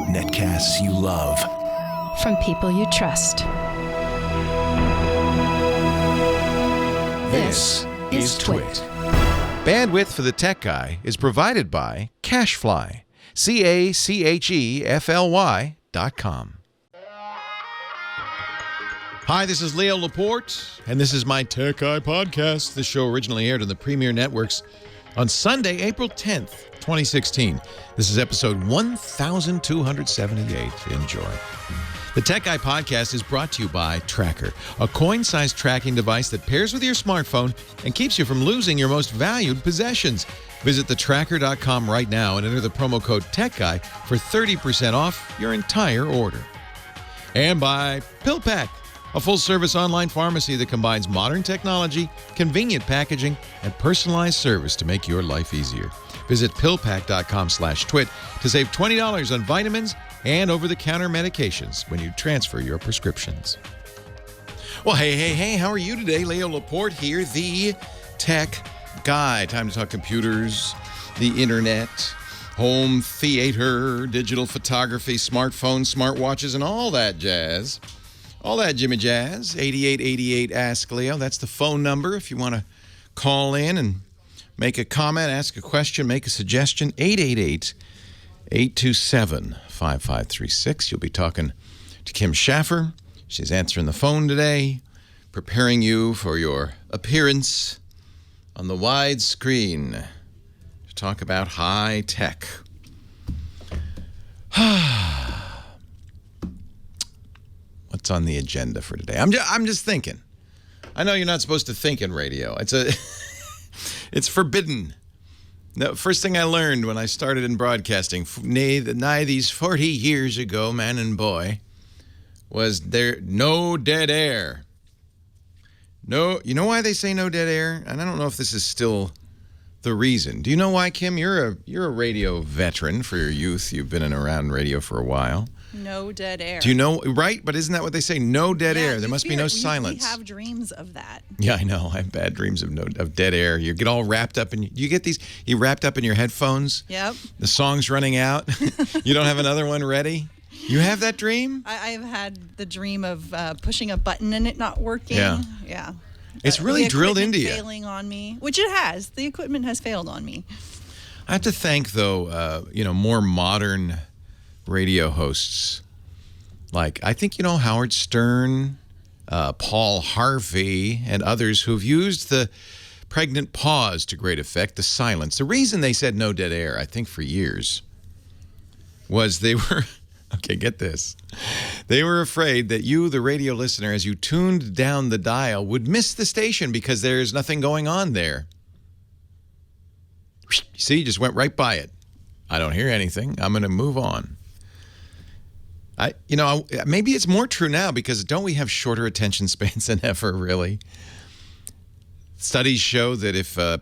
Netcasts you love. From people you trust. This is Twit. Bandwidth for the Tech Guy is provided by Cachefly. CACHEFLY.com. Hi, this is Leo Laporte, and this is my Tech Guy podcast. This show originally aired on the Premier Networks on Sunday, April 10th, 2016. This is episode 1278. Enjoy. The Tech Guy podcast is brought to you by Tracker, a coin-sized tracking device that pairs with your smartphone and keeps you from losing your most valued possessions. Visit thetracker.com right now and enter the promo code TechGuy for 30% off your entire order. And by PillPack, a full-service online pharmacy that combines modern technology, convenient packaging, and personalized service to make your life easier. Visit PillPack.com/twit to save $20 on vitamins and over-the-counter medications when you transfer your prescriptions. Well, hey, how are you today? Leo Laporte here, the Tech Guy. Time to talk computers, the internet, home theater, digital photography, smartphones, smartwatches, and all that jazz. All that Jimmy Jazz. 8888 Ask Leo. That's the phone number if you want to call in and make a comment, ask a question, make a suggestion. 888-827-5536. You'll be talking to Kim Schaffer. She's answering the phone today, preparing you for your appearance on the wide screen to talk about high tech. What's on the agenda for today? I'm just thinking. I know you're not supposed to think in radio. It's forbidden. The first thing I learned when I started in broadcasting, nigh these 40 years ago, man and boy, was there no dead air. No, you know why they say no dead air? And I don't know if this is still the reason. Do you know why, Kim? You're a radio veteran for your youth. You've been around radio for a while. No dead air. Do you know, right? But isn't that what they say? No dead air. There must be no silence. We have dreams of that. Yeah, I know. I have bad dreams of dead air. You get all wrapped up in, you get these, you wrapped up in your headphones. Yep. The song's running out. You don't have another one ready. You have that dream? I've had the dream of pushing a button and it not working. Yeah. It's really drilled into you. Failing on me, which it has. The equipment has failed on me. I have to thank, though, more modern radio hosts. Like, I think, Howard Stern, Paul Harvey, and others who've used the pregnant pause to great effect, the silence. The reason they said no dead air, I think, for years, was they were... Okay, get this. They were afraid that you, the radio listener, as you tuned down the dial, would miss the station because there's nothing going on there. See, just went right by it. I don't hear anything. I'm going to move on. Maybe it's more true now because don't we have shorter attention spans than ever, really? Studies show that if a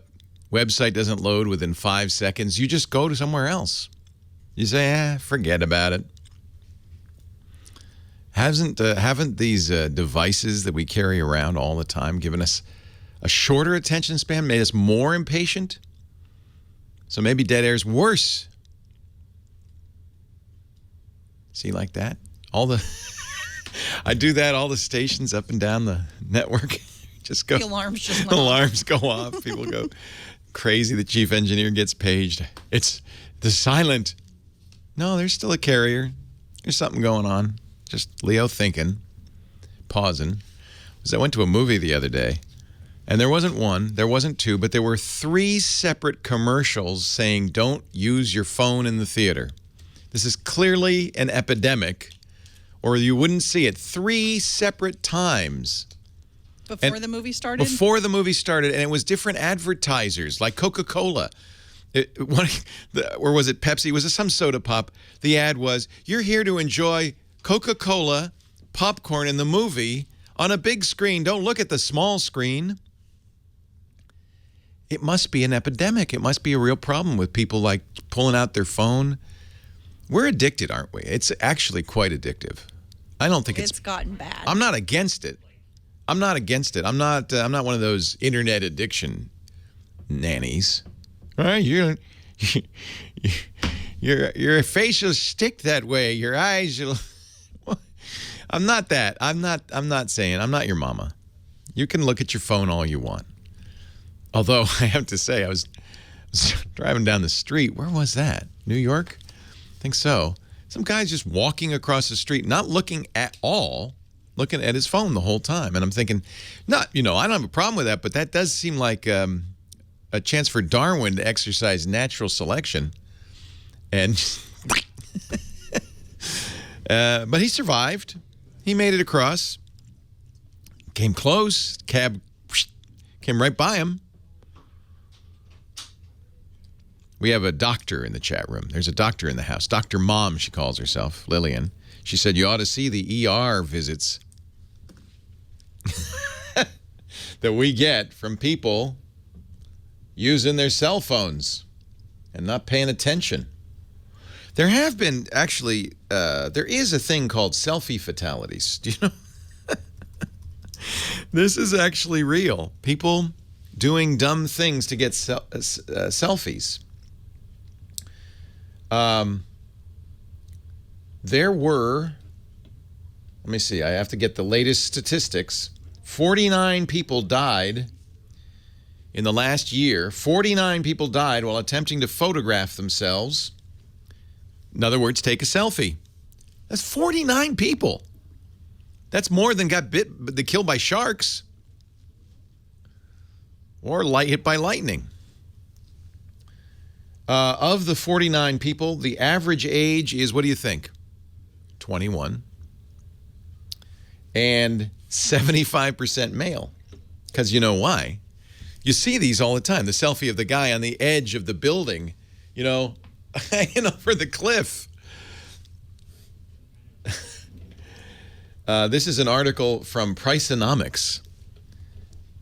website doesn't load within 5 seconds, you just go to somewhere else. You say, forget about it. Haven't these devices that we carry around all the time given us a shorter attention span, made us more impatient? So maybe dead air's worse. See, like that? I do that, all the stations up and down the network just go. The alarms just went Alarms go off. People go crazy. The chief engineer gets paged. It's the silent. No, there's still a carrier. There's something going on. Just Leo thinking, pausing. I went to a movie the other day, and there wasn't one, there wasn't two, but there were 3 separate commercials saying don't use your phone in the theater. This is clearly an epidemic, or you wouldn't see it 3 separate times. Before the movie started? Before the movie started, and it was different advertisers, like Coca-Cola. Or was it Pepsi? Was it some soda pop? The ad was, you're here to enjoy Coca-Cola, popcorn in the movie on a big screen. Don't look at the small screen. It must be an epidemic. It must be a real problem with people like pulling out their phone. We're addicted, aren't we? It's actually quite addictive. I don't think it's gotten bad. I'm not against it. I'm not one of those internet addiction nannies. Right? your facial stick that way. Your eyes. I'm not that. I'm not saying. I'm not your mama. You can look at your phone all you want. Although I have to say, I was driving down the street. Where was that? New York? I think so. Some guy's just walking across the street, not looking at all, looking at his phone the whole time. And I'm thinking, I don't have a problem with that, but that does seem like a chance for Darwin to exercise natural selection. And but he survived. He made it across. Came close. Cab came right by him. We have a doctor in the chat room. There's a doctor in the house. Dr. Mom, she calls herself, Lillian. She said, you ought to see the ER visits that we get from people using their cell phones and not paying attention. There have been, actually, there is a thing called selfie fatalities. Do you know? This is actually real. People doing dumb things to get selfies. There were, let me see, I have to get the latest statistics. 49 people died in the last year. 49 people died while attempting to photograph themselves. In other words, take a selfie. That's 49 people. That's more than got killed by sharks or hit by lightning. Of the 49 people, the average age is, what do you think? 21. And 75% male. Because you know why? You see these all the time. The selfie of the guy on the edge of the building, hanging over the cliff. This is an article from Priceonomics.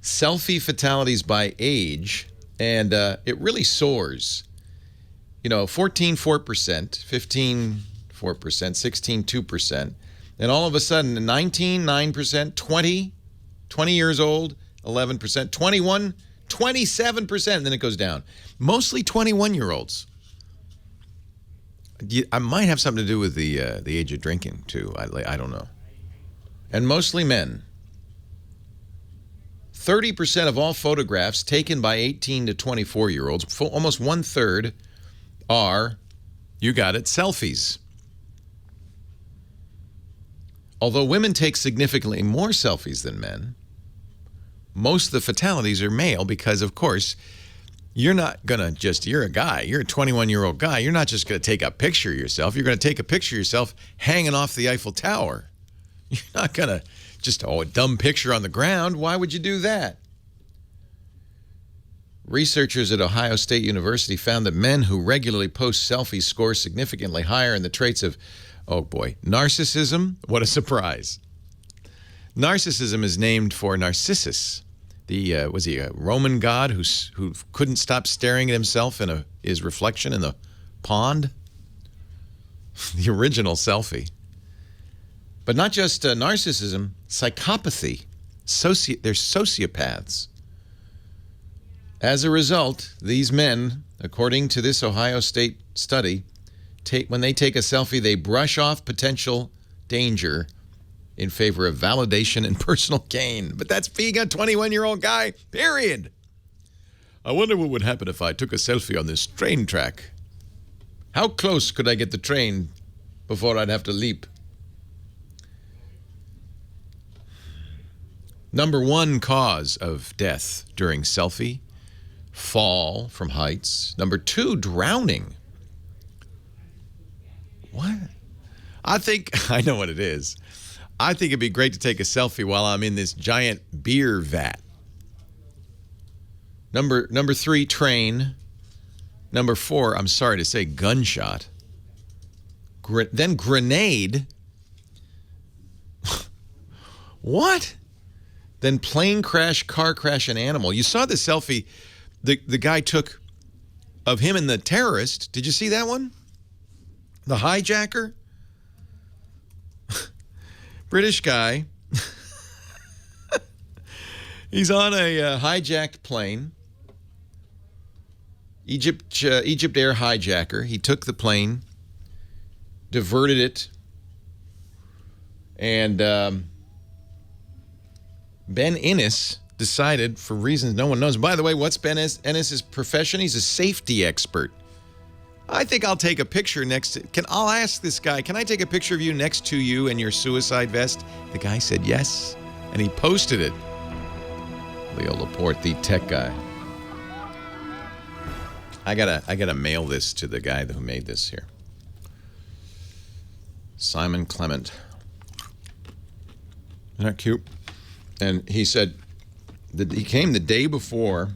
Selfie fatalities by age, and it really soars. 14, 4%, 15, 4%, 16, 2%. And all of a sudden, 19, 9%, 20 years old, 11%, 21, 27%, and then it goes down. Mostly 21-year-olds. I might have something to do with the age of drinking, too. I don't know. And mostly men. 30% of all photographs taken by 18 to 24-year-olds, almost one-third, are, you got it, selfies. Although women take significantly more selfies than men, most of the fatalities are male because, of course, you're not going to you're a guy, you're a 21-year-old guy, you're not just going to take a picture of yourself, you're going to take a picture of yourself hanging off the Eiffel Tower. You're not going to a dumb picture on the ground. Why would you do that? Researchers at Ohio State University found that men who regularly post selfies score significantly higher in the traits of, narcissism. What a surprise. Narcissism is named for Narcissus. Was he a Roman god who couldn't stop staring at himself in his reflection in the pond? The original selfie. But not just narcissism, psychopathy. They're sociopaths. As a result, these men, according to this Ohio State study, when they take a selfie, they brush off potential danger in favor of validation and personal gain. But that's being a 21-year-old guy, period. I wonder what would happen if I took a selfie on this train track. How close could I get the train before I'd have to leap? Number one cause of death during selfie, fall from heights. Number two, drowning. What? I know what it is. I think it'd be great to take a selfie while I'm in this giant beer vat. Number three, train. Number four, I'm sorry to say, gunshot. Then grenade. What? Then plane crash, car crash, and animal. You saw the selfie the guy took of him and the terrorist. Did you see that one? The hijacker? British guy. He's on a hijacked plane. Egypt Air hijacker. He took the plane, diverted it, and Ben Innes decided, for reasons no one knows. By the way, what's Ben Innes' profession? He's a safety expert. I think I'll take a picture I'll ask this guy, can I take a picture of you next to you and your suicide vest? The guy said yes, and he posted it. Leo Laporte, the tech guy. I gotta mail this to the guy who made this here. Simon Clement. Isn't that cute? And he said that he came the day before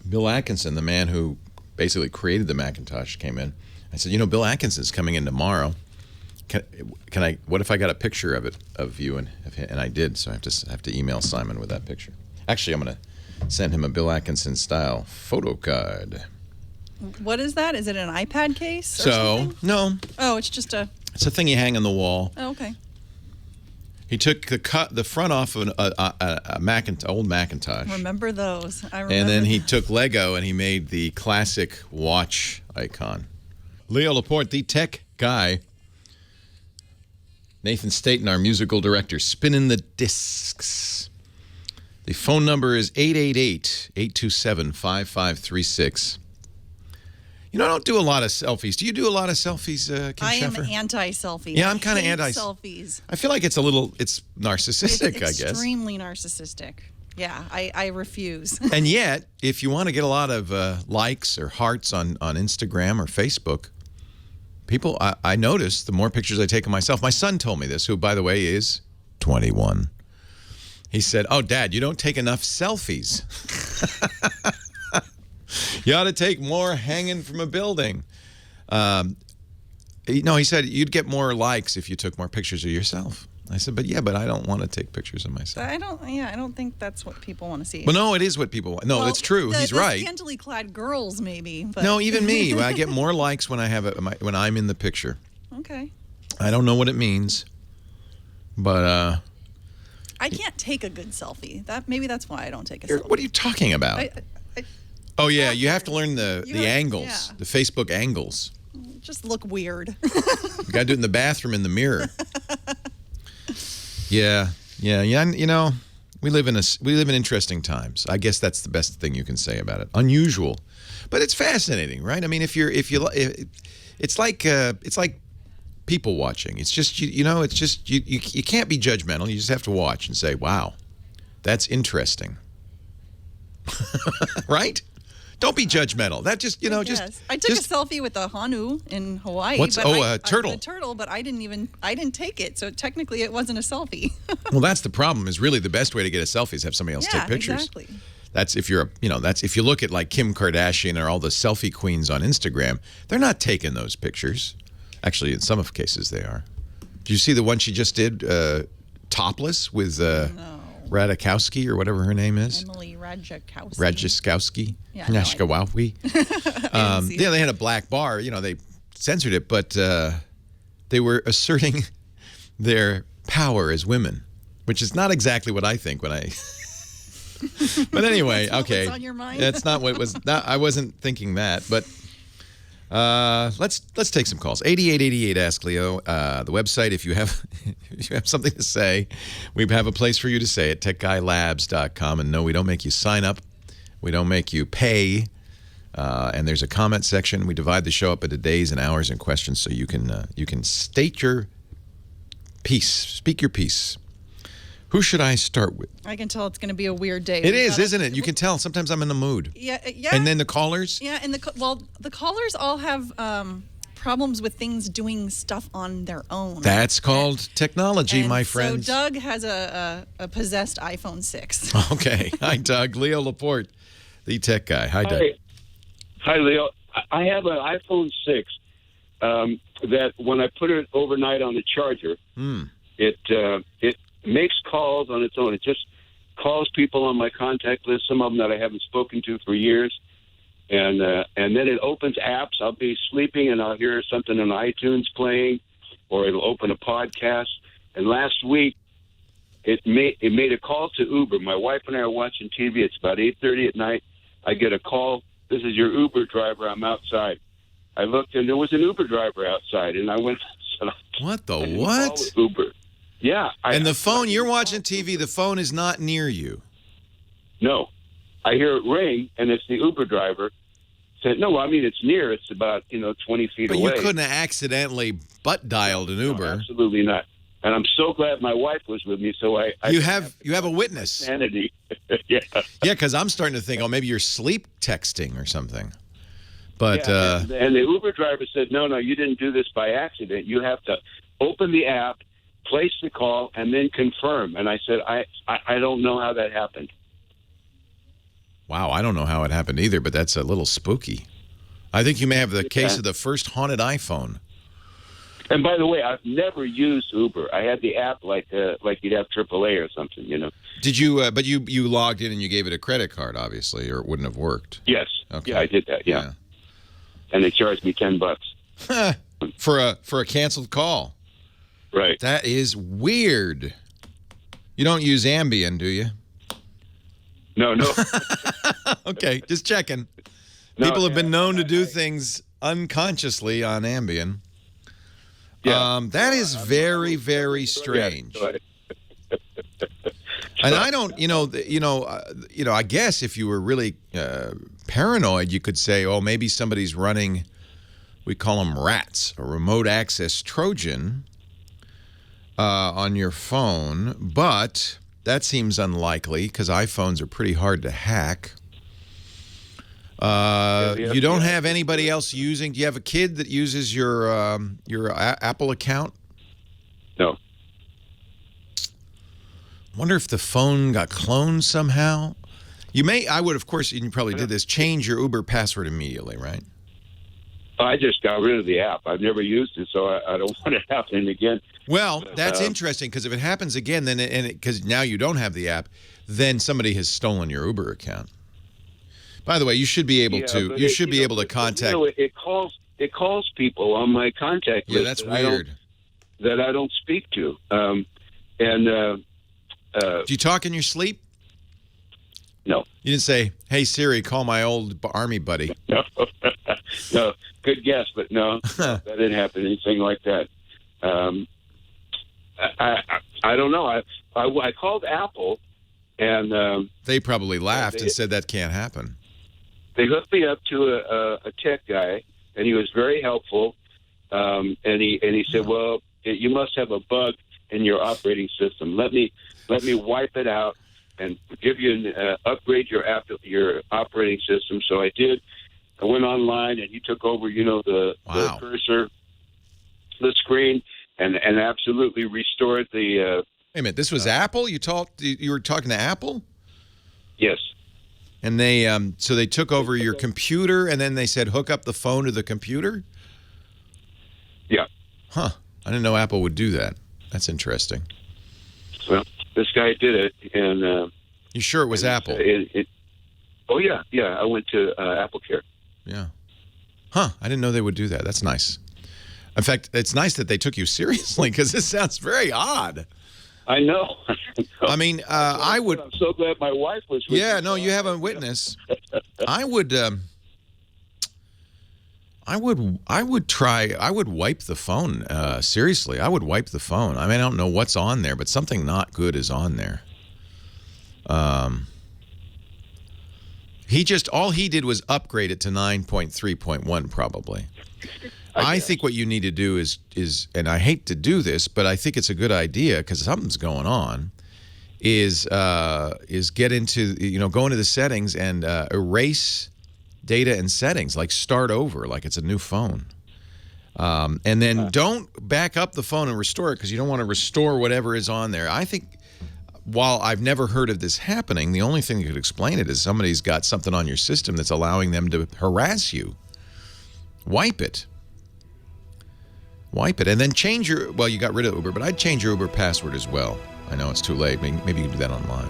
Bill Atkinson, the man who basically created the Macintosh, came in. I said, Bill Atkinson's coming in tomorrow. Can I? What if I got a picture of you and I did? So I have to email Simon with that picture. Actually, I'm gonna send him a Bill Atkinson style photo card. What is that? Is it an iPad case? Or something? No. Oh, it's just a. It's a thing you hang on the wall. Oh, okay. He took the front off of an old Macintosh. Remember those? I remember. And then he took Lego and he made the classic watch icon. Leo Laporte, the tech guy. Nathan Staten, our musical director, spinning the discs. The phone number is 888-827-5536. I don't do a lot of selfies. Do you do a lot of selfies, Kim I am Sheffer? anti-selfie. Yeah, I'm kind of hate anti selfies. I feel like it's narcissistic, I It's guess. extremely narcissistic. Yeah, I refuse. And yet, if you want to get a lot of likes or hearts on Instagram or Facebook, people, I notice the more pictures I take of myself. My son told me this, who, by the way, is 21. He said, "Oh, Dad, you don't take enough selfies. You ought to take more hanging from a building." He said, you'd get more likes if you took more pictures of yourself. I said, but I don't want to take pictures of myself. I don't think that's what people want to see. Well, no, it is what people want. No, well, it's true. He's the right. scantily clad girls, maybe. But. No, even me. I get more likes when when I'm in the picture. Okay. I don't know what it means, but I can't take a good selfie. Maybe that's why I don't take a selfie. What are you talking about? Oh yeah, you have to learn the angles, yeah. the Facebook angles. Just look weird. You got to do it in the bathroom in the mirror. Yeah. We live in interesting times. I guess that's the best thing you can say about it. Unusual, but it's fascinating, right? I mean, it's like people watching. It's just you can't be judgmental. You just have to watch and say, "Wow, that's interesting." Right? Don't be judgmental. That just, I took a selfie with a hanu in Hawaii. A turtle. A turtle, but I didn't take it. So technically it wasn't a selfie. Well, that's the problem, is really the best way to get a selfie is have somebody else take pictures. Exactly. That's if you're, if you look at like Kim Kardashian or all the selfie queens on Instagram, they're not taking those pictures. Actually, in some cases they are. Did you see the one she just did topless with Radakowski or whatever her name is? Emily Radziskowski. Radziskowski. Yeah, Nashkawawi. They had a black bar. They censored it, but they were asserting their power as women, which is not exactly what I think when I. But anyway, okay. What's on your mind? That's not what was. I wasn't thinking that, but. Let's take some calls. 8888 Ask Leo. The website, if you have something to say, we have a place for you to say it. TechGuyLabs.com. And no, we don't make you sign up. We don't make you pay. And there's a comment section. We divide the show up into days and hours and questions, so you can state your piece, speak your piece. Who should I start with? I can tell it's going to be a weird day. It is, isn't it? You can tell. Sometimes I'm in the mood. Yeah. And then the callers? Yeah, and the callers all have problems with things doing stuff on their own. That's called technology, my friends. So Doug has a possessed iPhone 6. Okay. Hi, Doug. Leo Laporte, the tech guy. Hi, Doug. Hi, Leo. I have an iPhone 6 that when I put it overnight on the charger, it makes calls on its own. It just calls people on my contact list, some of them that I haven't spoken to for years. And then it opens apps. I'll be sleeping and I'll hear something on iTunes playing, or it'll open a podcast. And last week, it made a call to Uber. My wife and I are watching TV. It's about 8:30 at night. I get a call. This is your Uber driver. I'm outside. I looked, and there was an Uber driver outside, and I went. What the what? Uber. Yeah. And the phone, you're watching TV, the phone is not near you. No. I hear it ring, and it's the Uber driver. Said, no, I mean, it's near. It's about, 20 feet away. But you couldn't have accidentally butt dialed an Uber. No, absolutely not. And I'm so glad my wife was with me, so You have a witness. Sanity. Yeah. Yeah, because I'm starting to think, maybe you're sleep texting or something. But and the Uber driver said, no, you didn't do this by accident. You have to open the app, place the call, and then confirm. And I said, I don't know how that happened. Wow, I don't know how it happened either, but that's a little spooky. I think you may have the case of the first haunted iPhone. And by the way, I've never used Uber. I had the app like you'd have AAA or something, Did you? But you logged in and you gave it a credit card, obviously, or it wouldn't have worked. Yes. Okay. Yeah, I did that. Yeah. And they charged me $10 for a canceled call. Right. That is weird. You don't use Ambien, do you? No. Okay, just checking. No, People have been known to do things unconsciously on Ambien. Yeah. That is very, very strange. And I don't, I guess if you were really paranoid, you could say, maybe somebody's running, we call them rats, a remote access Trojan on your phone. But that seems unlikely because iPhones are pretty hard to hack. You don't have anybody else using? Do you have a kid that uses your Apple account? No. Wonder if the phone got cloned somehow. I would, of course, you probably did this, change your Uber password immediately, right? I just got rid of the app. I've never used it, so I don't want it happening again. Well, that's interesting because if it happens again, then because now you don't have the app, then somebody has stolen your Uber account. By the way, you should be able to. You should be able to contact. It calls people on my contact list. Yeah, that's weird. That I don't speak to. Do you talk in your sleep? No. You didn't say, "Hey Siri, call my old army buddy." No. No. Good guess, but no, that didn't happen. Anything like that. I don't know. I called Apple, and they probably laughed and said that can't happen. They hooked me up to a tech guy, and he was very helpful. And he said, "Well, you must have a bug in your operating system. Let me wipe it out and give you upgrade your operating system." So I did. I went online, and he took over, the cursor, the screen, and absolutely restored the. Wait a minute, this was Apple? You were talking to Apple? Yes. And they so they took over your computer, and then they said hook up the phone to the computer? Yeah. Huh. I didn't know Apple would do that. That's interesting. Well, this guy did it, and you sure it was Apple? Oh yeah. I went to AppleCare. Yeah. Huh. I didn't know they would do that. That's nice. In fact, it's nice that they took you seriously because this sounds very odd. I know. I mean, I would. I'm so glad my wife was with me. Yeah, no, you have a witness. I would wipe the phone. Seriously, I would wipe the phone. I mean, I don't know what's on there, but something not good is on there. All he did was upgrade it to 9.3.1 probably. I think what you need to do is, and I hate to do this, but I think it's a good idea because something's going on, is get into, go into the settings and erase data and settings, like start over, like it's a new phone. And then don't back up the phone and restore it because you don't want to restore whatever is on there. I think while I've never heard of this happening, the only thing that could explain it is somebody's got something on your system that's allowing them to harass you. Wipe it. Wipe it. And then change your, well, you got rid of Uber, but I'd change your Uber password as well. I know it's too late. Maybe you can do that online.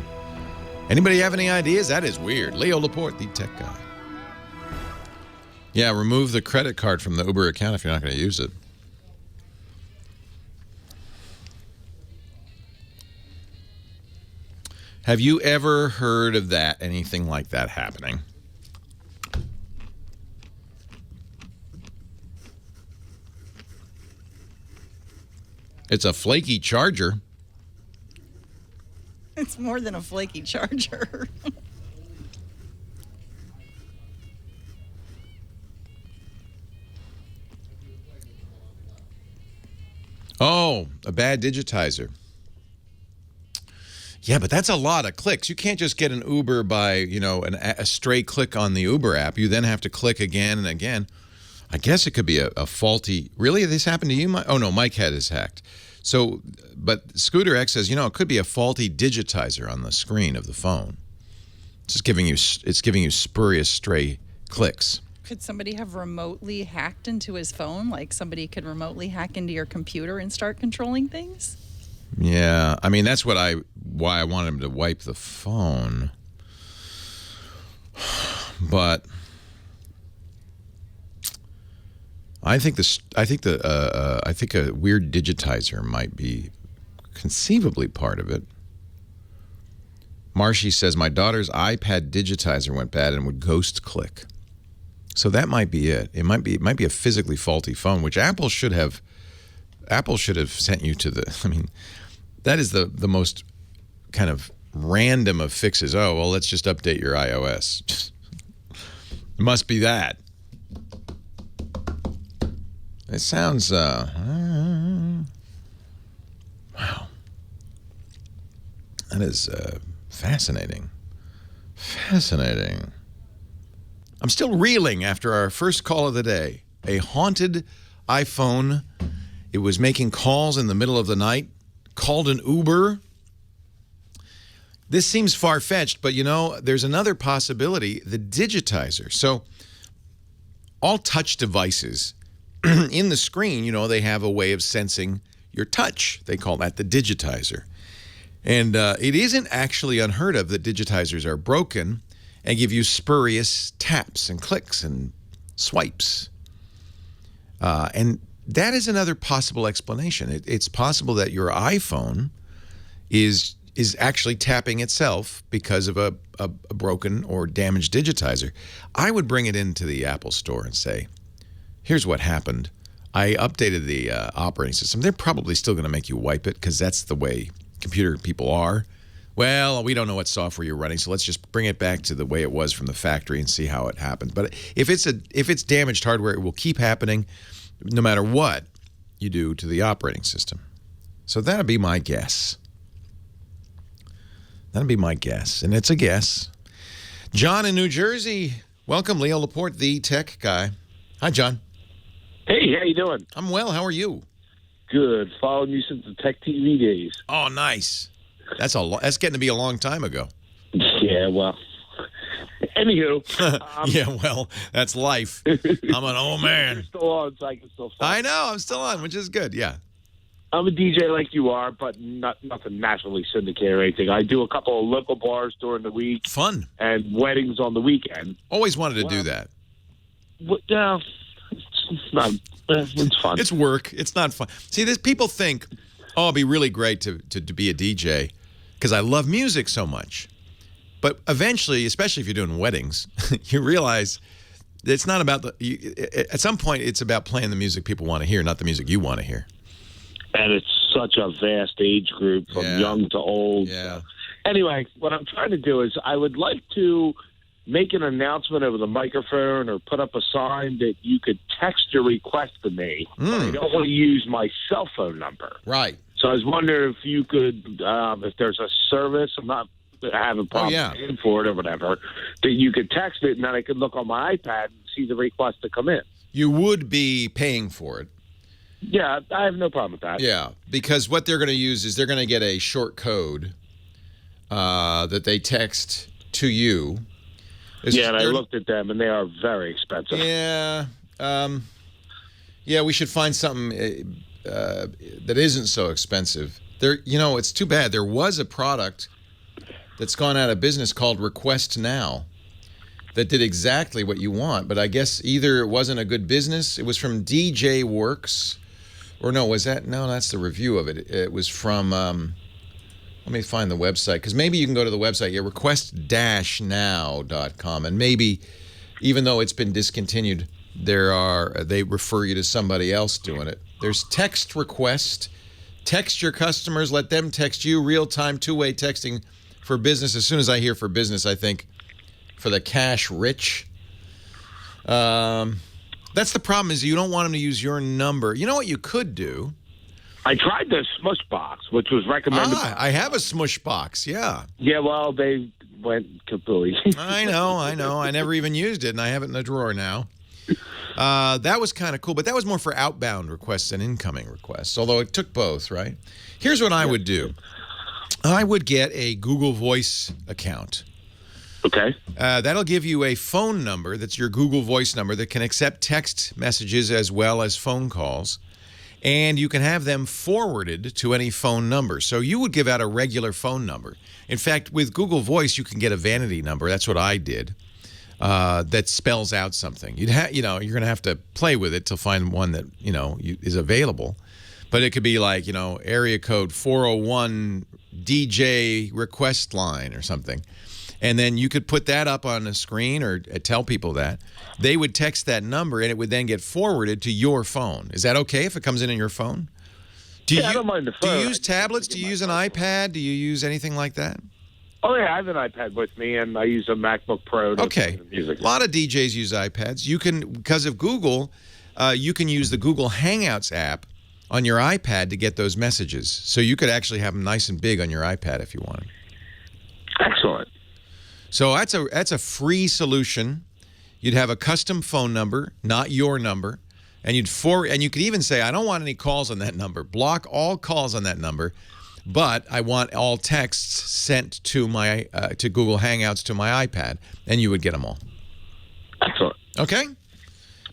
Anybody have any ideas? That is weird. Leo Laporte, the tech guy. Yeah, remove the credit card from the Uber account if you're not going to use it. Have you ever heard of that? Anything like that happening? It's a flaky charger. It's more than a flaky charger. Oh, a bad digitizer. Yeah, but that's a lot of clicks. You can't just get an Uber by, a stray click on the Uber app. You then have to click again and again. I guess it could be a faulty. Really, this happened to you, Mike? Oh no, Mike had his hacked. So, but Scooter X says, it could be a faulty digitizer on the screen of the phone. It's giving you spurious stray clicks. Could somebody have remotely hacked into his phone? Like somebody could remotely hack into your computer and start controlling things? Yeah, I mean that's why I wanted him to wipe the phone. But I think a weird digitizer might be conceivably part of it. Marshy says my daughter's iPad digitizer went bad and would ghost click. So that might be it. It might be a physically faulty phone, which Apple should have sent you to the. I mean, that is the most kind of random of fixes. Oh well, let's just update your iOS. It must be that. It sounds, wow. That is fascinating. Fascinating. I'm still reeling after our first call of the day. A haunted iPhone. It was making calls in the middle of the night. Called an Uber. This seems far-fetched, but there's another possibility. The digitizer. So, all touch devices in the screen, they have a way of sensing your touch. They call that the digitizer. And it isn't actually unheard of that digitizers are broken and give you spurious taps and clicks and swipes. And that is another possible explanation. It's possible that your iPhone is actually tapping itself because of a broken or damaged digitizer. I would bring it into the Apple Store and say, here's what happened. I updated the operating system. They're probably still going to make you wipe it because that's the way computer people are. Well, we don't know what software you're running, so let's just bring it back to the way it was from the factory and see how it happened. But if it's damaged hardware, it will keep happening no matter what you do to the operating system. So that'd be my guess. That'd be my guess, and it's a guess. John in New Jersey. Welcome, Leo Laporte, the tech guy. Hi, John. Hey, how you doing? I'm well. How are you? Good. Following you since the Tech TV days. Oh, nice. That's getting to be a long time ago. Yeah, well. Anywho. Yeah, well, that's life. I'm an old man. You're still on, so I can still follow. I know. I'm still on, which is good. Yeah. I'm a DJ like you are, but nothing nationally syndicated or anything. I do a couple of local bars during the week. Fun. And weddings on the weekend. Always wanted to do that. No, it's not. It's fun. It's work. It's not fun. See, people think, oh, it'd be really great to be a DJ because I love music so much. But eventually, especially if you're doing weddings, you realize it's not about at some point, it's about playing the music people want to hear, not the music you want to hear. And it's such a vast age group from young to old. Yeah. So. Anyway, what I'm trying to do is I would like to make an announcement over the microphone or put up a sign that you could text your request to me. But I don't want to use my cell phone number. Right. So I was wondering if you could, if there's a service, I'm not having a problem paying for it or whatever, that you could text it and then I could look on my iPad and see the request to come in. You would be paying for it. Yeah, I have no problem with that. Yeah, because what they're going to use is they're going to get a short code that they text to you. Yeah, and I looked at them, and they are very expensive. Yeah. Yeah, we should find something that isn't so expensive. It's too bad. There was a product that's gone out of business called Request Now that did exactly what you want, but I guess either it wasn't a good business. It was from DJ Works. Or no, was that? No, that's the review of it. It was from Let me find the website, because maybe you can go to the website, request-now.com, and maybe, even though it's been discontinued, they refer you to somebody else doing it. There's text request. Text your customers, let them text you, real-time two-way texting for business. As soon as I hear for business, I think for the cash rich. That's the problem, is you don't want them to use your number. You know what you could do? I tried the Smush Box, which was recommended. I have a Smush Box, yeah. Yeah, well, they went kapooey. I know. I never even used it, and I have it in the drawer now. That was kind of cool, but that was more for outbound requests than incoming requests, although it took both, right? Here's what I would do. I would get a Google Voice account. Okay. That'll give you a phone number that's your Google Voice number that can accept text messages as well as phone calls. And you can have them forwarded to any phone number. So you would give out a regular phone number. In fact, with Google Voice, you can get a vanity number. That's what I did. That spells out something. You're going to have to play with it to find one that is available. But it could be like area code 401 DJ request line or something. And then you could put that up on a screen or tell people that. They would text that number, and it would then get forwarded to your phone. Is that okay if it comes in on your phone? I don't mind the phone. Do you use tablets? Do you use an iPad? Do you use anything like that? Oh, yeah, I have an iPad with me, and I use a MacBook Pro to listen to music. A lot of DJs use iPads. You can, because of Google, you can use the Google Hangouts app on your iPad to get those messages. So you could actually have them nice and big on your iPad if you wanted. Excellent. So that's a free solution. You'd have a custom phone number, not your number, and you could even say, I don't want any calls on that number. Block all calls on that number, but I want all texts sent to my to Google Hangouts to my iPad, and you would get them all. Excellent. Okay.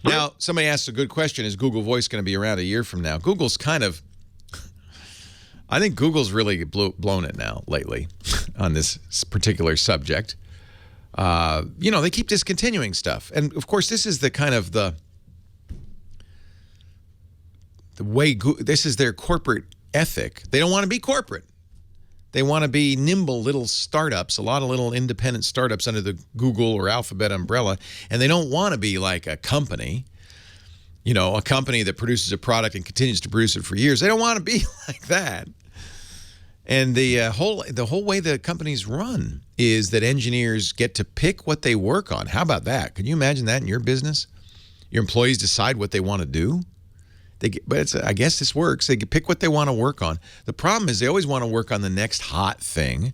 Now, somebody asked a good question: is Google Voice going to be around a year from now? Google's I think Google's really blown it now lately on this particular subject. They keep discontinuing stuff. And, of course, this is the kind of the way this is their corporate ethic. They don't want to be corporate. They want to be nimble little startups, a lot of little independent startups under the Google or Alphabet umbrella. And they don't want to be like a company, a company that produces a product and continues to produce it for years. They don't want to be like that. And the whole way the companies run is that engineers get to pick what they work on. How about that? Can you imagine that in your business? Your employees decide what they want to do. I guess this works. They pick what they want to work on. The problem is they always want to work on the next hot thing.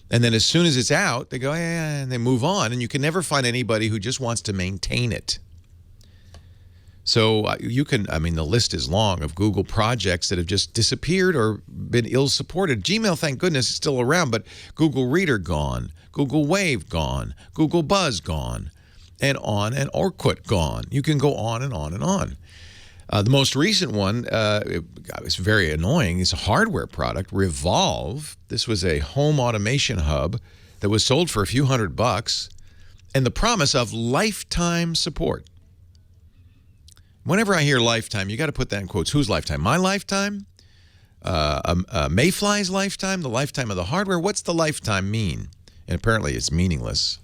And then as soon as it's out, they go, yeah, and they move on. And you can never find anybody who just wants to maintain it. So the list is long of Google projects that have just disappeared or been ill-supported. Gmail, thank goodness, is still around, but Google Reader gone, Google Wave gone, Google Buzz gone, and Orkut gone. You can go on and on and on. The most recent one, it's very annoying, it's a hardware product, Revolve. This was a home automation hub that was sold for a few $100, and the promise of lifetime support. Whenever I hear lifetime, you got to put that in quotes. Whose lifetime? My lifetime? Mayfly's lifetime? The lifetime of the hardware? What's the lifetime mean? And apparently it's meaningless.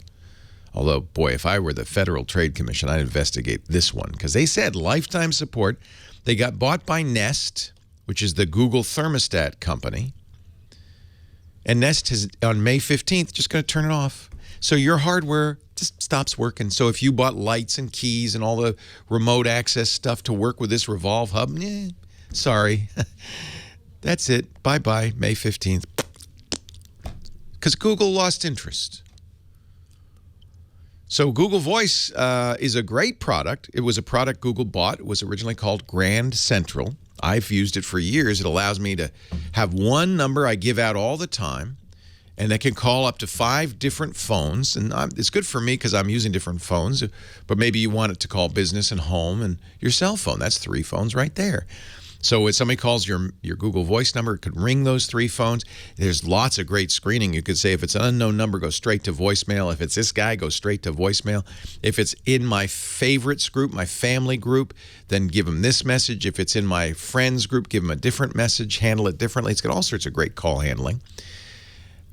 Although, boy, if I were the Federal Trade Commission, I'd investigate this one. Because they said lifetime support. They got bought by Nest, which is the Google thermostat company. And Nest is, on May 15th, just going to turn it off. So your hardware just stops working. So if you bought lights and keys and all the remote access stuff to work with this Revolve hub, sorry. That's it. Bye-bye, May 15th. Because Google lost interest. So Google Voice is a great product. It was a product Google bought. It was originally called Grand Central. I've used it for years. It allows me to have one number I give out all the time. And they can call up to 5 different phones. And it's good for me because I'm using different phones. But maybe you want it to call business and home and your cell phone. That's 3 phones right there. So when somebody calls your Google Voice number, it could ring those 3 phones. There's lots of great screening. You could say if it's an unknown number, go straight to voicemail. If it's this guy, go straight to voicemail. If it's in my favorites group, my family group, then give them this message. If it's in my friends group, give them a different message, handle it differently. It's got all sorts of great call handling.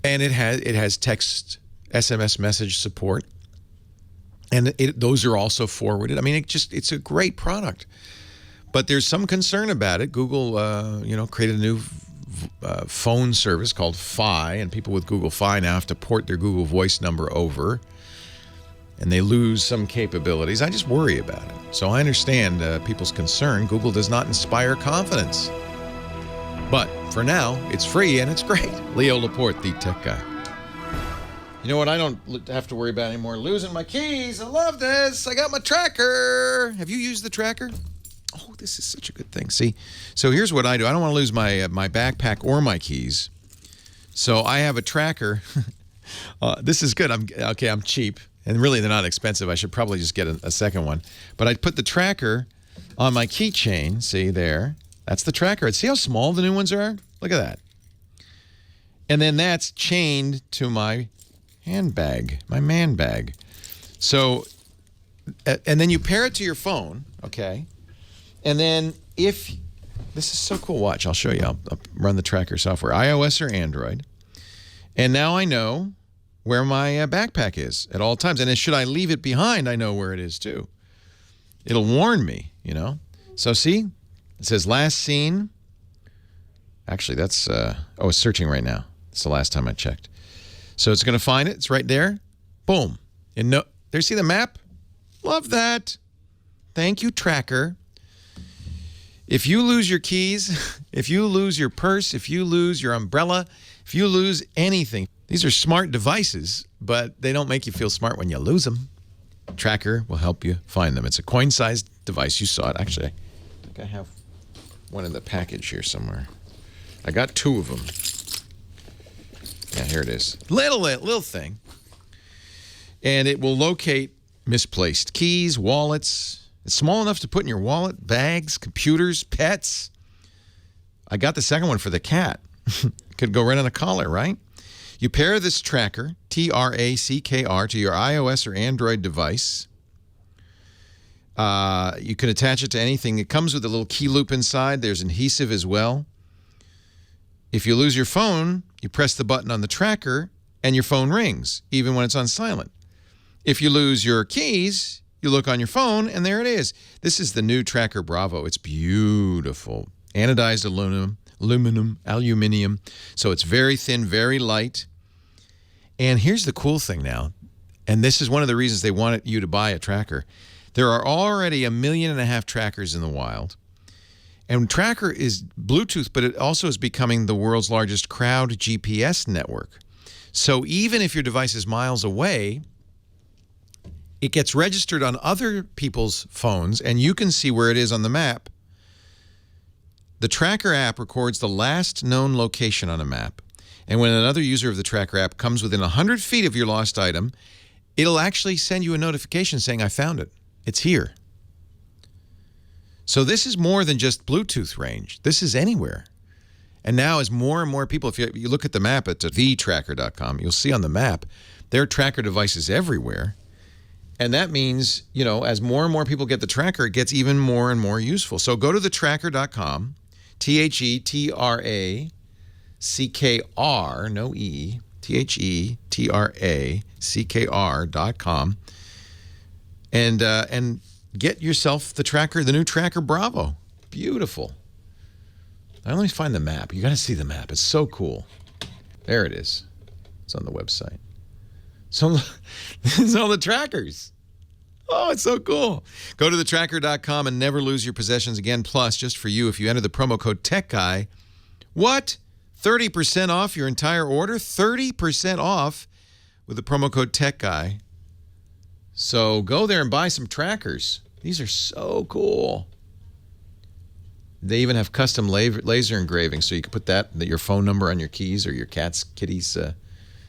And it has text, SMS message support. And those are also forwarded. I mean, it's a great product. But there's some concern about it. Google, created a new phone service called Fi, and people with Google Fi now have to port their Google Voice number over, and they lose some capabilities. I just worry about it. So I understand people's concern. Google does not inspire confidence. But for now, it's free and it's great. Leo Laporte, the tech guy. You know what? I don't have to worry about anymore losing my keys. I love this. I got my tracker. Have you used the tracker? Oh, this is such a good thing. See, so here's what I do. I don't want to lose my backpack or my keys. So I have a tracker. This is good. I'm cheap. And really, they're not expensive. I should probably just get a second one. But I put the tracker on my keychain. See there? That's the tracker. See how small the new ones are? Look at that. And then that's chained to my handbag, my man bag. So, and then you pair it to your phone, okay? And then this is so cool. Watch, I'll show you. I'll run the tracker software, iOS or Android. And now I know where my backpack is at all times. And then should I leave it behind, I know where it is too. It'll warn me, So see, it says last seen. Actually, that's, it's searching right now. It's the last time I checked. So it's going to find it. It's right there. Boom. And there you see the map? Love that. Thank you, tracker. If you lose your keys, if you lose your purse, if you lose your umbrella, if you lose anything, these are smart devices, but they don't make you feel smart when you lose them. Tracker will help you find them. It's a coin-sized device. You saw it. Actually, I think I have one in the package here somewhere. I got 2 of them. Yeah, here it is. Little thing. And it will locate misplaced keys, wallets. It's small enough to put in your wallet, bags, computers, pets. I got the second one for the cat. Could go right on a collar, right? You pair this tracker, TRACKR, to your iOS or Android device. You can attach it to anything. It comes with a little key loop inside. There's adhesive as well. If you lose your phone, you press the button on the tracker and your phone rings, even when it's on silent. If you lose your keys, you look on your phone and there it is. This is the new Tracker Bravo. It's beautiful. Anodized aluminium. So it's very thin, very light. And here's the cool thing now, and this is one of the reasons they wanted you to buy a tracker. There are already 1.5 million trackers in the wild. And Tracker is Bluetooth, but it also is becoming the world's largest crowd GPS network. So even if your device is miles away, it gets registered on other people's phones, and you can see where it is on the map. The Tracker app records the last known location on a map. And when another user of the Tracker app comes within 100 feet of your lost item, it'll actually send you a notification saying, I found it. It's here. So this is more than just Bluetooth range. This is anywhere. And now as more and more people, if you look at the map at thetracker.com, you'll see on the map, there are tracker devices everywhere. And that means, as more and more people get the tracker, it gets even more and more useful. So go to thetracker.com, TheTrackr, no E, TheTrackr.com, and get yourself the tracker, the new Tracker Bravo. Beautiful. I only find the map. You got to see the map. It's so cool. There it is. It's on the website. So this is all the trackers. Oh, it's so cool. Go to thetracker.com and never lose your possessions again. Plus, just for you, if you enter the promo code TechGuy, what? 30% off your entire order? 30% off with the promo code TechGuy. So go there and buy some trackers. These are so cool. They even have custom laser engraving, so you can put your phone number on your keys or your kitty's.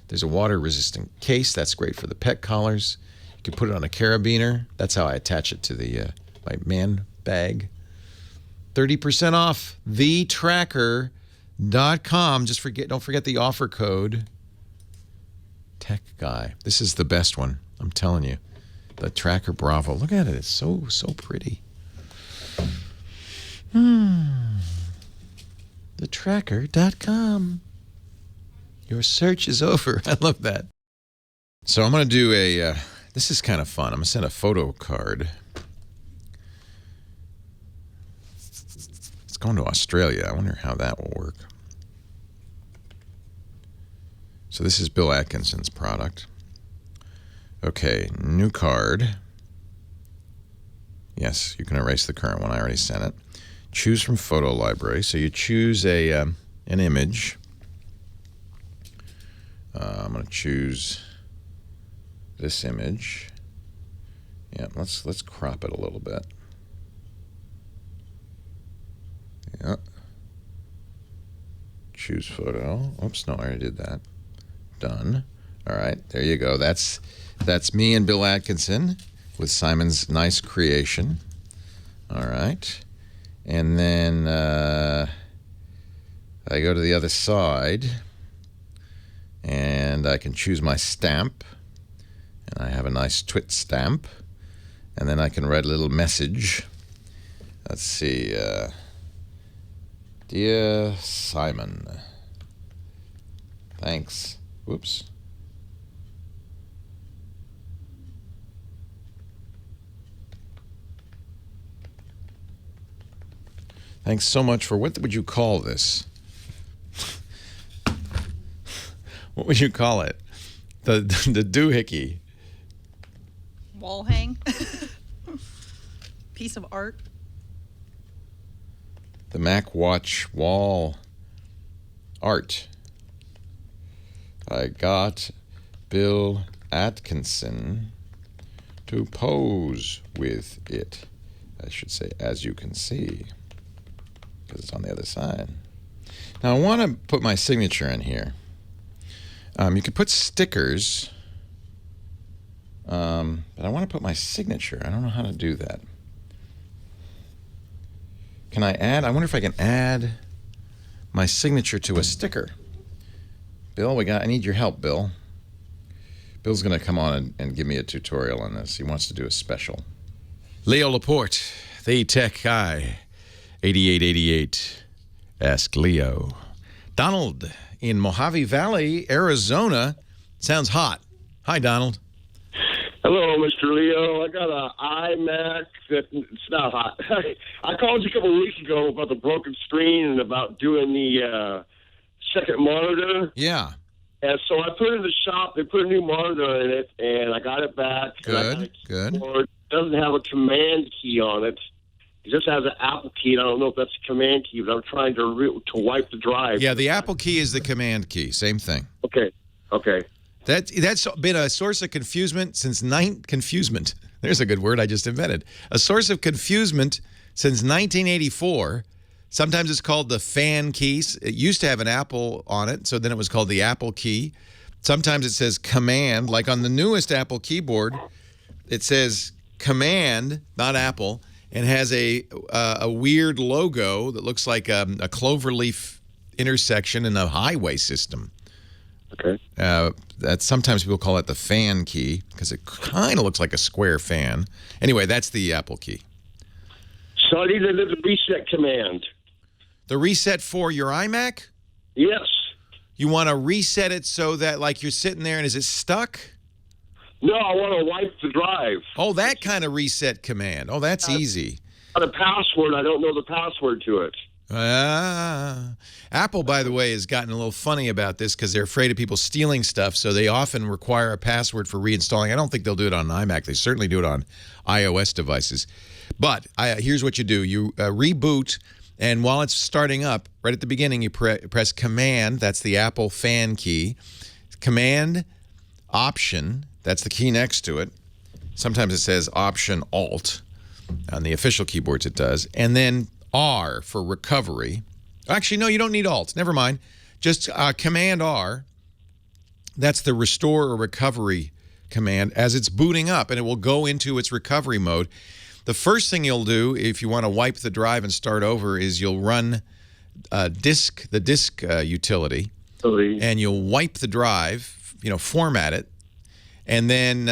There's a water-resistant case. That's great for the pet collars. You can put it on a carabiner. That's how I attach it to my man bag. 30% off thetracker.com. Don't forget the offer code Tech Guy. This is the best one, I'm telling you. The Tracker Bravo. Look at it. It's so pretty. Thetracker.com. Your search is over. I love that. So I'm going to do a, this is kind of fun. I'm going to send a photo card. It's going to Australia. I wonder how that will work. So this is Bill Atkinson's product. Okay, new card. Yes, you can erase the current one. I already sent it. Choose from photo library. So you choose an image. I'm going to choose this image. Yeah, let's crop it a little bit. Yeah. Choose photo. Oops, no, I already did that. Done. All right, there you go. That's me and Bill Atkinson with Simon's nice creation. All right. And then I go to the other side, and I can choose my stamp. And I have a nice twit stamp. And then I can write a little message. Let's see. Dear Simon, thanks. Whoops. Thanks so much for, what would you call this? What would you call it? The doohickey. Wall hang. Piece of art. The Mac Watch wall art. I got Bill Atkinson to pose with it. I should say, as you can see, because it's on the other side. Now, I want to put my signature in here. You could put stickers, but I want to put my signature. I don't know how to do that. Can I add? I wonder if I can add my signature to a sticker. Bill, I need your help, Bill. Bill's going to come on and give me a tutorial on this. He wants to do a special. Leo Laporte, the tech guy, 8888. Ask Leo. Donald in Mojave Valley, Arizona. Sounds hot. Hi, Donald. Hello, Mr. Leo. I got an iMac it's not hot. I called you a couple of weeks ago about the broken screen and about doing the second monitor. Yeah. And so I put it in the shop. They put a new monitor in it, and I got it back. Good. It doesn't have a command key on it. It just has an Apple key, and I don't know if that's a command key, but I'm trying to wipe the drive. Yeah, the Apple key is the command key. Same thing. Okay. That's been a source of confusement since confusement. There's a good word I just invented. A source of confusement since 1984. Sometimes it's called the fan key. It used to have an Apple on it, so then it was called the Apple key. Sometimes it says command, like on the newest Apple keyboard, it says command, not Apple, and has a weird logo that looks like a cloverleaf intersection in a highway system. Okay. That sometimes people call it the fan key because it kind of looks like a square fan. Anyway, that's the Apple key. So I need the reset command. The reset for your iMac? Yes. You want to reset it so that, like, you're sitting there and is it stuck? No, I want to wipe the drive. Oh, that kind of reset command. Oh, that's easy. The password, I don't know the password to it. Apple, by the way, has gotten a little funny about this because they're afraid of people stealing stuff, so they often require a password for reinstalling. I don't think they'll do it on an iMac. They certainly do it on iOS devices. But here's what you do. You reboot, and while it's starting up, right at the beginning, you press Command. That's the Apple fan key. Command, Option. That's the key next to it. Sometimes it says Option, Alt. On the official keyboards it does. And then R for recovery. Actually, no, you don't need Alt. Never mind. Just Command R. That's the restore or recovery command as it's booting up, and it will go into its recovery mode. the first thing you'll do if you want to wipe the drive and start over is you'll run the disk utility, and you'll wipe the drive, format it. And then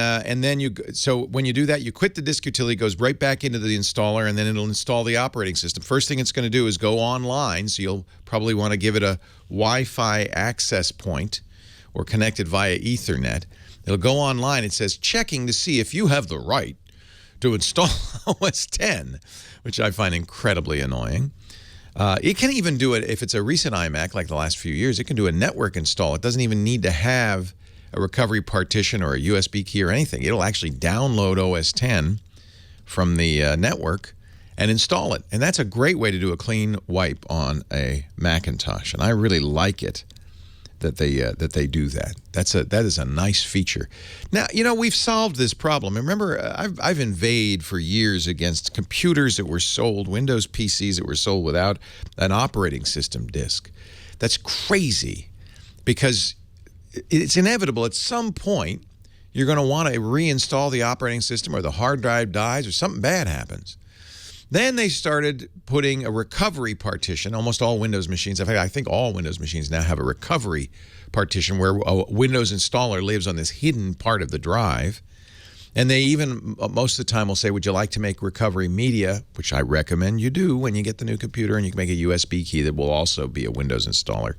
so when you do that, you quit the disk utility, it goes right back into the installer, and then it'll install the operating system. First thing it's going to do is go online, so you'll probably want to give it a Wi-Fi access point or connected via Ethernet. It'll go online. It says, checking to see if you have the right to install OS 10, which I find incredibly annoying. It can even do it if it's a recent iMac, like the last few years. It can do a network install. It doesn't even need to have a recovery partition or a USB key or anything. It'll actually download OS 10 from the network and install it. And that's a great way to do a clean wipe on a Macintosh. And I really like it that they do that. That is a nice feature. Now, we've solved this problem. Remember, I've inveighed for years against computers that were sold, Windows PCs that were sold without an operating system disk. That's crazy, because it's inevitable at some point you're going to want to reinstall the operating system, or the hard drive dies, or something bad happens. Then they started putting a recovery partition. Almost all Windows machines, in fact, I think all Windows machines now have a recovery partition where a Windows installer lives on this hidden part of the drive. And they even, most of the time, will say, would you like to make recovery media, which I recommend you do when you get the new computer, and you can make a USB key that will also be a Windows installer.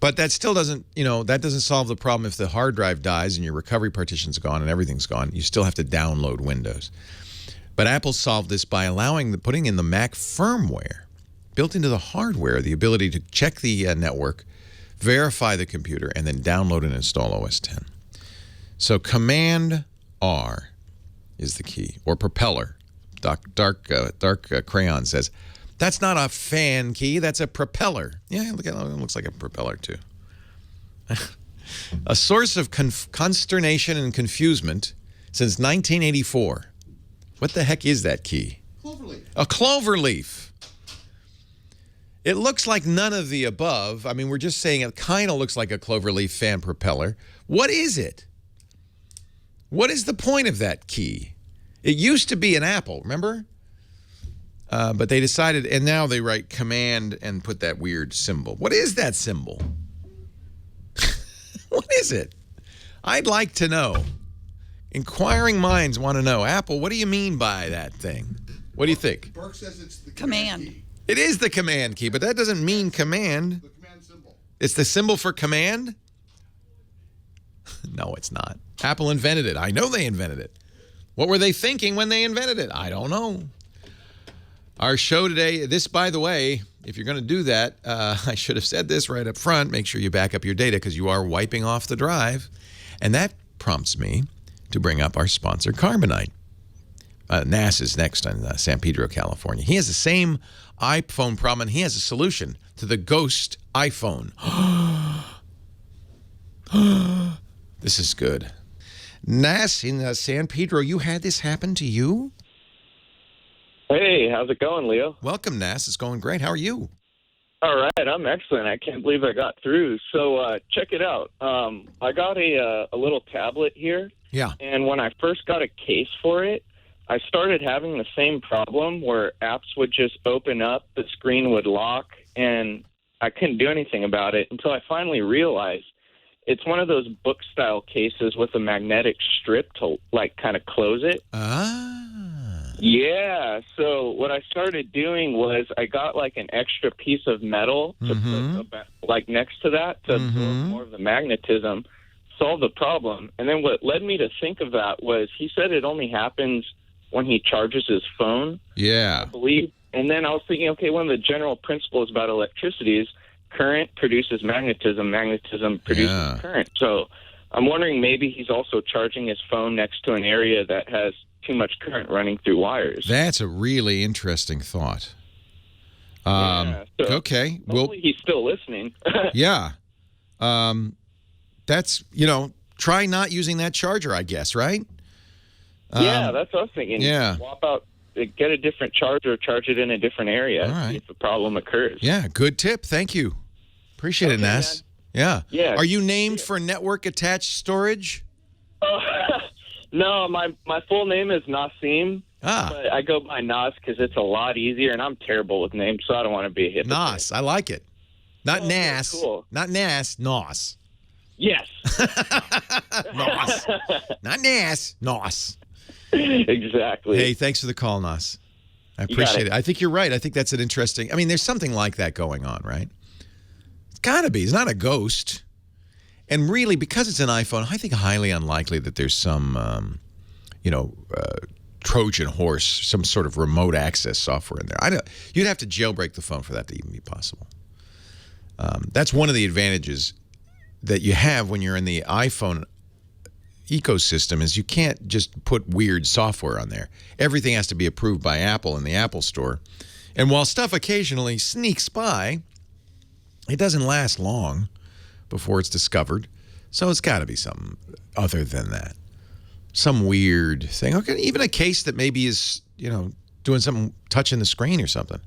But that still doesn't, that doesn't solve the problem. If the hard drive dies and your recovery partition's gone and everything's gone, you still have to download Windows. But Apple solved this by putting in the Mac firmware, built into the hardware, the ability to check the network, verify the computer, and then download and install OS 10. So Command R is the key, or propeller. Dark Crayon says, that's not a fan key, that's a propeller. Yeah, look at it, looks like a propeller too. A source of consternation and confusement since 1984. What the heck is that key? Cloverleaf. A cloverleaf. It looks like none of the above. I mean, we're just saying it kind of looks like a cloverleaf fan propeller. What is it? What is the point of that key? It used to be an apple, remember? But they decided, and now they write command and put that weird symbol. What is that symbol? What is it? I'd like to know. Inquiring minds want to know. Apple, what do you mean by that thing? What do you think? Burke says it's the Command. key. It is the command key, but that doesn't mean command. The command symbol. It's the symbol for command? No, it's not. Apple invented it. I know they invented it. What were they thinking when they invented it? I don't know. Our show today, this, by the way, if you're going to do that, I should have said this right up front. Make sure you back up your data, because you are wiping off the drive. And that prompts me to bring up our sponsor, Carbonite. Nas is next on San Pedro, California. He has the same iPhone problem, and he has a solution to the ghost iPhone. This is good. Nas in San Pedro, you had this happen to you? Hey, how's it going, Leo? Welcome, Nas. It's going great. How are you? All right, I'm excellent. I can't believe I got through. So check it out. I got a little tablet here. Yeah. And when I first got a case for it, I started having the same problem where apps would just open up, the screen would lock, and I couldn't do anything about it until I finally realized it's one of those book-style cases with a magnetic strip to, kind of close it. Ah. Yeah, so what I started doing was I got an extra piece of metal to put next to that to absorb more of the magnetism, solve the problem. And then what led me to think of that was he said it only happens when he charges his phone. Yeah. I believe. And then I was thinking, okay, one of the general principles about electricity is current produces magnetism, magnetism produces current. So I'm wondering maybe he's also charging his phone next to an area that has too much current running through wires. That's a really interesting thought. So okay. Hopefully he's still listening. Yeah. That's, try not using that charger, I guess, right? Yeah, that's what I was thinking. Yeah. Swap out, get a different charger, charge it in a different area, All right. see if a problem occurs. Yeah, good tip. Thank you. Appreciate it, Nas. Yeah. Yeah. Are you named for network attached storage? No, my full name is Nasim, But I go by Nos because it's a lot easier, and I'm terrible with names, so I don't want to be a hypocrite. Nos, I like it. Not Nas. Cool. Not Nas, Nos. Yes. Nos. Not Nas, Nos. Exactly. Hey, thanks for the call, Nos. I appreciate it. I think you're right. I think that's an interesting... I mean, there's something like that going on, right? It's got to be. It's not a ghost. And really, because it's an iPhone, I think highly unlikely that there's some, Trojan horse, some sort of remote access software in there. You'd have to jailbreak the phone for that to even be possible. That's one of the advantages that you have when you're in the iPhone ecosystem is you can't just put weird software on there. Everything has to be approved by Apple in the Apple Store. And while stuff occasionally sneaks by, it doesn't last long before it's discovered. So it's got to be something other than that. Some weird thing. Okay, even a case that maybe is, doing something, touching the screen or something.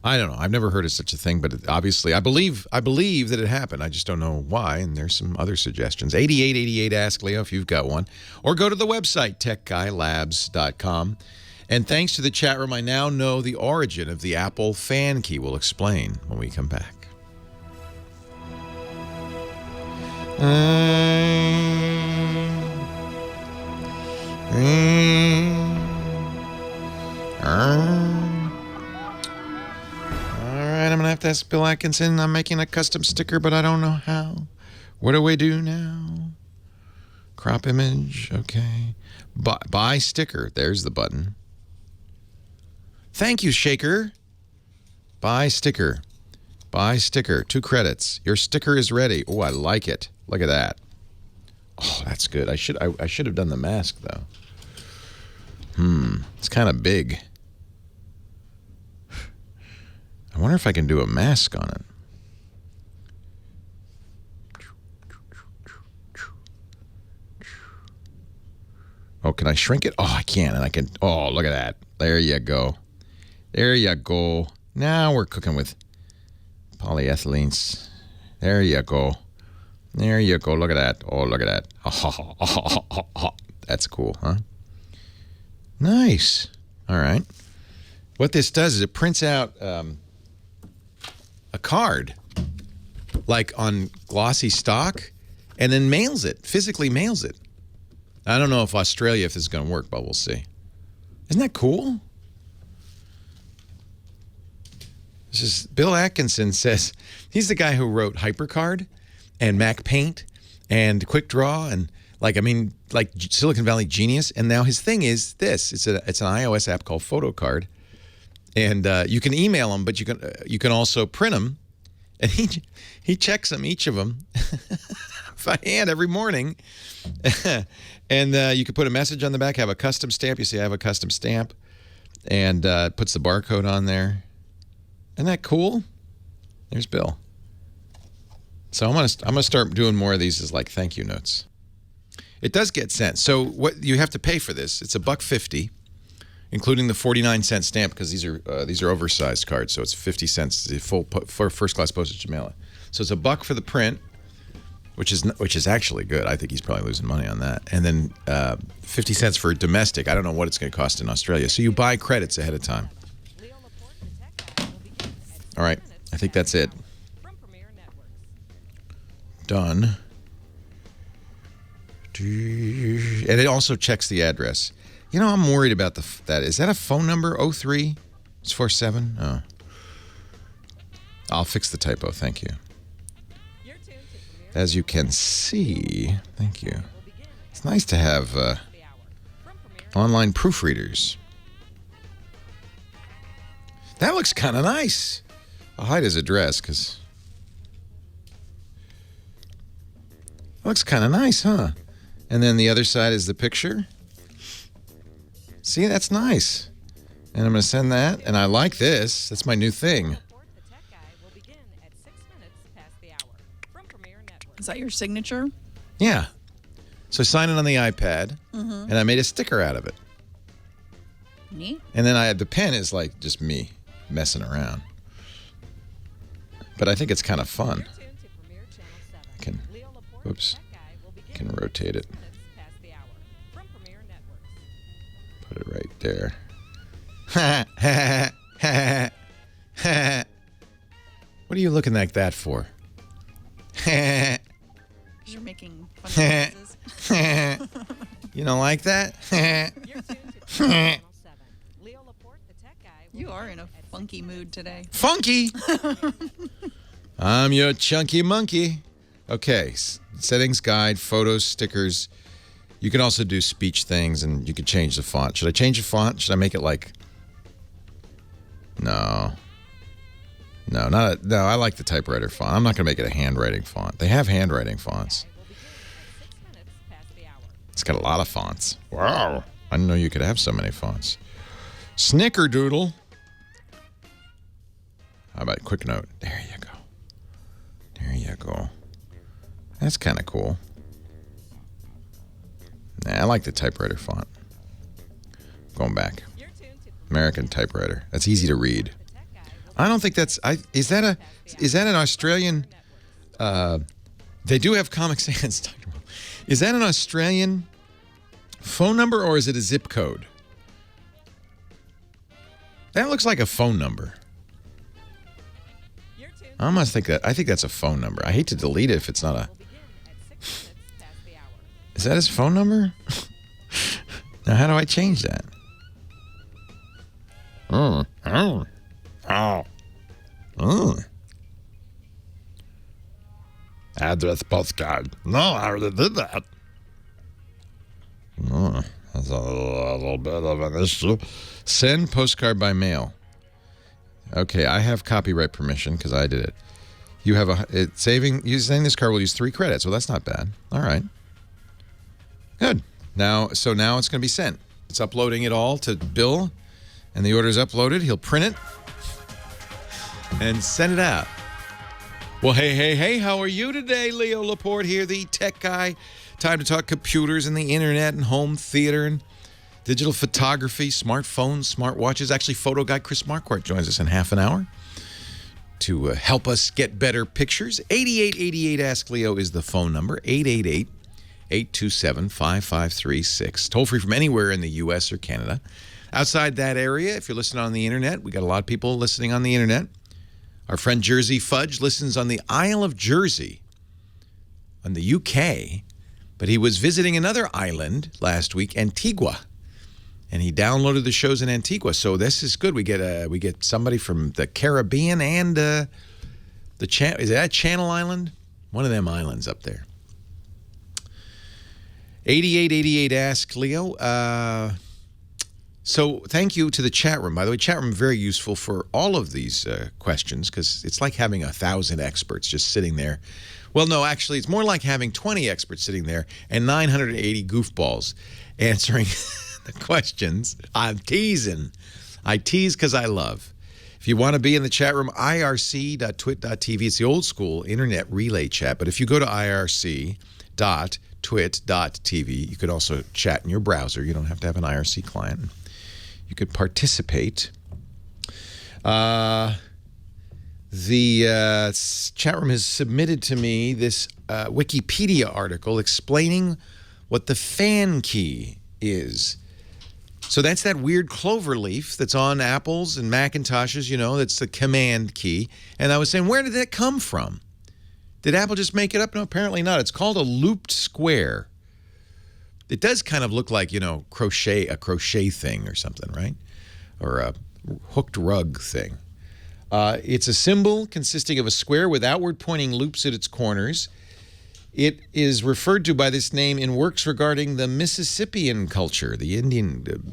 I don't know. I've never heard of such a thing, but obviously I believe that it happened. I just don't know why, and there's some other suggestions. 8888 Ask Leo if you've got one. Or go to the website, techguylabs.com. And thanks to the chat room, I now know the origin of the Apple fan key. We'll explain when we come back. All right, I'm going to have to ask Bill Atkinson. I'm making a custom sticker, but I don't know how. What do we do now? Crop image, okay. Buy sticker, there's the button. Thank you, Shaker. Buy sticker. Buy sticker, 2 credits. Your sticker is ready. Oh, I like it. Look at that. Oh, that's good. I should have done the mask, though. It's kind of big. I wonder if I can do a mask on it. Oh, can I shrink it? Oh, I can. And I can. Oh, look at that. There you go. There you go. Now we're cooking with polyethylenes. There you go. There you go. Look at that. Oh, look at that. That's cool, huh? Nice. All right. What this does is it prints out a card, like on glossy stock, and then mails it, physically mails it. I don't know if Australia, if this is going to work, but we'll see. Isn't that cool? This is Bill Atkinson says he's the guy who wrote HyperCard and Mac Paint and Quick Draw and like Silicon Valley Genius. And now his thing is this: it's an iOS app called PhotoCard, and you can email them, but you can also print them. And he checks them, each of them, by hand every morning. And you can put a message on the back, have a custom stamp. You say I have a custom stamp, and puts the barcode on there. Isn't that cool? There's Bill. So I'm gonna start doing more of these as like thank you notes. It does get sent. So what you have to pay for this? It's $1.50, including the 49-cent stamp because these are oversized cards. So it's 50 cents the full for first-class postage to mail it. So it's $1 for the print, which is actually good. I think he's probably losing money on that. And then 50 cents for domestic. I don't know what it's going to cost in Australia. So you buy credits ahead of time. All right, I think that's it. Done. And it also checks the address. You know, I'm worried about that. Is that a phone number? 03647? Oh. I'll fix the typo. Thank you. As you can see, thank you. It's nice to have online proofreaders. That looks kind of nice. I'll hide his address because it looks kind of nice, huh? And then the other side is the picture. See, that's nice. And I'm going to send that. And I like this. That's my new thing. Is that your signature? Yeah. So sign it on the iPad, and I made a sticker out of it. Neat. And then the pen is like just me messing around. But I think it's kind of fun. Can rotate it. Put it right there. What are you looking like that for? Because you're making funny noises. You don't like that? Leo Laporte, the tech guy. You are in a funky mood today. Funky. I'm your chunky monkey. Okay, settings guide, photos, stickers. You can also do speech things, and you can change the font. Should I change the font? Should I make it like... No. No, I like the typewriter font. I'm not going to make it a handwriting font. They have handwriting fonts. It's got a lot of fonts. Wow. I didn't know you could have so many fonts. Snickerdoodle. How about quick note? There you go. There you go. That's kind of cool. Nah, I like the typewriter font. Going back. American typewriter. That's easy to read. I don't think that's... Is that an Australian... they do have Comic Sans. Is that an Australian phone number, or is it a zip code? That looks like a phone number. I must think that... I think that's a phone number. I hate to delete it if it's not a... Is that his phone number? Now, how do I change that? Address postcard. No, I already did that. Oh, that's a little bit of an issue. Send postcard by mail. Okay, I have copyright permission because I did it. You have saying this card will use 3 credits. Well, that's not bad. All right. Good. Now it's going to be sent. It's uploading it all to Bill, and the order is uploaded. He'll print it and send it out. Well, hey, how are you today? Leo Laporte here, the tech guy. Time to talk computers and the internet and home theater and digital photography, smartphones, smartwatches. Actually, photo guy Chris Marquardt joins us in half an hour to help us get better pictures. 8888 Ask Leo is the phone number. 888-827-5536. Toll free from anywhere in the U.S. or Canada. Outside that area, if you're listening on the internet, we got a lot of people listening on the internet. Our friend Jersey Fudge listens on the Isle of Jersey, on the UK, but he was visiting another island last week, Antigua, and he downloaded the shows in Antigua. So this is good. We get somebody from the Caribbean and is that Channel Island? One of them islands up there. 8888 Ask Leo. So thank you to the chat room. By the way, chat room very useful for all of these questions because it's like having 1,000 experts just sitting there. Well, no, actually, it's more like having 20 experts sitting there and 980 goofballs answering the questions. I'm teasing. I tease because I love. If you want to be in the chat room, irc.twit.tv. It's the old school internet relay chat. But if you go to irc.twit.tv, you could also chat in your browser. You don't have to have an IRC client. You could participate. The chat room has submitted to me this Wikipedia article explaining what the fan key is. So that's that weird clover leaf that's on Apples and Macintoshes, that's the command key. And I was saying, where did that come from? Did Apple just make it up? No, apparently not. It's called a looped square. It does kind of look like, a crochet thing or something, right? Or a hooked rug thing. It's a symbol consisting of a square with outward pointing loops at its corners. It is referred to by this name in works regarding the Mississippian culture, the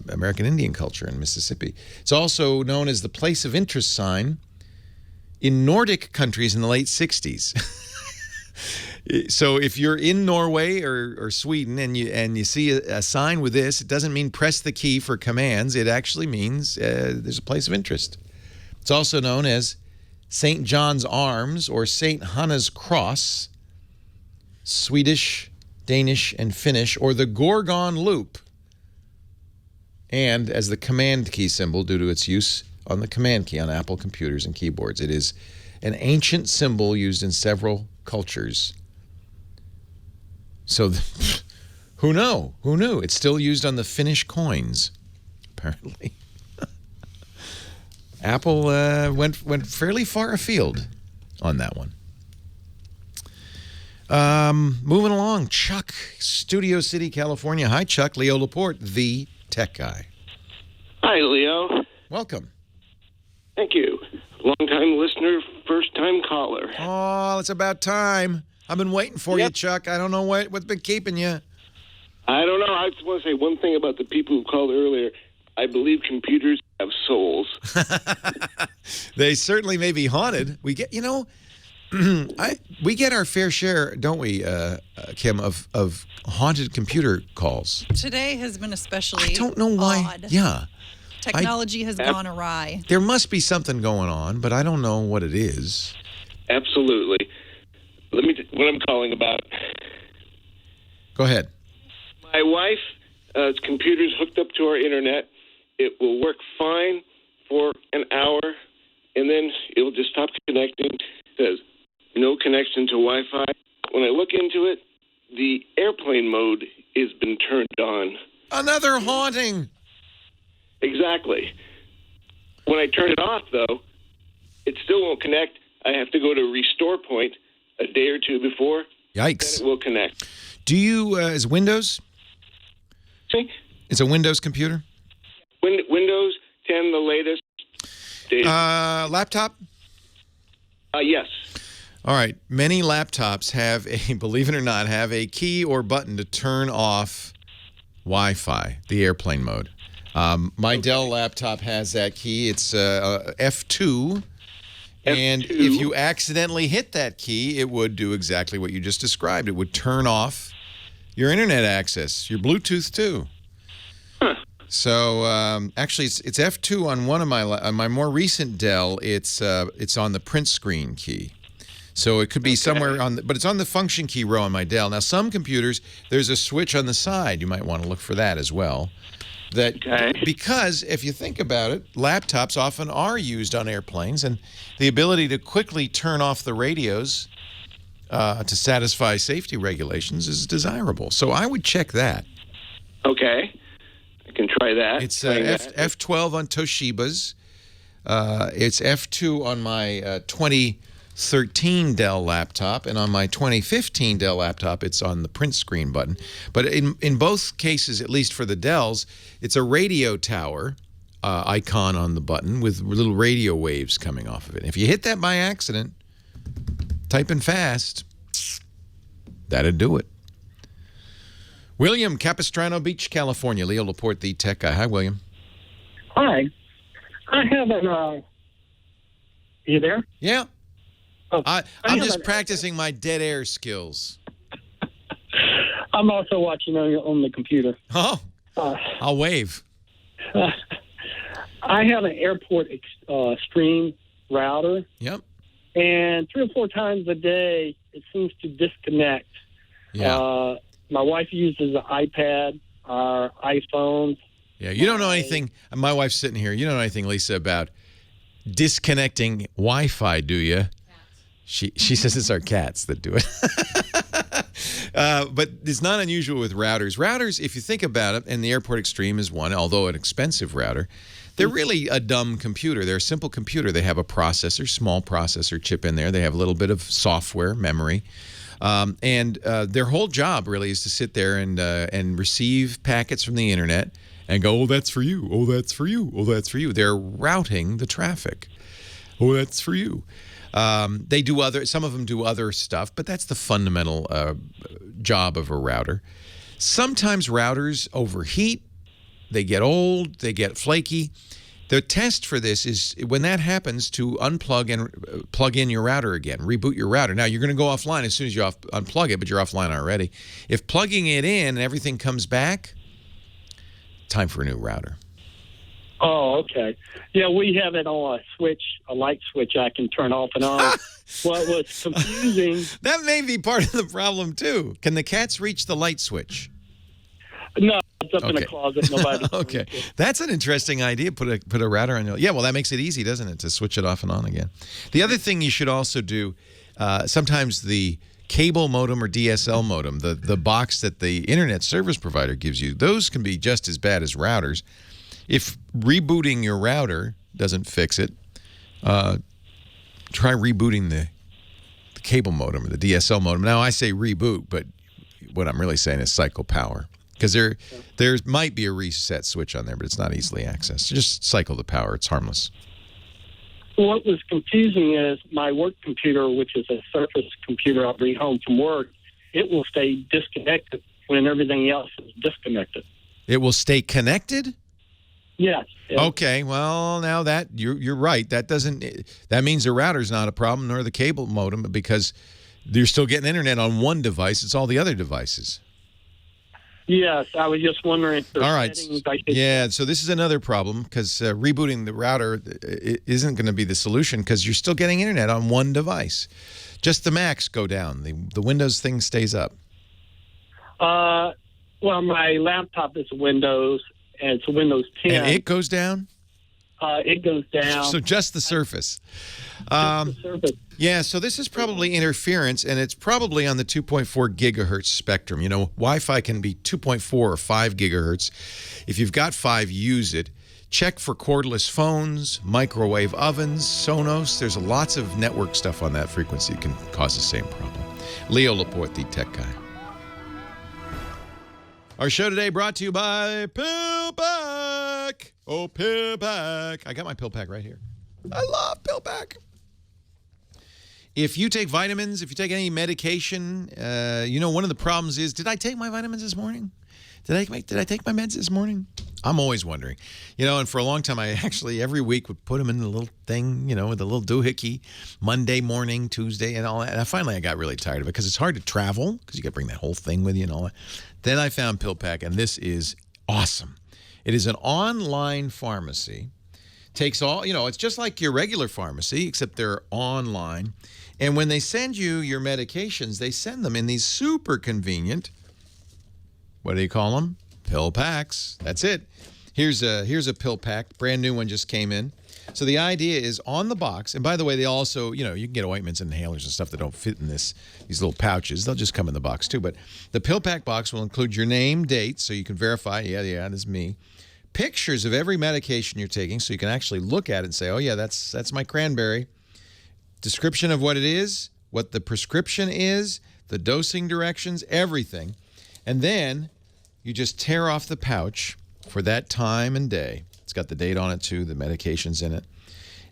American Indian culture in Mississippi. It's also known as the place of interest sign in Nordic countries in the late 60s. So if you're in Norway or Sweden and you see a sign with this, it doesn't mean press the key for commands. It actually means there's a place of interest. It's also known as St. John's Arms or St. Hanna's Cross, Swedish, Danish, and Finnish, or the Gorgon Loop, and as the command key symbol due to its use on the command key on Apple computers and keyboards. It is an ancient symbol used in several cultures. So, who knew? It's still used on the Finnish coins. apparently. Apple went fairly far afield on that one. Moving along, Chuck, Studio City, California. Hi, Chuck. Leo Laporte, the tech guy. Hi, Leo. Welcome. Thank you. Long-time listener, first-time caller. Oh, it's about time. I've been waiting for you, Chuck. I don't know what's been keeping you. I don't know. I just want to say one thing about the people who called earlier. I believe computers have souls. They certainly may be haunted. We get, we get our fair share, don't we, Kim, of haunted computer calls. Today has been especially I don't know why. odd. Yeah. Technology has gone awry. There must be something going on, but I don't know what it is. Absolutely. What I'm calling about. Go ahead. My wife's computer's hooked up to our internet. It will work fine for an hour, and then it will just stop connecting. It says, no connection to Wi-Fi. When I look into it, the airplane mode has been turned on. Another haunting. Exactly. When I turn it off, though, it still won't connect. I have to go to restore point a day or two before. Yikes. Then it will connect. Do you, is Windows? See? It's a Windows computer? Windows 10, the latest. Laptop? Yes. All right. Many laptops have a, believe it or not, have a key or button to turn off Wi-Fi, the airplane mode. My Dell laptop has that key. It's F2. And if you accidentally hit that key, it would do exactly what you just described. It would turn off your internet access, your Bluetooth too. Huh. So actually, it's F2 on one of my more recent Dell. It's on the print screen key. So it could be somewhere on but it's on the function key row on my Dell. Now, some computers, there's a switch on the side. You might want to look for that as well. Because if you think about it, laptops often are used on airplanes, and the ability to quickly turn off the radios to satisfy safety regulations is desirable. So I would check that. Okay. I can try that. It's F12 on Toshiba's. It's F2 on my 2013 Dell laptop, and on my 2015 Dell laptop, it's on the print screen button. But in both cases, at least for the Dells, it's a radio tower icon on the button with little radio waves coming off of it. If you hit that by accident, typing fast, that'd do it. William, Capistrano Beach, California. Leo Laporte, the tech guy. Hi, William. Hi. I have an, you there? Yeah. Oh, I'm just practicing my dead air skills. I'm also watching on the computer. Oh, I'll wave. I have an airport stream router. Yep. And 3 or 4 times a day, it seems to disconnect. Yeah. My wife uses an iPad, our iPhone. Yeah, you don't know anything. My wife's sitting here. You don't know anything, Lisa, about disconnecting Wi-Fi, do you? She says it's our cats that do it. But it's not unusual with routers. Routers, if you think about it, and the Airport Extreme is one, although an expensive router, they're really a dumb computer. They're a simple computer. They have a processor, small processor chip in there. They have a little bit of software, memory. And their whole job really is to sit there and receive packets from the internet and go, oh, that's for you. Oh, that's for you. Oh, that's for you. They're routing the traffic. Oh, that's for you. They do some of them do other stuff, but that's the fundamental job of a router. Sometimes routers overheat, they get old, they get flaky. The test for this is when that happens to unplug and plug in your router again, reboot your router. Now, you're going to go offline as soon as you unplug it, but you're offline already. If plugging it in and everything comes back, time for a new router. Oh, okay. Yeah, we have it on a light switch I can turn off and on. What was confusing... That may be part of the problem, too. Can the cats reach the light switch? No, it's up in a closet. Nobody. Okay. That's an interesting idea. Put a router on your... Yeah, well, that makes it easy, doesn't it, to switch it off and on again. The other thing you should also do, sometimes the cable modem or DSL modem, the box that the internet service provider gives you, those can be just as bad as routers. If rebooting your router doesn't fix it, try rebooting the cable modem or the DSL modem. Now, I say reboot, but what I'm really saying is cycle power. Because there might be a reset switch on there, but it's not easily accessed. So just cycle the power. It's harmless. What was confusing is my work computer, which is a Surface computer I bring home from work, it will stay disconnected when everything else is disconnected. It will stay connected? Yes. Okay, well, now that you're right. That means the router's not a problem, nor the cable modem, because you're still getting internet on one device. It's all the other devices. Yes, I was just wondering if there's all right. settings I could... Yeah, so this is another problem, because rebooting the router isn't going to be the solution, because you're still getting internet on one device. Just the Macs go down. The Windows thing stays up. Well, my laptop is Windows, and it's a Windows 10. And it goes down? It goes down. So just the Surface. Just the Surface. Yeah, so this is probably interference, and it's probably on the 2.4 gigahertz spectrum. You know, Wi-Fi can be 2.4 or 5 gigahertz. If you've got 5, use it. Check for cordless phones, microwave ovens, Sonos. There's lots of network stuff on that frequency that can cause the same problem. Leo Laporte, the tech guy. Our show today brought to you by PillPack. Oh, PillPack. I got my PillPack right here. I love PillPack. If you take vitamins, if you take any medication, you know, one of the problems is, did I take my vitamins this morning? Did I take my meds this morning? I'm always wondering. You know, and for a long time, I actually every week would put them in the little thing, you know, with a little doohickey, Monday morning, Tuesday, and all that. And finally, I got really tired of it because it's hard to travel because you got to bring that whole thing with you and all that. Then I found PillPack, and this is awesome. It is an online pharmacy. Takes all, you know, it's just like your regular pharmacy, except they're online. And when they send you your medications, they send them in these super convenient, what do you call them? Pill packs. That's it. Here's a pill pack. Brand new one just came in. So the idea is on the box, and by the way, they also, you know, you can get ointments and inhalers and stuff that don't fit in these little pouches. They'll just come in the box too. But the PillPack box will include your name, date, so you can verify, yeah, this is me. Pictures of every medication you're taking, so you can actually look at it and say, oh yeah, that's my cranberry. Description of what it is, what the prescription is, the dosing directions, everything. And then you just tear off the pouch for that time and day. It's got the date on it too, the medication's in it.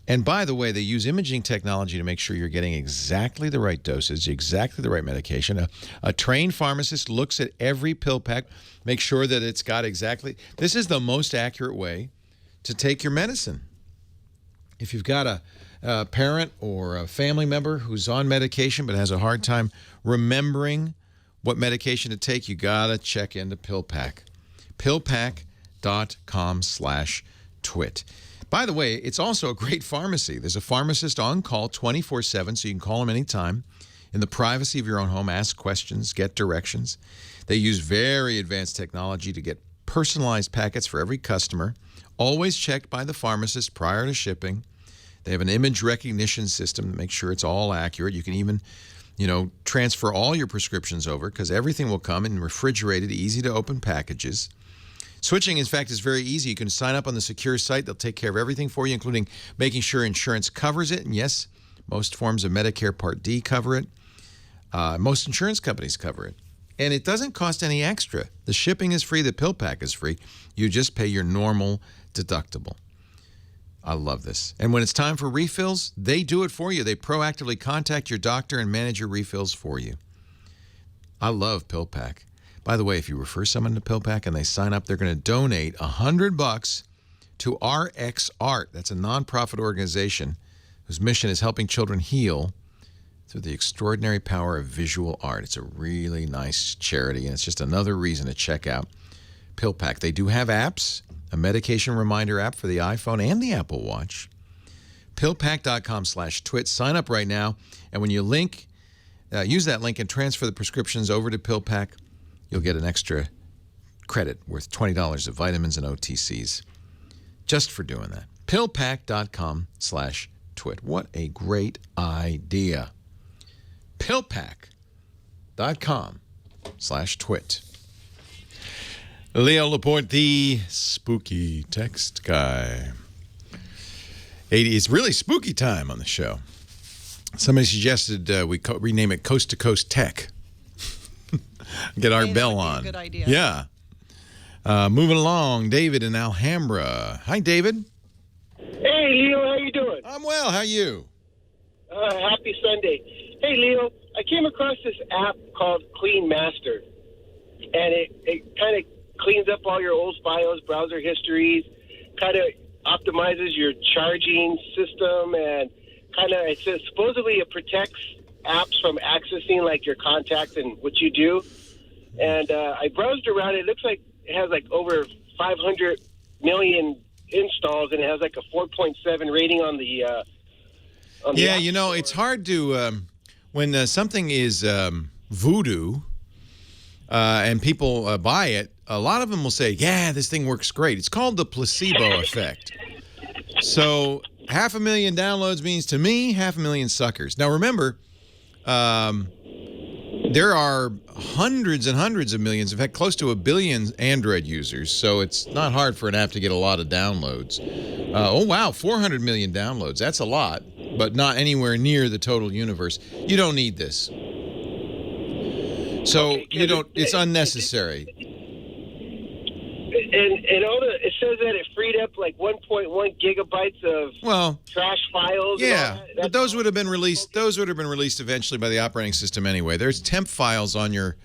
And by the way, they use imaging technology to make sure you're getting exactly the right dosage, exactly the right medication. A trained pharmacist looks at every pill pack, makes sure that it's got exactly... This is the most accurate way to take your medicine. If you've got a parent or a family member who's on medication but has a hard time remembering what medication to take, you got to check into PillPack. PillPack.com/twit. By the way, it's also a great pharmacy. There's a pharmacist on call 24/7, so you can call him anytime in the privacy of your own home, ask questions, get directions. They use very advanced technology to get personalized packets for every customer, always checked by the pharmacist prior to shipping. They have an image recognition system to make sure it's all accurate. You can even, you know, transfer all your prescriptions over because everything will come in refrigerated, easy-to-open packages. Switching, in fact, is very easy. You can sign up on the secure site. They'll take care of everything for you, including making sure insurance covers it. And yes, most forms of Medicare Part D cover it. Most insurance companies cover it. And it doesn't cost any extra. The shipping is free. The pill pack is free. You just pay your normal deductible. I love this. And when it's time for refills, they do it for you. They proactively contact your doctor and manage your refills for you. I love PillPack. By the way, if you refer someone to PillPack and they sign up, they're going to donate $100 to RX Art. That's a nonprofit organization whose mission is helping children heal through the extraordinary power of visual art. It's a really nice charity, and it's just another reason to check out PillPack. They do have apps, a medication reminder app for the iPhone and the Apple Watch. PillPack.com/twit. Sign up right now, and when you use that link and transfer the prescriptions over to PillPack, you'll get an extra credit worth $20 of vitamins and OTCs just for doing that. PillPack.com/twit. What a great idea. PillPack.com/twit. Leo Laporte, the spooky text guy. It's really spooky time on the show. Somebody suggested we rename it Coast to Coast Tech. Get our bell on. Good idea. Yeah. Moving along, David in Alhambra. Hi, David. Hey, Leo, how you doing? I'm well. How are you? Happy Sunday. Hey, Leo, I came across this app called Clean Master, and it kind of cleans up all your old files, browser histories, kind of optimizes your charging system, and kind of, it says supposedly it protects apps from accessing like your contacts and what you do. And I browsed around. It looks like it has like over 500 million installs, and it has like a 4.7 rating on the yeah, you know, it's hard to when something is voodoo and people buy it. A lot of them will say, yeah, this thing works great. It's called the placebo effect. So 500,000 downloads means to me 500,000 suckers. Now remember, there are hundreds and hundreds of millions, in fact, close to 1 billion Android users. So it's not hard for an app to get a lot of downloads. Oh, wow, 400 million downloads. That's a lot, but not anywhere near the total universe. You don't need this. So you don't. It's unnecessary. And all it says that it freed up like 1.1 gigabytes of trash files. Yeah, but those would have been released. Okay. Those would have been released eventually by the operating system anyway. There's temp files on your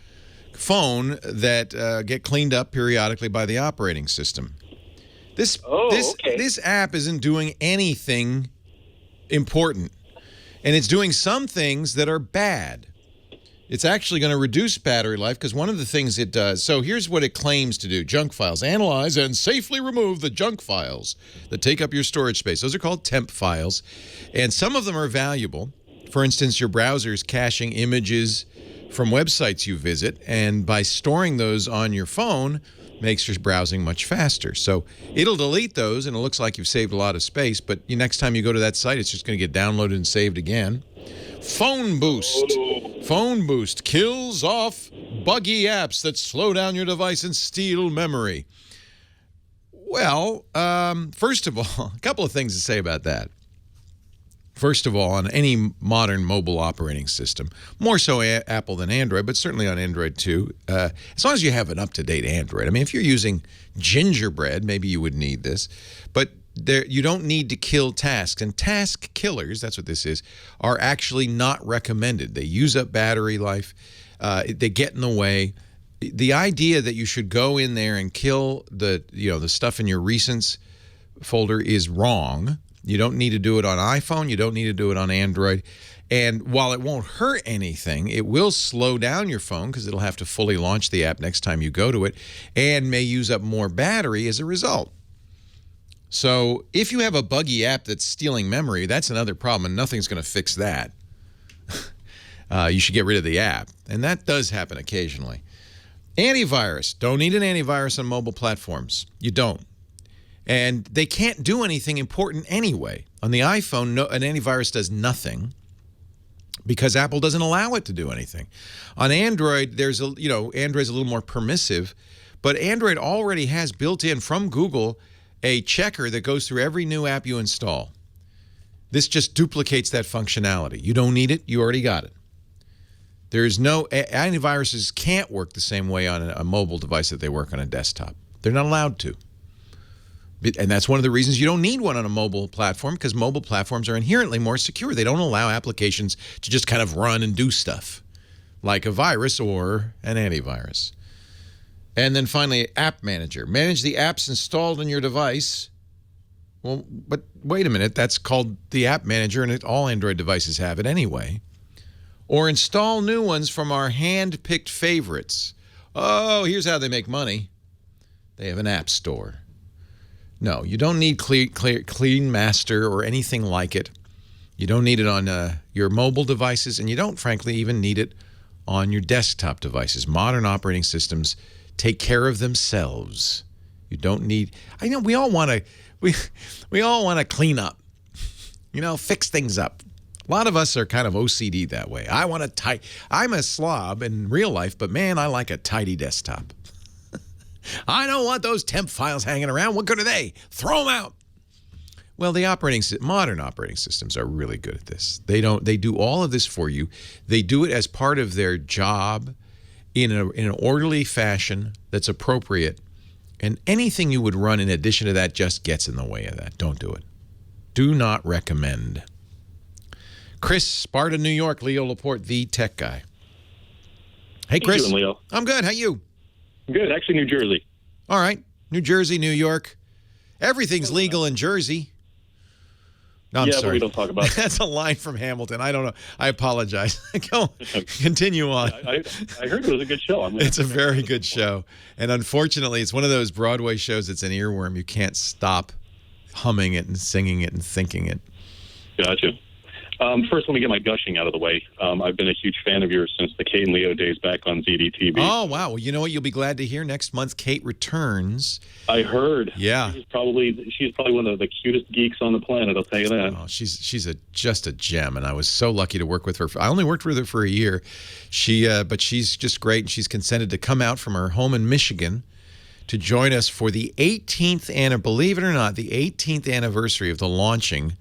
phone that get cleaned up periodically by the operating system. This app isn't doing anything important, and it's doing some things that are bad. It's actually going to reduce battery life because one of the things it does. So here's what it claims to do. Junk files. Analyze and safely remove the junk files that take up your storage space. Those are called temp files. And some of them are valuable. For instance, your browser is caching images from websites you visit. And by storing those on your phone, makes your browsing much faster. So it'll delete those, and it looks like you've saved a lot of space. But next time you go to that site, it's just going to get downloaded and saved again. Phone Boost. Phone Boost kills off buggy apps that slow down your device and steal memory. Well, first of all, a couple of things to say about that. First of all, on any modern mobile operating system, more so Apple than Android, but certainly on Android too, as long as you have an up-to-date Android. I mean, if you're using Gingerbread, maybe you would need this, but you don't need to kill tasks. And task killers, that's what this is, are actually not recommended. They use up battery life. They get in the way. The idea that you should go in there and kill the stuff in your recents folder is wrong. You don't need to do it on iPhone. You don't need to do it on Android. And while it won't hurt anything, it will slow down your phone because it'll have to fully launch the app next time you go to it and may use up more battery as a result. So if you have a buggy app that's stealing memory, that's another problem, and nothing's going to fix that. You should get rid of the app, and that does happen occasionally. Antivirus. Don't need an antivirus on mobile platforms. You don't. And they can't do anything important anyway. On the iPhone, an antivirus does nothing because Apple doesn't allow it to do anything. On Android, Android's a little more permissive, but Android already has built in from Google a checker that goes through every new app you install. This just duplicates that functionality. You don't need it. You already got it. There's no antiviruses can't work the same way on a mobile device that they work on a desktop. They're not allowed to. And that's one of the reasons you don't need one on a mobile platform, because mobile platforms are inherently more secure. They don't allow applications to just kind of run and do stuff like a virus or an antivirus. And then finally, App Manager. Manage the apps installed on your device. Well, but wait a minute. That's called the App Manager, and all Android devices have it anyway. Or install new ones from our hand-picked favorites. Oh, here's how they make money. They have an app store. No, you don't need Clean Master or anything like it. You don't need it on your mobile devices, and you don't, frankly, even need it on your desktop devices. Modern operating systems take care of themselves. You don't need. I know we all want to. We all want to clean up. Fix things up. A lot of us are kind of OCD that way. I'm a slob in real life, but man, I like a tidy desktop. I don't want those temp files hanging around. What good are they? Throw them out. Well, the modern operating systems are really good at this. They do all of this for you. They do it as part of their job in an orderly fashion that's appropriate. And anything you would run in addition to that just gets in the way of that. Don't do it. Do not recommend. Chris, Sparta, New York. Leo Laporte, the tech guy. Hey, Chris. How you doing, Leo? I'm good. How you? Good. Actually, New Jersey. All right. New Jersey, New York. Everything's legal in Jersey. No, I'm sorry. But we don't talk about That's a line from Hamilton. I don't know. I apologize. Go, continue on. I heard it was a good show. It's a very good show. And unfortunately, it's one of those Broadway shows that's an earworm. You can't stop humming it and singing it and thinking it. Gotcha. First, let me get my gushing out of the way. I've been a huge fan of yours since the Kate and Leo days back on ZDTV. Oh, wow. Well, you know what? You'll be glad to hear. Next month, Kate returns. I heard. Yeah. She's probably one of the cutest geeks on the planet, I'll tell you that. Oh, she's just a gem, and I was so lucky to work with her. I only worked with her for a year. But she's just great, and she's consented to come out from her home in Michigan to join us for the 18th, and believe it or not, the 18th anniversary of the launching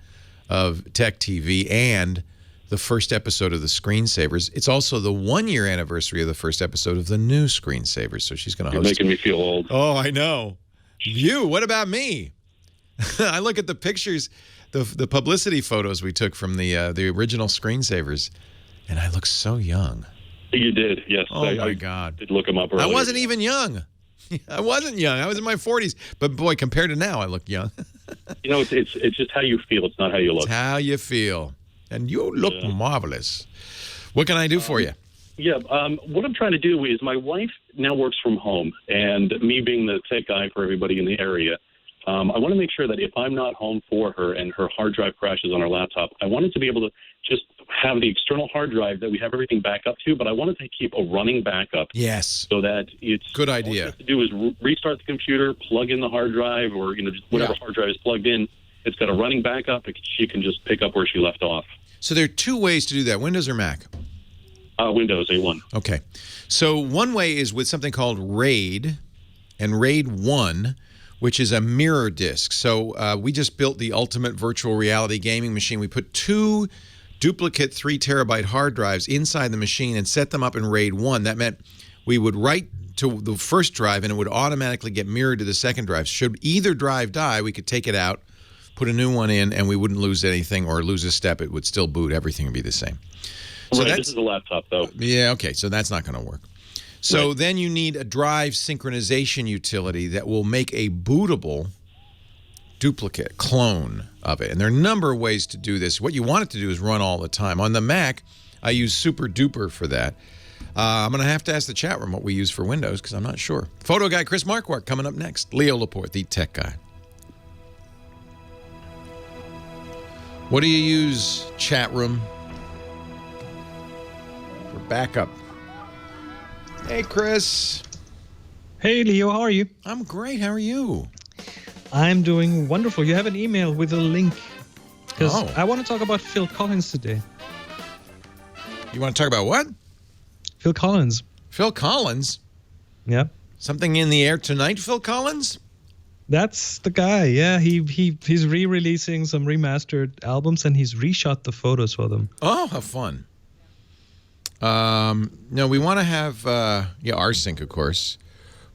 of Tech TV and the first episode of the Screensavers. It's also the 1-year anniversary of the first episode of the new Screensavers. So she's going to host. You're making me feel old. Oh, I know. You? What about me? I look at the pictures, the publicity photos we took from the original Screensavers, and I look so young. You did, yes. Oh my God! I did look them up earlier. I wasn't even young. I wasn't young. I was in my 40s. But boy, compared to now, I look young. You know, it's just how you feel. It's not how you look. It's how you feel. And you look marvelous. What can I do for you? Yeah, what I'm trying to do is my wife now works from home, and me being the tech guy for everybody in the area, I want to make sure that if I'm not home for her and her hard drive crashes on her laptop, I wanted to be able to just have the external hard drive that we have everything back up to, but I wanted to keep a running backup. Yes. So that it's good idea. All you have to do is restart the computer, plug in the hard drive, or just whatever hard drive is plugged in. It's got a running backup. She can just pick up where she left off. So there are two ways to do that: Windows or Mac. Windows A1. Okay. So one way is with something called RAID, and RAID 1, which is a mirror disk. So we just built the ultimate virtual reality gaming machine. We put 2 duplicate 3 terabyte hard drives inside the machine and set them up in RAID 1. That meant we would write to the first drive and it would automatically get mirrored to the second drive. Should either drive die, we could take it out, put a new one in, and we wouldn't lose anything or lose a step. It would still boot. Everything would be the same. So right, this is a laptop, though. Yeah, okay, so that's not going to work. So then you need a drive synchronization utility that will make a bootable duplicate clone of it. And there are a number of ways to do this. What you want it to do is run all the time. On the Mac, I use Super Duper for that. I'm going to have to ask the chat room what we use for Windows because I'm not sure. Photo guy Chris Marquardt coming up next. Leo Laporte, the tech guy. What do you use, chat room, for backup? Hey, Chris. Hey, Leo. How are you? I'm great. How are you? I'm doing wonderful. You have an email with a link. Because I want to talk about Phil Collins today. You want to talk about what? Phil Collins. Phil Collins? Yeah. Something in the air tonight, Phil Collins? That's the guy. Yeah, he's re-releasing some remastered albums and he's reshot the photos for them. Oh, how fun. No, we want to have rsync, of course.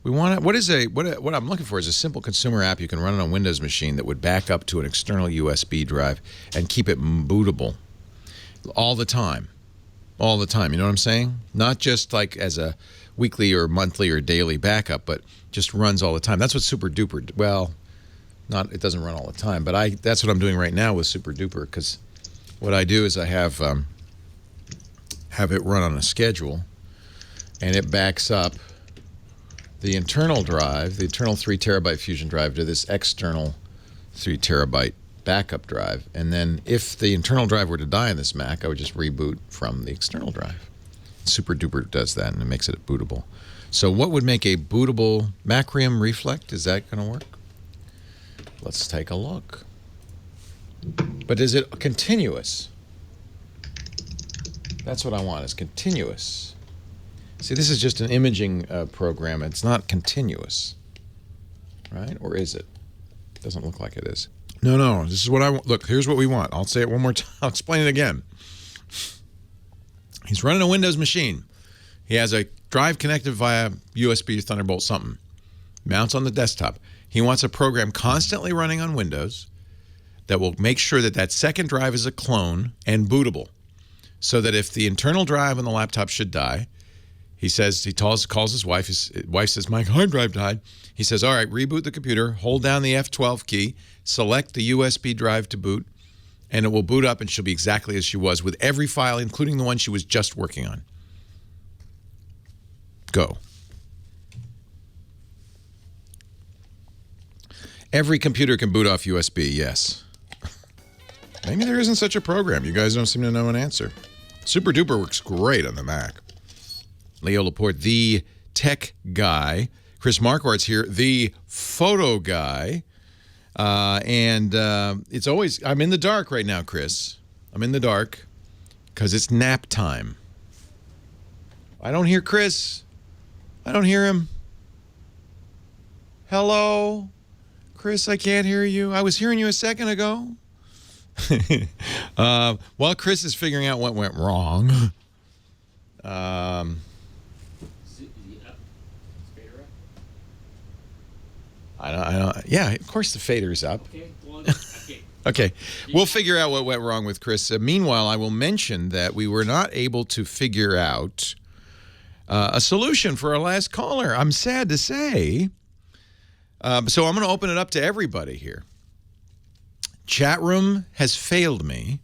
We want to, what I'm looking for is a simple consumer app you can run on a Windows machine that would back up to an external USB drive and keep it bootable all the time. All the time, you know what I'm saying? Not just like as a weekly or monthly or daily backup, but just runs all the time. That's what Super Duper, it doesn't run all the time, but that's what I'm doing right now with Super Duper, because what I do is I have it run on a schedule, and it backs up the internal drive, the internal 3 terabyte Fusion drive, to this external 3 terabyte backup drive. And then if the internal drive were to die in this Mac, I would just reboot from the external drive. Super Duper does that, and it makes it bootable. So what would make a bootable Macrium Reflect? Is that going to work? Let's take a look. But is it continuous? That's what I want, is continuous. See, this is just an imaging program. It's not continuous. right? Or is it? Doesn't look like it is. No. This is what I want. Look, here's what we want. I'll say it one more time. I'll explain it again. He's running a Windows machine. He has a drive connected via USB or Thunderbolt something. Mounts on the desktop. He wants a program constantly running on Windows that will make sure that that second drive is a clone and bootable. So that if the internal drive on the laptop should die, he calls his wife. His wife says, my hard drive died. He says, all right, reboot the computer, hold down the F12 key, select the USB drive to boot, and it will boot up and she'll be exactly as she was with every file, including the one she was just working on. Go. Every computer can boot off USB, yes. Maybe there isn't such a program. You guys don't seem to know an answer. Super Duper works great on the Mac. Leo Laporte, the tech guy. Chris Marquardt's here, the photo guy. It's always, I'm in the dark right now, Chris. I'm in the dark because it's nap time. I don't hear Chris. I don't hear him. Hello? Chris, I can't hear you. I was hearing you a second ago. While Chris is figuring out what went wrong, I don't. Yeah, of course the fader's up. Okay, we'll figure out what went wrong with Chris. Meanwhile, I will mention that we were not able to figure out a solution for our last caller. I'm sad to say. So I'm going to open it up to everybody here. Chat room has failed me.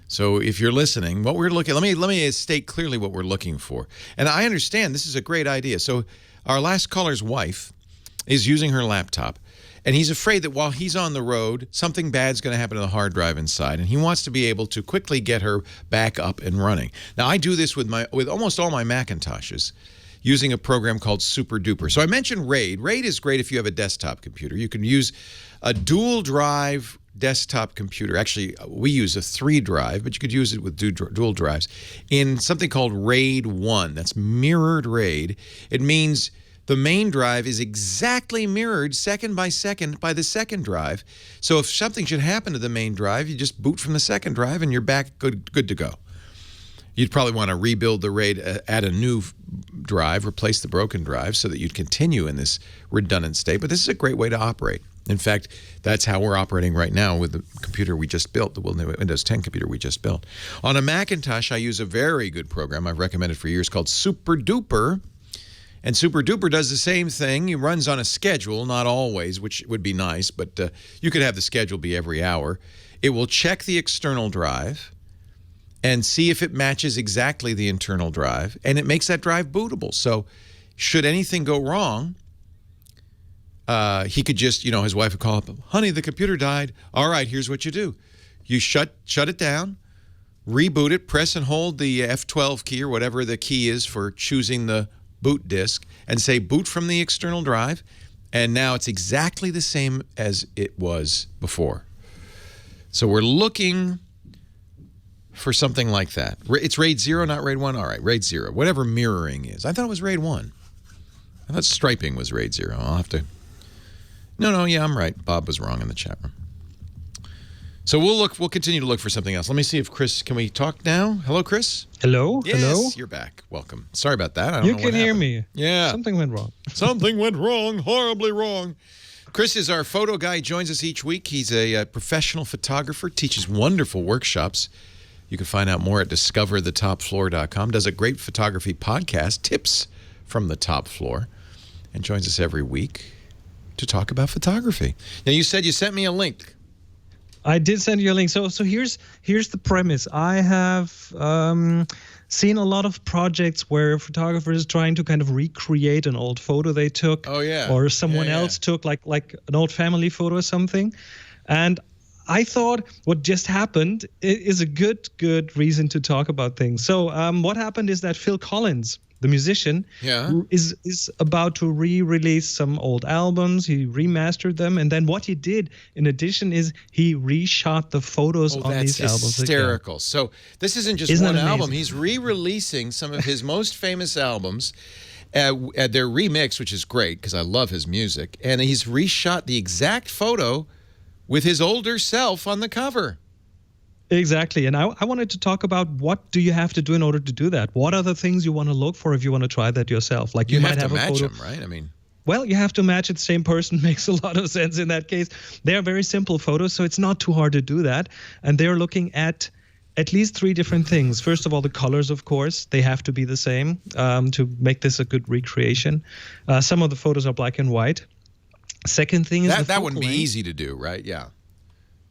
So if you're listening, what we're looking, let me state clearly what we're looking for. And I understand this is a great idea. So our last caller's wife is using her laptop, and he's afraid that while he's on the road, something bad's going to happen to the hard drive inside, and he wants to be able to quickly get her back up and running. Now, I do this with almost all my Macintoshes using a program called Super Duper. So I mentioned RAID. RAID is great if you have a desktop computer. You can use a dual drive desktop computer. Actually, we use a 3-drive, but you could use it with dual drives in something called RAID 1. That's mirrored RAID. It means the main drive is exactly mirrored second by second by the second drive. So if something should happen to the main drive, you just boot from the second drive and you're back good to go. You'd probably want to rebuild the RAID, add a new drive, replace the broken drive so that you'd continue in this redundant state. But this is a great way to operate. In fact, that's how we're operating right now with the computer we just built, the Windows 10 computer we just built. On a Macintosh, I use a very good program I've recommended for years called Super Duper. And Super Duper does the same thing. It runs on a schedule, not always, which would be nice, but you could have the schedule be every hour. It will check the external drive and see if it matches exactly the internal drive, and it makes that drive bootable. So should anything go wrong, he could just, his wife would call up, honey, the computer died. All right, here's what you do. You shut it down, reboot it, press and hold the F12 key or whatever the key is for choosing the boot disk, and say boot from the external drive, and now it's exactly the same as it was before. So we're looking for something like that. It's RAID 0, not RAID 1? All right, RAID 0, whatever mirroring is. I thought it was RAID 1. I thought striping was RAID 0. I'll have to... No, yeah, I'm right. Bob was wrong in the chat room. So we'll continue to look for something else. Let me see if Chris, can we talk now? Hello, Chris? Hello? Yes, Hello? You're back. Welcome. Sorry about that. I don't know what happened. You can hear me. Yeah. Something went wrong. Something went wrong, horribly wrong. Chris is our photo guy. He joins us each week. He's a professional photographer, teaches wonderful workshops. You can find out more at discoverthetopfloor.com. Does a great photography podcast, Tips from the Top Floor, and joins us every week to talk about photography. Now, you said you sent me a link. I did send you a link. So here's the premise. I have seen a lot of projects where photographers trying to kind of recreate an old photo they took. Oh, yeah. Or someone else took, like an old family photo or something. And I thought what just happened is a good reason to talk about things. So what happened is that Phil Collins, the musician, is about to re-release some old albums. He remastered them, and then what he did in addition is he reshot the photos on these albums. That's hysterical. So this isn't just one album. He's re-releasing some of his most famous albums, at their remix, which is great because I love his music. And he's reshot the exact photo with his older self on the cover. Exactly. And I wanted to talk about what do you have to do in order to do that? What are the things you want to look for if you want to try that yourself? Like you might have to a match photo. them, right? I mean, well, you have to match it. Same person makes a lot of sense in that case. They are very simple photos, so it's not too hard to do that. And they're looking at least 3 different things. First of all, the colors, of course, they have to be the same to make this a good recreation. Some of the photos are black and white. Second thing is that wouldn't be easy to do, right? Yeah.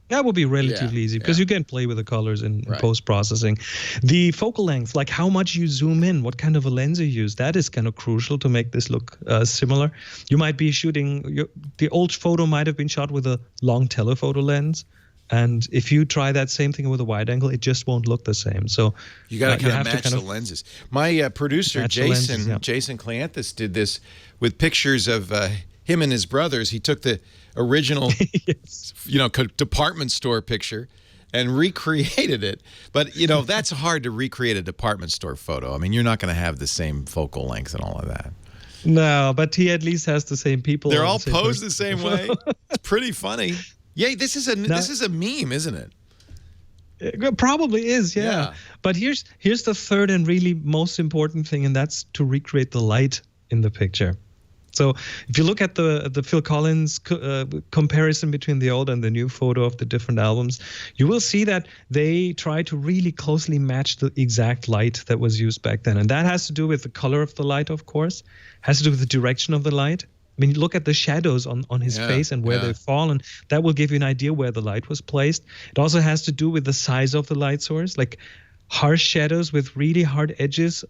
That would be relatively easy because you can play with the colors in post-processing. The focal length, like how much you zoom in, what kind of a lens you use, that is kind of crucial to make this look similar. You might be shooting, the old photo might have been shot with a long telephoto lens. And if you try that same thing with a wide angle, it just won't look the same. So you got to kind of match the lenses. My producer, Jason Cleanthus, did this with pictures of him and his brothers. He took the original, department store picture and recreated it. But, that's hard to recreate a department store photo. I mean, you're not going to have the same focal length and all of that. No, but he at least has the same people. They're all posed the same way. It's pretty funny. Yeah, this is a meme, isn't it? It probably is, yeah. But here's the third and really most important thing, and that's to recreate the light in the picture. So if you look at the Phil Collins comparison between the old and the new photo of the different albums, you will see that they try to really closely match the exact light that was used back then. And that has to do with the color of the light, of course, has to do with the direction of the light. I mean, look at the shadows on his face and where they fall, and that will give you an idea where the light was placed. It also has to do with the size of the light source. Like harsh shadows with really hard edges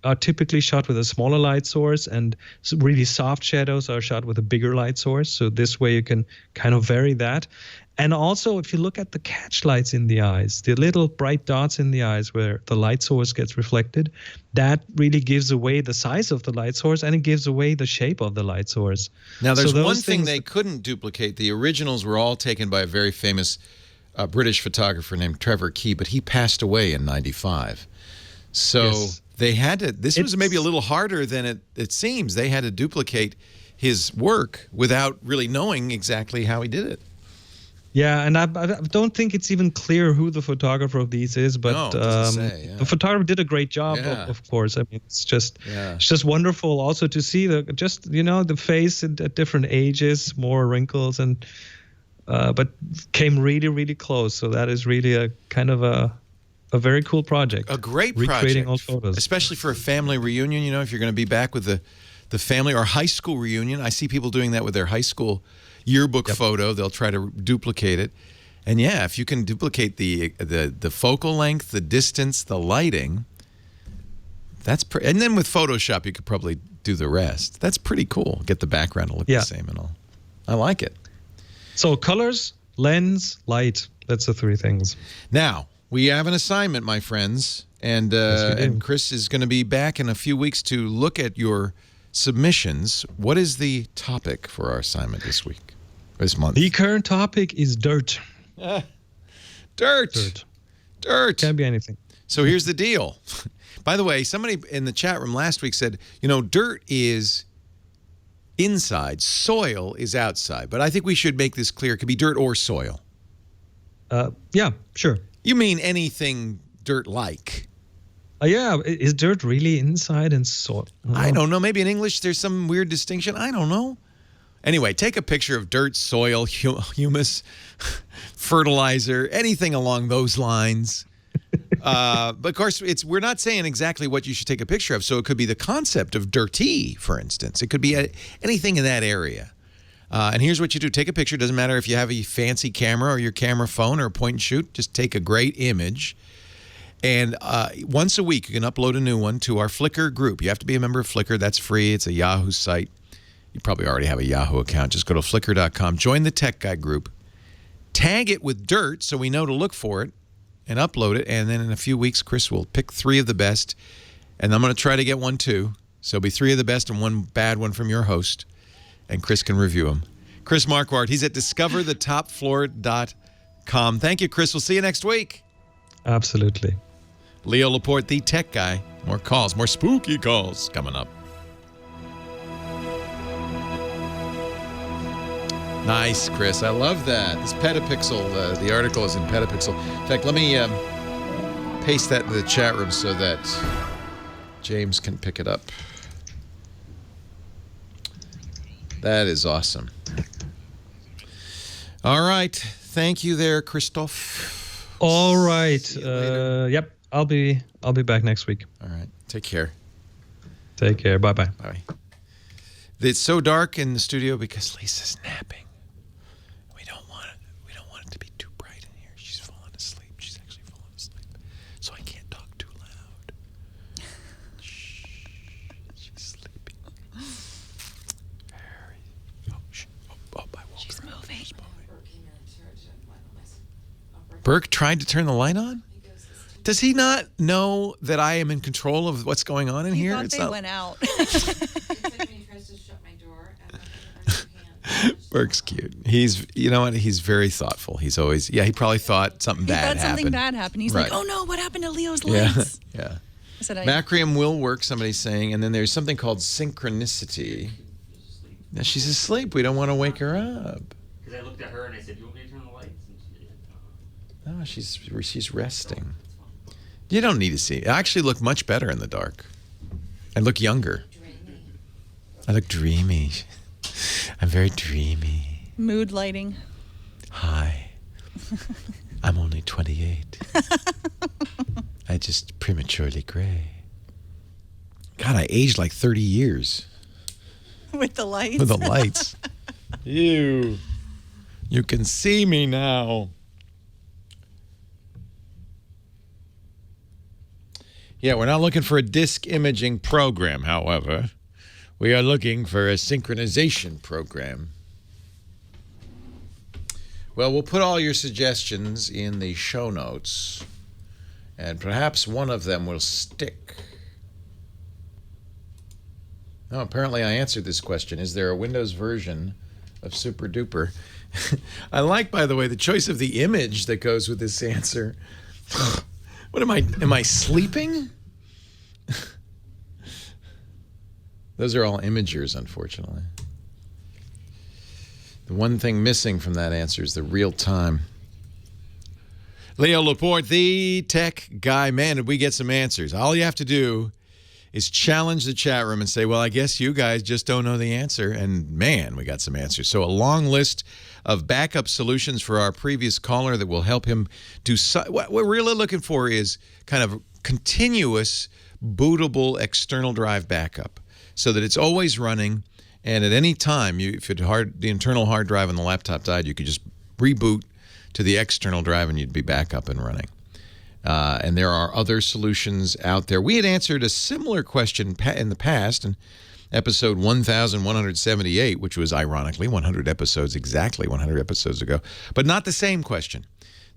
are typically shot with a smaller light source, and really soft shadows are shot with a bigger light source. So this way you can kind of vary that. And also, if you look at the catch lights in the eyes, the little bright dots in the eyes where the light source gets reflected, that really gives away the size of the light source, and it gives away the shape of the light source. Now, there's one thing they couldn't duplicate. The originals were all taken by a very famous British photographer named Trevor Key, but he passed away in '95. So they had to, this was maybe a little harder than it seems. They had to duplicate his work without really knowing exactly how he did it. Yeah, and I don't think it's even clear who the photographer of these is, but the photographer did a great job, of course. I mean, it's just wonderful also to see the face at different ages, more wrinkles, and but came really, really close. So that is really a kind of a very cool project. A great recreating project, old photos, especially for a family reunion. If you're going to be back with the family, or high school reunion. I see people doing that with their high school yearbook photo. They'll try to duplicate it, and if you can duplicate the focal length, the distance, the lighting, and then with Photoshop you could probably do the rest. That's pretty cool. Get the background to look the same and all. I like it. So colors, lens, light. That's the 3 things. Now we have an assignment, my friends, and Chris is going to be back in a few weeks to look at your submissions. What is the topic for our assignment this week, this month? The current topic is dirt. Dirt. Can be anything. So here's the deal. By the way, somebody in the chat room last week said, dirt is inside, soil is outside. But I think we should make this clear. It could be dirt or soil. Yeah, sure. You mean anything dirt-like? Is dirt really inside and soil? I don't know. Maybe in English there's some weird distinction. I don't know. Anyway, take a picture of dirt, soil, humus, fertilizer, anything along those lines. But of course, we're not saying exactly what you should take a picture of. So it could be the concept of dirty, for instance. It could be anything in that area. And here's what you do. Take a picture. Doesn't matter if you have a fancy camera or your camera phone or a point and shoot. Just take a great image. And once a week, you can upload a new one to our Flickr group. You have to be a member of Flickr. That's free. It's a Yahoo site. You probably already have a Yahoo account. Just go to flickr.com. Join the Tech Guy group. Tag it with dirt so we know to look for it and upload it. And then in a few weeks, Chris will pick 3 of the best. And I'm going to try to get one too. So it'll be 3 of the best and 1 bad one from your host. And Chris can review them. Chris Marquardt, he's at discoverthetopfloor.com. Thank you, Chris. We'll see you next week. Absolutely. Leo Laporte, the Tech Guy. More calls, more spooky calls coming up. Nice, Chris. I love that. This Petapixel, the article is in Petapixel. In fact, let me paste that in the chat room so that James can pick it up. That is awesome. All right. Thank you there, Christoph. All right. Yep. I'll be back next week. All right. Take care. Take care. Bye-bye. Bye. It's so dark in the studio because Lisa's napping. We don't want it to be too bright in here. She's falling asleep. She's actually falling asleep. So I can't talk too loud. Shh. She's sleeping. I woke She's her up. moving. Burke tried to turn the light on? Does he not know that I am in control of what's going on in here? Thought they went out. Burke's cute. You know what? He's very thoughtful. He's always, he probably thought something bad happened. He thought something bad happened. He's like, oh no, what happened to Leo's lights? Yeah. I said, Macrium will work, somebody's saying, and then there's something called synchronicity. Now she's asleep. We don't want to wake her up. Because I looked at her and I said, "Do you want me to turn the lights?" And she didn't. No, she's resting. You don't need to see. I actually look much better in the dark. I look younger. I look dreamy. I'm very dreamy. Mood lighting. Hi. I'm only 28. I just prematurely gray. God, I aged like 30 years. With the lights? With the lights. You can see me now. Yeah, we're not looking for a disk imaging program, however. We are looking for a synchronization program. Well, we'll put all your suggestions in the show notes, and perhaps one of them will stick. Oh, apparently I answered this question. Is there a Windows version of Super Duper? I like, by the way, the choice of the image that goes with this answer. What am I sleeping? Those are all imagers, unfortunately. The one thing missing from that answer is the real time. Leo Laporte, the tech guy. Man, did we get some answers. All you have to do is challenge the chat room and say, well, I guess you guys just don't know the answer. And man, we got some answers. So a long list of backup solutions for our previous caller that will help him do what we're really looking for is kind of continuous bootable external drive backup so that it's always running, and at any time, if the internal hard drive on the laptop died, you could just reboot to the external drive and you'd be back up and running. And there are other solutions out there. We had answered a similar question in the past in episode 1178, which was ironically 100 episodes ago, but not the same question.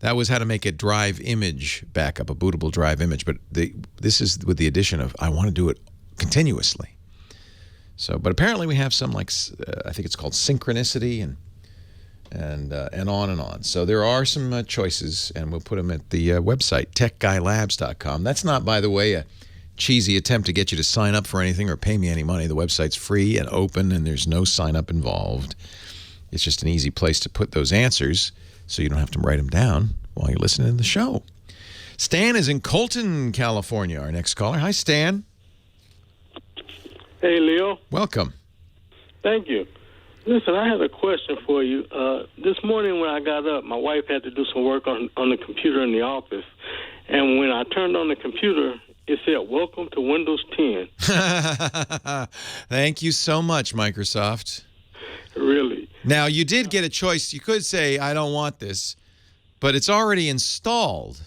That was how to make a drive image backup, a bootable drive image. But this is with the addition of I want to do it continuously. So, but apparently we have some like I think it's called synchronicity and on and on. So there are some choices, and we'll put them at the website, techguylabs.com. That's not, by the way, a cheesy attempt to get you to sign up for anything or pay me any money. The website's free and open, and there's no sign up involved. It's just an easy place to put those answers so you don't have to write them down while you're listening to the show. Stan is in Colton, California, our next caller. Hi, Stan. Hey, Leo. Welcome. Thank you. Listen, I had a question for you. This morning when I got up, my wife had to do some work on the computer in the office. And when I turned on the computer, it said, "Welcome to Windows 10. Thank you so much, Microsoft. Really? Now, you did get a choice. You could say, I don't want this, but it's already installed.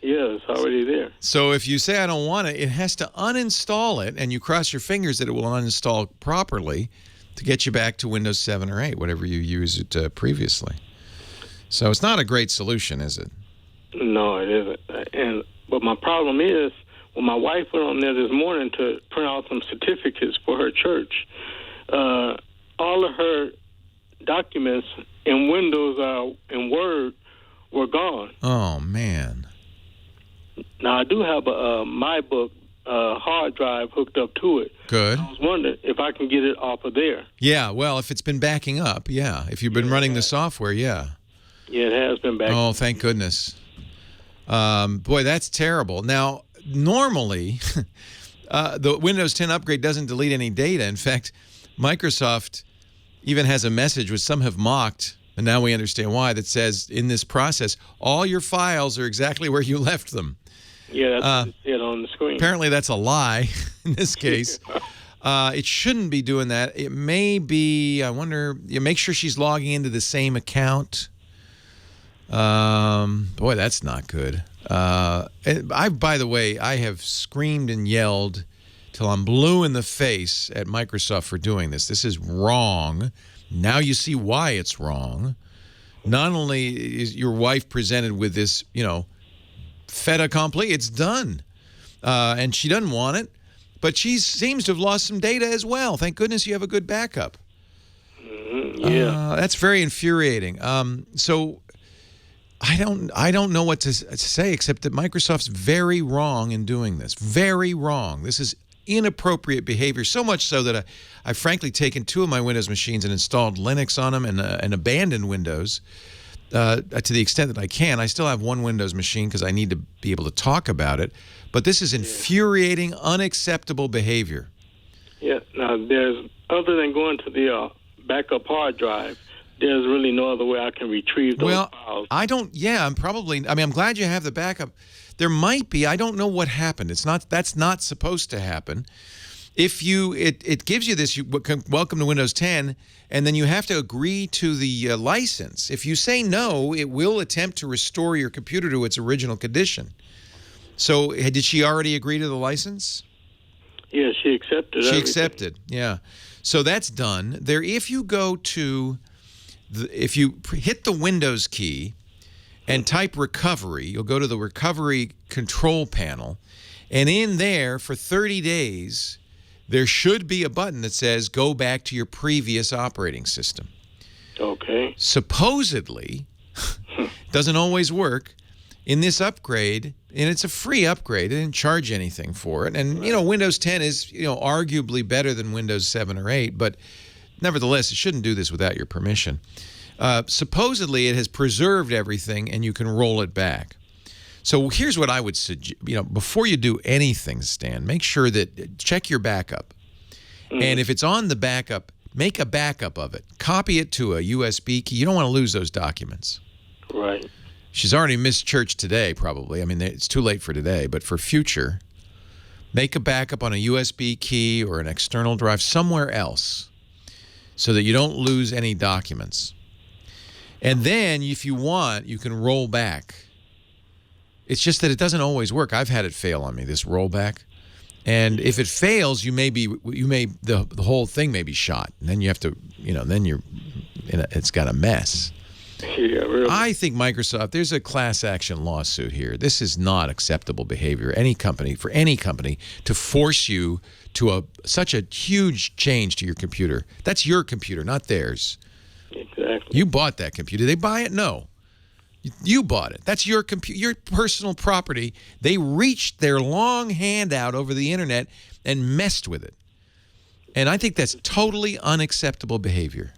Yeah, it's already there. So if you say, I don't want it, it has to uninstall it, and you cross your fingers that it will uninstall properly to get you back to Windows 7 or 8, whatever you used it previously. So it's not a great solution, is it? No, it isn't. But my problem is, when my wife went on there this morning to print out some certificates for her church, all of her documents in Windows and Word were gone. Oh, man. Now, I do have a My Book hard drive hooked up to it. Good. I was wondering if I can get it off of there. Yeah, well, if it's been backing up, yeah. If you've been running the software, yeah. Yeah, it has been backing up. Oh, thank goodness. Boy, that's terrible. Now, normally, the Windows 10 upgrade doesn't delete any data. In fact, Microsoft even has a message, which some have mocked, and now we understand why, that says, in this process, all your files are exactly where you left them. Yeah, that's it on the screen. Apparently, that's a lie in this case. It shouldn't be doing that. It may be, I wonder, you make sure she's logging into the same account. Boy, that's not good. By the way, I have screamed and yelled till I'm blue in the face at Microsoft for doing this. This is wrong. Now you see why it's wrong. Not only is your wife presented with this, fait accompli, it's done. And she doesn't want it, but she seems to have lost some data as well. Thank goodness you have a good backup. Yeah. That's very infuriating. So I don't know what to say except that Microsoft's very wrong in doing this. Very wrong. This is inappropriate behavior, so much so that I've frankly taken 2 of my Windows machines and installed Linux on them and abandoned Windows to the extent that I can. I still have one Windows machine because I need to be able to talk about it. But this is infuriating, unacceptable behavior. Yeah. Now, other than going to the backup hard drive, there's really no other way I can retrieve those files. I'm glad you have the backup. There might be. I don't know what happened. That's not supposed to happen. If it gives you this, welcome to Windows 10, and then you have to agree to the license. If you say no, it will attempt to restore your computer to its original condition. So did she already agree to the license? Yeah, she accepted everything. She accepted, yeah. So that's done. If you go to, if you hit the Windows key and type recovery, you'll go to the recovery control panel, and in there for 30 days, there should be a button that says go back to your previous operating system. Okay. Supposedly, doesn't always work, in this upgrade, and it's a free upgrade, they didn't charge anything for it, and Windows 10 is arguably better than Windows 7 or 8, but nevertheless, it shouldn't do this without your permission. Supposedly, it has preserved everything, and you can roll it back. So here's what I would suggest. Before you do anything, Stan, make sure that check your backup. And if it's on the backup, make a backup of it. Copy it to a USB key. You don't want to lose those documents. Right. She's already missed church today, probably. I mean, it's too late for today. But for future, make a backup on a USB key or an external drive somewhere else so that you don't lose any documents. And then, if you want, you can roll back. It's just that it doesn't always work. I've had it fail on me, this rollback. And if it fails, the whole thing may be shot. And then you have to, then it's got a mess. Yeah, really. I think Microsoft, there's a class action lawsuit here. This is not acceptable behavior. For any company to force you to such a huge change to your computer. That's your computer, not theirs. Exactly. You bought that computer. Did they buy it? No. You bought it. That's your your personal property. They reached their long hand out over the internet and messed with it. And I think that's totally unacceptable behavior.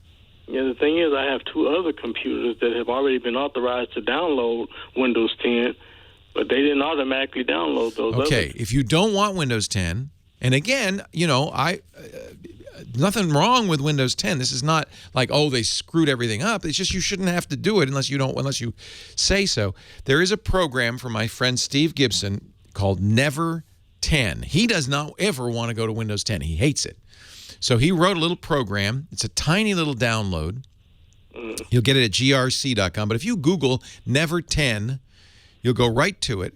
Yeah, the thing is, I have 2 other computers that have already been authorized to download Windows 10, but they didn't automatically download those. Okay, if you don't want Windows 10, and again, nothing wrong with Windows 10. This is not like, they screwed everything up. It's just you shouldn't have to do it unless you say so. There is a program from my friend Steve Gibson called Never 10. He does not ever want to go to Windows 10. He hates it. So he wrote a little program. It's a tiny little download. You'll get it at grc.com. But if you Google Never 10, you'll go right to it.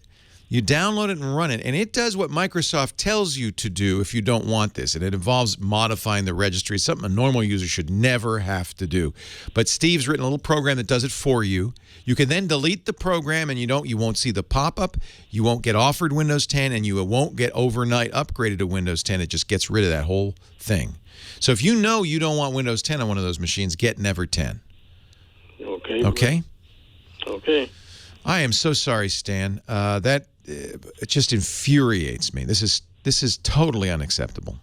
You download it and run it, and it does what Microsoft tells you to do if you don't want this, and it involves modifying the registry, something a normal user should never have to do. But Steve's written a little program that does it for you. You can then delete the program, and you won't see the pop-up, you won't get offered Windows 10, and you won't get overnight upgraded to Windows 10. It just gets rid of that whole thing. So if you don't want Windows 10 on one of those machines, get Never 10. Okay. Okay? Okay. I am so sorry, Stan. It just infuriates me. This is This is totally unacceptable.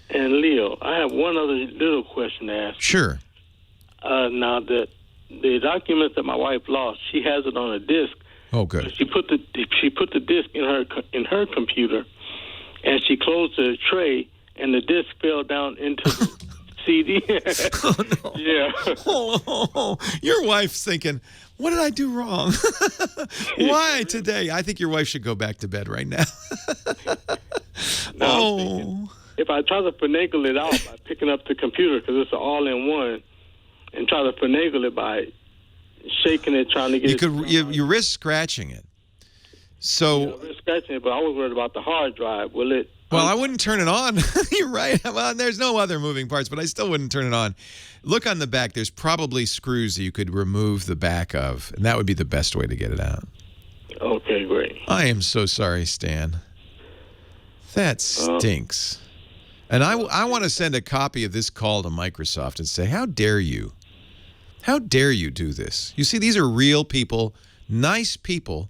And Leo, I have one other little question to ask. Sure. Now, the documents that my wife lost, she has it on a disk. Oh, good. She put the disk in her computer, and she closed the tray, and the disk fell down into the CD. Oh, no. Yeah. Oh, your wife's thinking, what did I do wrong? Why today? I think your wife should go back to bed right now. Now, if I try to finagle it out by picking up the computer, because it's an all-in-one, and try to finagle it by shaking it, trying to get you risk scratching it. So risk scratching it, but I was worried about the hard drive. Will it? Well, I wouldn't turn it on. You're right. Well, there's no other moving parts, but I still wouldn't turn it on. Look on the back. There's probably screws that you could remove the back of, and that would be the best way to get it out. Okay, great. I am so sorry, Stan. That stinks. And I want to send a copy of this call to Microsoft and say, how dare you? How dare you do this? You see, these are real people, nice people,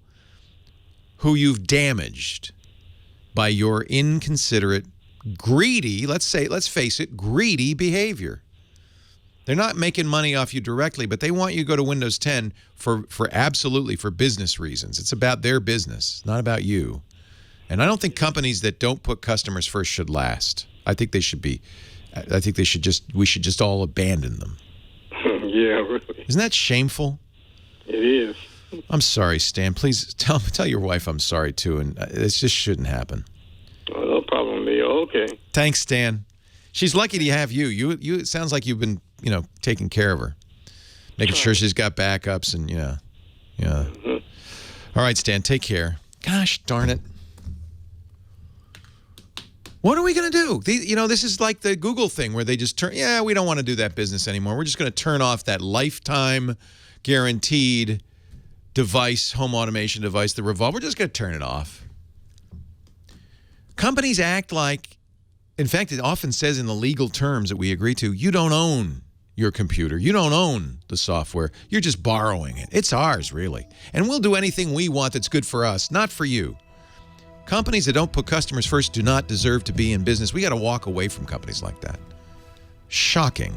who you've damaged by your inconsiderate, greedy, let's face it, greedy behavior. They're not making money off you directly, but they want you to go to Windows 10 for business reasons. It's about their business, not about you. And I don't think companies that don't put customers first should last. I think we should just all abandon them. Yeah, really. Isn't that shameful? It is. I'm sorry, Stan. Please tell your wife I'm sorry too, and it just shouldn't happen. Oh, no problem, Leo. Okay. Thanks, Stan. She's lucky to have you. You. It sounds like you've been, taking care of her, making sure she's got backups, and yeah. Mm-hmm. All right, Stan. Take care. Gosh darn it. What are we going to do? This is like the Google thing where they just we don't want to do that business anymore. We're just going to turn off that lifetime guaranteed device, home automation device, the Revolve. We're just going to turn it off. Companies act like, in fact, it often says in the legal terms that we agree to, you don't own your computer. You don't own the software. You're just borrowing it. It's ours, really. And we'll do anything we want that's good for us, not for you. Companies that don't put customers first do not deserve to be in business. We got to walk away from companies like that. Shocking.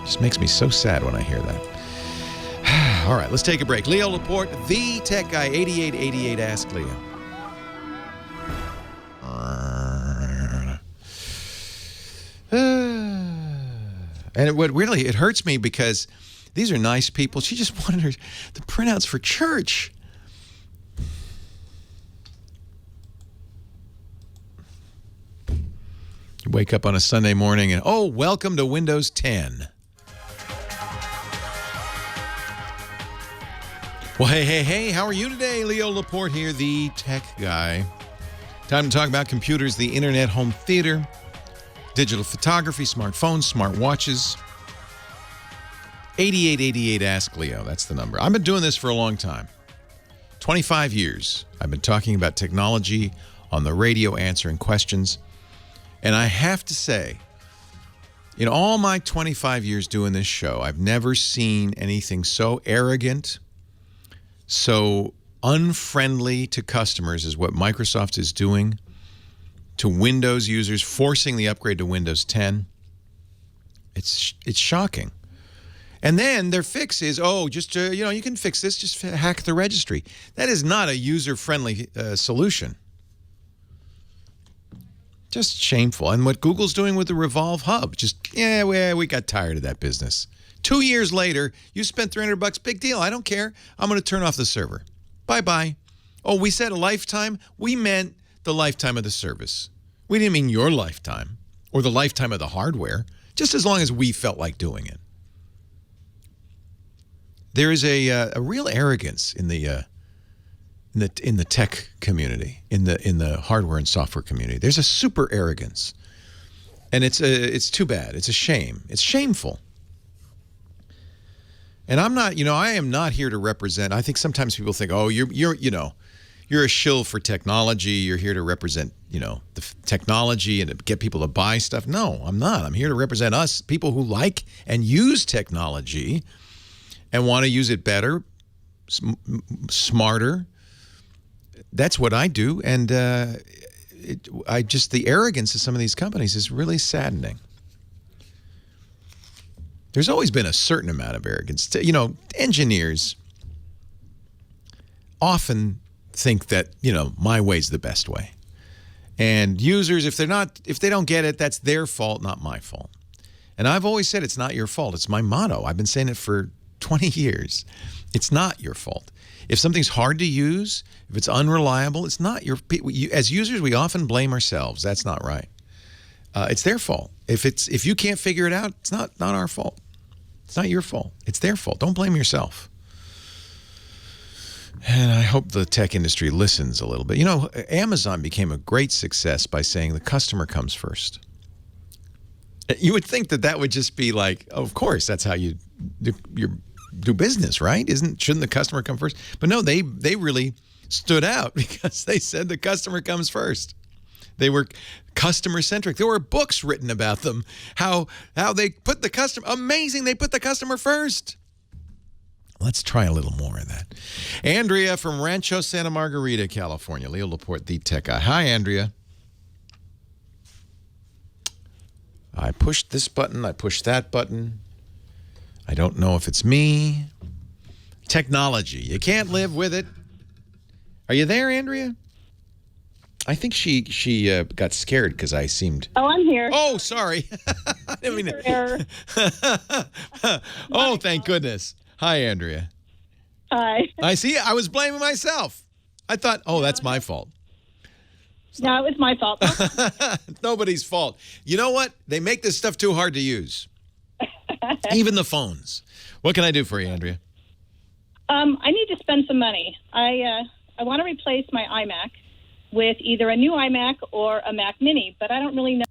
Just makes me so sad when I hear that. All right, let's take a break. Leo Laporte, the tech guy, 8888 Ask Leo. And it hurts me because these are nice people. She just wanted the printouts for church. You wake up on a Sunday morning and, welcome to Windows 10. Well, hey, how are you today? Leo Laporte here, the tech guy. Time to talk about computers, the internet, home theater, digital photography, smartphones, smart watches. 8888 Ask Leo, that's the number. I've been doing this for a long time. 25 years. I've been talking about technology on the radio, answering questions. And I have to say, in all my 25 years doing this show, I've never seen anything so arrogant, so unfriendly to customers as what Microsoft is doing to Windows users, forcing the upgrade to Windows 10. It's shocking. And then their fix is, you can fix this, just hack the registry. That is not a user-friendly solution. Just shameful. And what Google's doing with the Revolve Hub, we got tired of that business. 2 years later, you spent $300, big deal. I don't care. I'm going to turn off the server. Bye-bye. Oh, we said a lifetime? We meant the lifetime of the service. We didn't mean your lifetime or the lifetime of the hardware, just as long as we felt like doing it. There is a real arrogance in the tech community, in the hardware and software community. There's a super arrogance, and it's too bad. It's a shame. It's shameful. And I am not here to represent. I think sometimes people think, you're a shill for technology. You're here to represent, the technology and to get people to buy stuff. No, I'm not. I'm here to represent us, people who like and use technology and want to use it better, smarter, that's what I do, and the arrogance of some of these companies is really saddening. There's always been a certain amount of arrogance. Engineers often think that, my way's the best way. And users, if they don't get it, that's their fault, not my fault. And I've always said it's not your fault. It's my motto. I've been saying it for 20 years. It's not your fault. If something's hard to use, if it's unreliable, it's not your... As users, we often blame ourselves. That's not right. It's their fault. If you can't figure it out, it's not our fault. It's not your fault. It's their fault. Don't blame yourself. And I hope the tech industry listens a little bit. Amazon became a great success by saying the customer comes first. You would think that would just be like, of course, that's how you do business, right? Shouldn't the customer come first? But no, they really stood out because they said the customer comes first. They were customer-centric. There were books written about them, how they put the customer... Amazing, they put the customer first. Let's try a little more of that. Andrea from Rancho Santa Margarita, California. Leo Laporte, the tech guy. Hi, Andrea. I pushed this button. I pushed that button. I don't know if it's me. Technology. You can't live with it. Are you there, Andrea? I think she got scared because I seemed... Oh, I'm here. Oh, sorry. I didn't mean to... Oh, thank goodness. Hi, Andrea. Hi. I see. I was blaming myself. I thought, that's my fault. No, it was my fault. Nobody's fault. You know what? They make this stuff too hard to use. Even the phones. What can I do for you, Andrea? I need to spend some money. I want to replace my iMac with either a new iMac or a Mac Mini, but I don't really know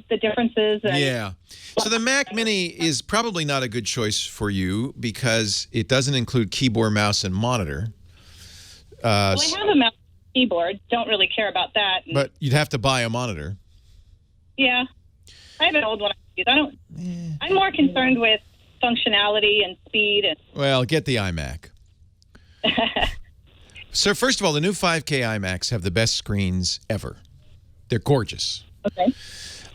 the differences. Yeah. So the Mac Mini is probably not a good choice for you because it doesn't include keyboard, mouse, and monitor. Well, I have a mouse and keyboard. Don't really care about that. But you'd have to buy a monitor. Yeah. I have an old one I use. I'm more concerned with functionality and speed. Well, get the iMac. So first of all, the new 5K iMacs have the best screens ever. They're gorgeous. Okay.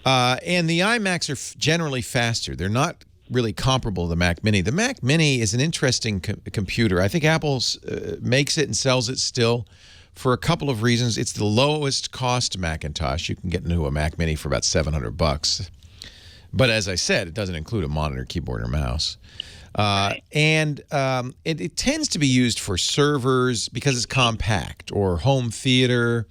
And the iMacs are generally faster. They're not really comparable to the Mac Mini. The Mac Mini is an interesting computer. I think Apple makes it and sells it still for a couple of reasons. It's the lowest cost Macintosh. You can get into a Mac Mini for about $700. But as I said, it doesn't include a monitor, keyboard, or mouse. And it tends to be used for servers because it's compact, or home theater.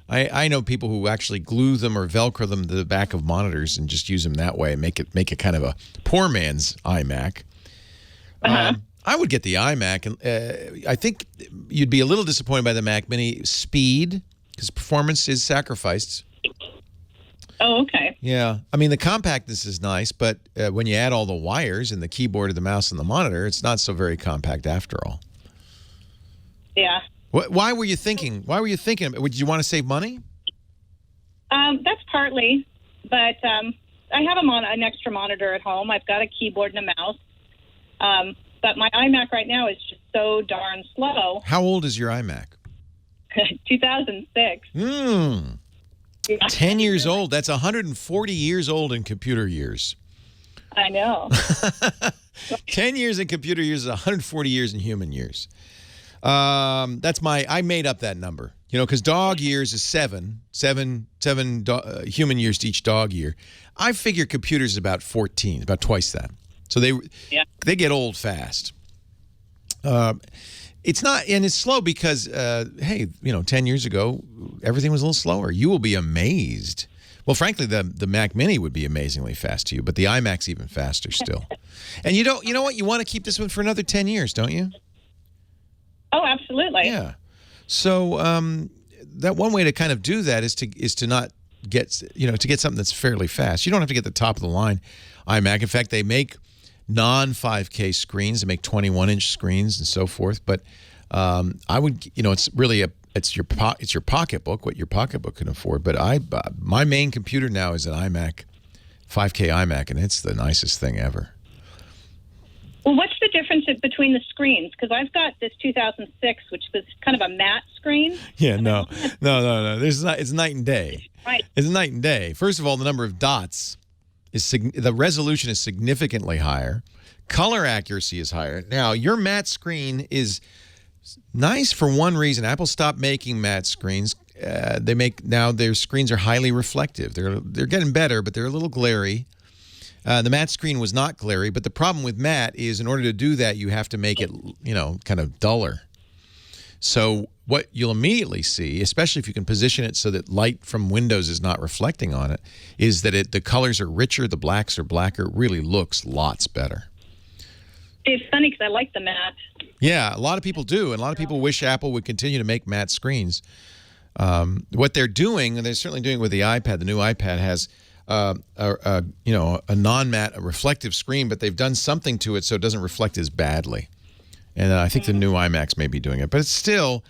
I know people who actually glue them or Velcro them to the back of monitors and just use them that way and make it kind of a poor man's iMac. I would get the iMac, and I think you'd be a little disappointed by the Mac Mini speed because performance is sacrificed. Oh, okay. Yeah. I mean, the compactness is nice, but when you add all the wires and the keyboard and the mouse and the monitor, it's not so very compact after all. Yeah. Why were you thinking? Would you want to save money? That's partly, but I have an extra monitor at home. I've got a keyboard and a mouse. But my iMac right now is just so darn slow. How old is your iMac? 2006. 10 years old. That's 140 years old in computer years. I know. 10 years in computer years is 140 years in human years. I made up that number, because dog years is seven human years to each dog year. I figure computers is about 14, about twice that. So they get old fast. It's not, and it's slow because, hey, 10 years ago, everything was a little slower. You will be amazed. Well, frankly, the Mac Mini would be amazingly fast to you, but the iMac's even faster still. And you know what? You want to keep this one for another 10 years, don't you? Oh, absolutely. Yeah. So that one way to kind of do that is to not get, to get something that's fairly fast. You don't have to get the top of the line iMac. In fact, they make non-5K screens. They make 21-inch screens and so forth. But I would, it's really it's your pocketbook, what your pocketbook can afford. But my main computer now is an iMac, 5K iMac, and it's the nicest thing ever. Well, what's the difference between the screens? Because I've got this 2006, which was kind of a matte screen? Yeah, no. It's night and day. Right. It's night and day. First of all, the number of dots the resolution is significantly higher. Color accuracy is higher. Now, your matte screen is nice for one reason. Apple stopped making matte screens. Now their screens are highly reflective. They're getting better, but they're a little glary. The matte screen was not glary, but the problem with matte is in order to do that, you have to make it, kind of duller. So what you'll immediately see, especially if you can position it so that light from windows is not reflecting on it, is that the colors are richer, the blacks are blacker. It really looks lots better. It's funny because I like the matte. Yeah, a lot of people do, and a lot of people wish Apple would continue to make matte screens. What they're doing, and they're certainly doing with the iPad, the new iPad has a non-matte, a reflective screen, but they've done something to it so it doesn't reflect as badly. And I think the new iMacs may be doing it. But it's still,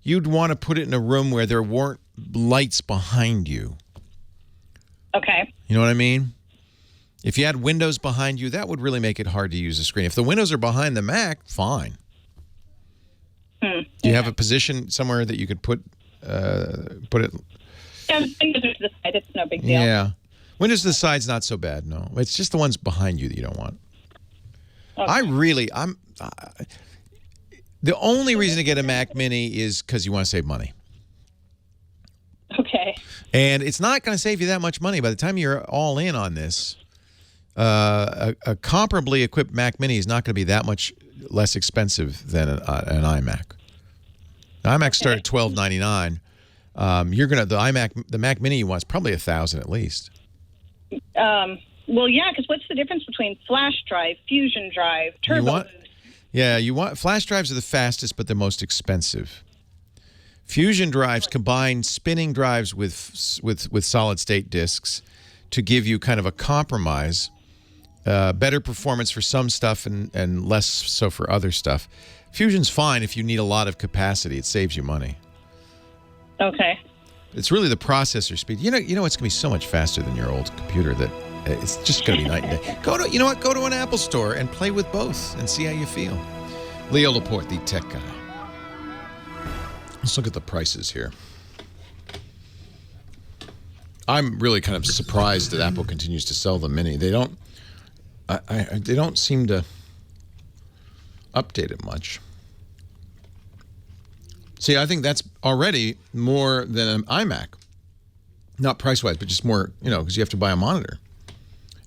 you'd want to put it in a room where there weren't lights behind you. Okay. You know what I mean? If you had windows behind you, that would really make it hard to use the screen. If the windows are behind the Mac, fine. Do you have a position somewhere that you could put it? Yeah, windows to the side. It's no big deal. Yeah. Windows to the side's not so bad, no. It's just the ones behind you that you don't want. Okay. The only reason to get a Mac Mini is because you want to save money. Okay. And it's not going to save you that much money. By the time you're all in on this, a comparably equipped Mac Mini is not going to be that much less expensive than an iMac. The iMac start at $1,299. The Mac Mini you want is probably $1,000 at least. Well, yeah, because what's the difference between flash drive, fusion drive, turbo? Flash drives are the fastest, but the most expensive. Fusion drives combine spinning drives with solid state disks to give you kind of a compromise, better performance for some stuff and less so for other stuff. Fusion's fine if you need a lot of capacity. It saves you money. Okay. It's really the processor speed. You know it's going to be so much faster than your old computer that it's just going to be night and day. Go to an Apple store and play with both and see how you feel. Leo Laporte, the tech guy. Let's look at the prices here. I'm really kind of surprised that Apple continues to sell the Mini. They don't seem to update it much. See, I think that's already more than an iMac. Not price-wise, but just more, because you have to buy a monitor.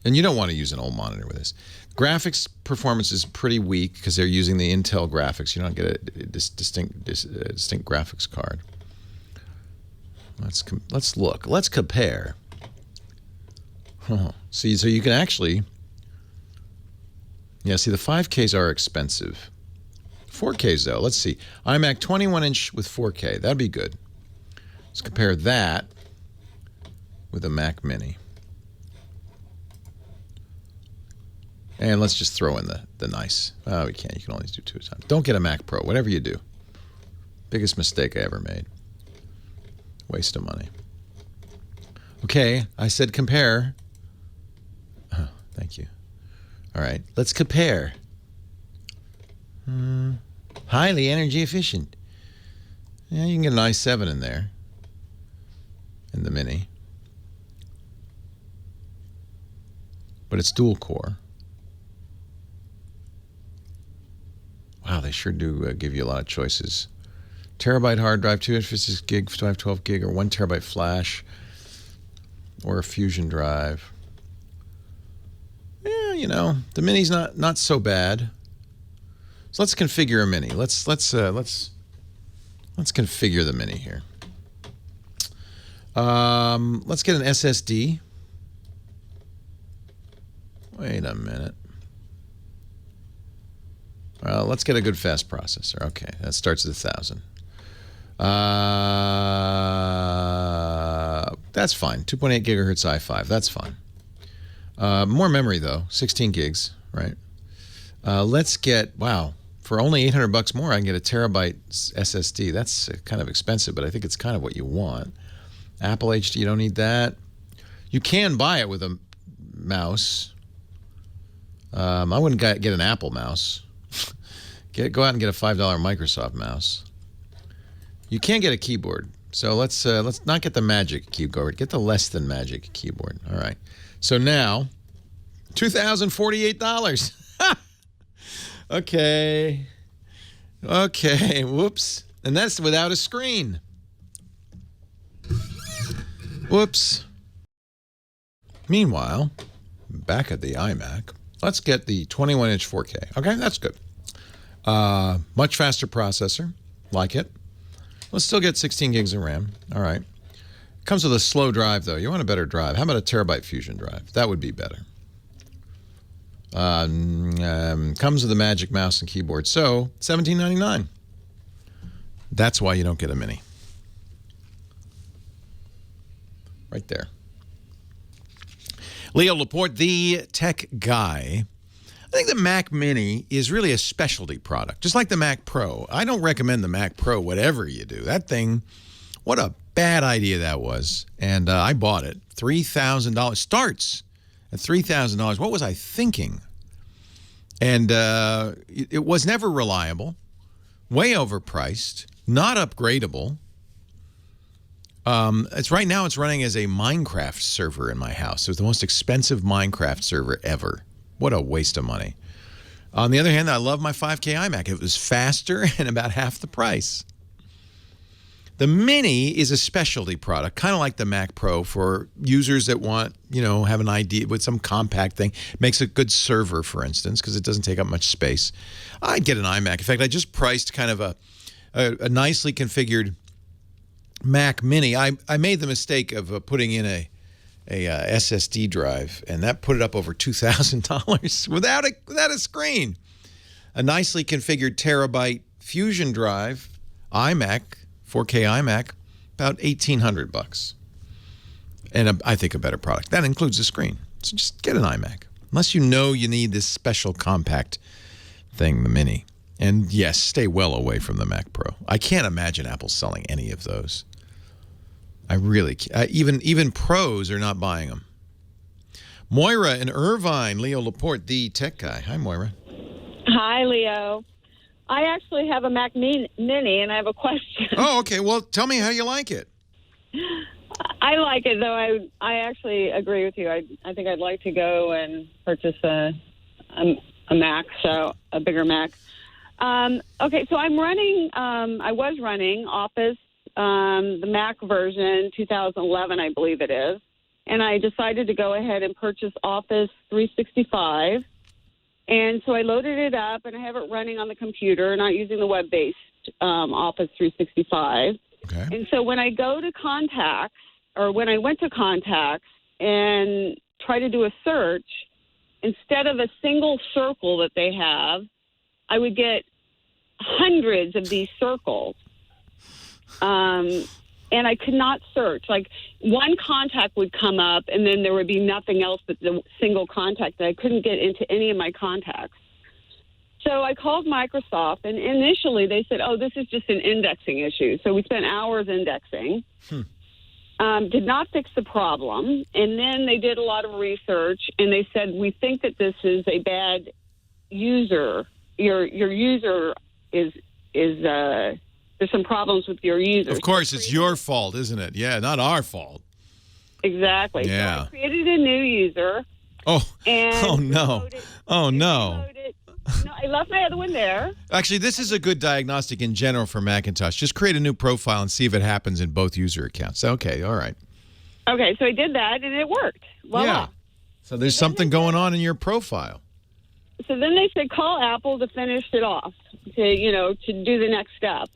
And you don't want to use an old monitor with this. Graphics performance is pretty weak because they're using the Intel graphics. You don't get a distinct graphics card. Let's look. Let's compare. See, so you can actually... Yeah, see, the 5Ks are expensive. 4Ks, though. Let's see. iMac 21-inch with 4K. That'd be good. Let's compare that with a Mac Mini. And let's just throw in the nice. Oh, we can't. You can only do 2 at a time. Don't get a Mac Pro. Whatever you do. Biggest mistake I ever made. Waste of money. Okay, I said compare. Oh, thank you. All right, let's compare. Highly energy efficient. Yeah, you can get an i7 in there. In the Mini. But it's dual core. Wow, they sure do give you a lot of choices. Terabyte hard drive, 256 gig, 512 gig, or 1 terabyte flash, or a Fusion drive. Yeah, the Mini's not so bad. So let's configure a Mini. Let's configure the Mini here. Let's get an SSD. Wait a minute. Well, let's get a good fast processor. Okay, that starts at 1,000. That's fine. 2.8 gigahertz i5. That's fine. More memory though. 16 gigs, right? Let's get for only $800 more, I can get a terabyte SSD. That's kind of expensive, but I think it's kind of what you want. Apple HD, you don't need that. You can buy it with a mouse. I wouldn't get an Apple mouse. Go out and get a $5 Microsoft mouse. You can't get a keyboard. So let's not get the magic keyboard. Get the less than magic keyboard. All right. So now, $2,048. Okay. Okay. Whoops. And that's without a screen. Whoops. Meanwhile, back at the iMac, let's get the 21-inch 4K. Okay, that's good. Much faster processor. Like it. Let's still get 16 gigs of RAM. All right. Comes with a slow drive, though. You want a better drive. How about a terabyte Fusion drive? That would be better. Comes with a Magic Mouse and keyboard. So, $17.99. That's why you don't get a Mini. Right there. Leo Laporte, the tech guy. I think the Mac Mini is really a specialty product, just like the Mac Pro. I don't recommend the Mac Pro, whatever you do. That thing, what a bad idea that was. And I bought it. $3,000. Starts at $3,000. What was I thinking? And it was never reliable, way overpriced, not upgradable. Right now it's running as a Minecraft server in my house. It was the most expensive Minecraft server ever. What a waste of money. On the other hand, I love my 5K iMac. It was faster and about half the price. The Mini is a specialty product, kind of like the Mac Pro for users that want, have an idea with some compact thing. Makes a good server, for instance, because it doesn't take up much space. I'd get an iMac. In fact, I just priced kind of a nicely configured Mac Mini. I made the mistake of putting in a SSD drive, and that put it up over $2,000 without a screen. A nicely configured terabyte Fusion drive, iMac, 4K iMac, about $1,800. And I think a better product. That includes a screen. So just get an iMac. Unless you know you need this special compact thing, the Mini. And yes, stay well away from the Mac Pro. I can't imagine Apple selling any of those. I really can't. Even pros are not buying them. Moira in Irvine, Leo Laporte, the tech guy. Hi, Moira. Hi, Leo. I actually have a Mac Mini, and I have a question. Oh, okay. Well, tell me how you like it. I like it, though. I actually agree with you. I think I'd like to go and purchase a Mac, so a bigger Mac. Okay, so I'm running. I was running Office, the Mac version 2011, I believe it is, and I decided to go ahead and purchase Office 365. And so I loaded it up, and I have it running on the computer, not using the web-based Office 365. Okay. And so when I go to Contacts, or when I went to Contacts and try to do a search, instead of a single circle that they have, I would get hundreds of these circles. And I could not search. Like, one contact would come up, and then there would be nothing else but the single contact. I couldn't get into any of my contacts. So I called Microsoft, and initially they said, oh, this is just an indexing issue. So we spent hours indexing. Did not fix the problem. And then they did a lot of research, and they said, we think that this is a bad user. Your user is there's some problems with your user. Of course, it's your fault, isn't it? Yeah, not our fault. Exactly. Yeah. So I created a new user. Oh, and oh no. Oh, no. No, I left my other one there. Actually, this is a good diagnostic in general for Macintosh. Just create a new profile and see if it happens in both user accounts. Okay, all right. Okay, so I did that, and it worked. Voila. Yeah. So there's something going on in your profile. So then they said, call Apple to finish it off, to do the next step.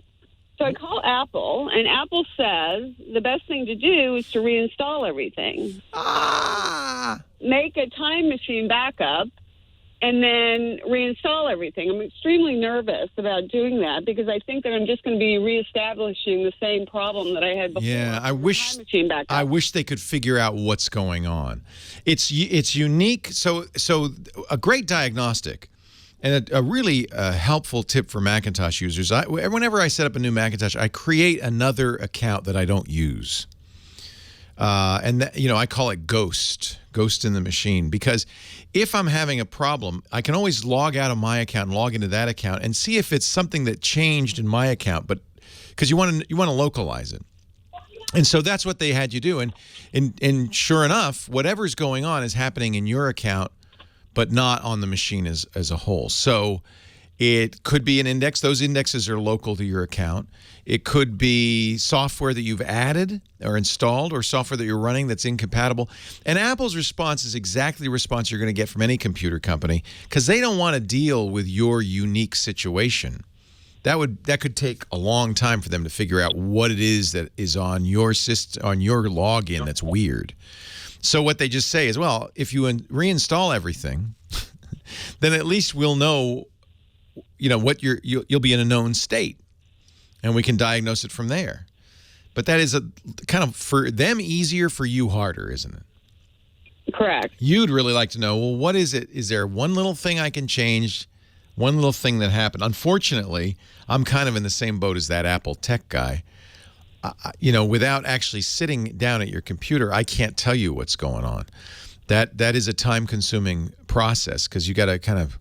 So I call Apple, and Apple says the best thing to do is to reinstall everything. Make a time machine backup, and then reinstall everything. I'm extremely nervous about doing that because I think that I'm just going to be reestablishing the same problem that I had before. Yeah, I wish they could figure out what's going on. It's unique. So a great diagnostic. And a really helpful tip for Macintosh users, whenever I set up a new Macintosh, I create another account that I don't use. I call it Ghost in the machine, because if I'm having a problem, I can always log out of my account and log into that account and see if it's something that changed in my account, but because you want to localize it. And so that's what they had you do. And sure enough, whatever's going on is happening in your account, but not on the machine as a whole. So it could be an index. Those indexes are local to your account. It could be software that you've added or installed, or software that you're running that's incompatible. And Apple's response is exactly the response you're going to get from any computer company, because they don't want to deal with your unique situation. That could take a long time for them to figure out what it is that is on your system, on your login, that's weird. So what they just say is, well, if you reinstall everything, then at least we'll know, what you'll be in a known state, and we can diagnose it from there. But that is a kind of, for them, easier, for you harder, isn't it? Correct. You'd really like to know, well, what is it? Is there one little thing I can change? One little thing that happened. Unfortunately, I'm kind of in the same boat as that Apple tech guy. Without actually sitting down at your computer, I can't tell you what's going on. That is a time-consuming process, because you got to kind of,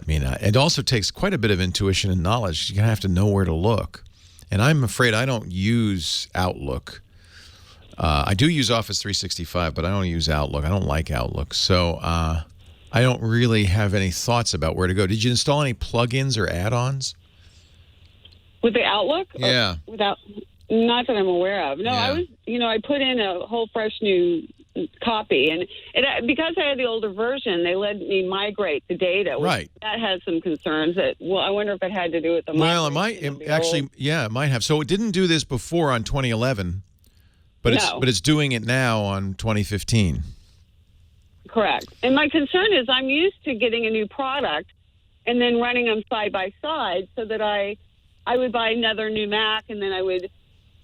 it also takes quite a bit of intuition and knowledge. You're going to have to know where to look. And I'm afraid I don't use Outlook. I do use Office 365, but I don't use Outlook. I don't like Outlook. So I don't really have any thoughts about where to go. Did you install any plugins or add-ons? With the Outlook? Yeah. Not that I'm aware of. No, I was, I put in a whole fresh new copy, and because I had the older version, they let me migrate the data. Right. That has some concerns. I wonder if it had to do with the Well, it might actually. Yeah, it might have. So it didn't do this before on 2011, but it's doing it now on 2015. Correct. And my concern is I'm used to getting a new product and then running them side by side, so that I would buy another new Mac, and then I would,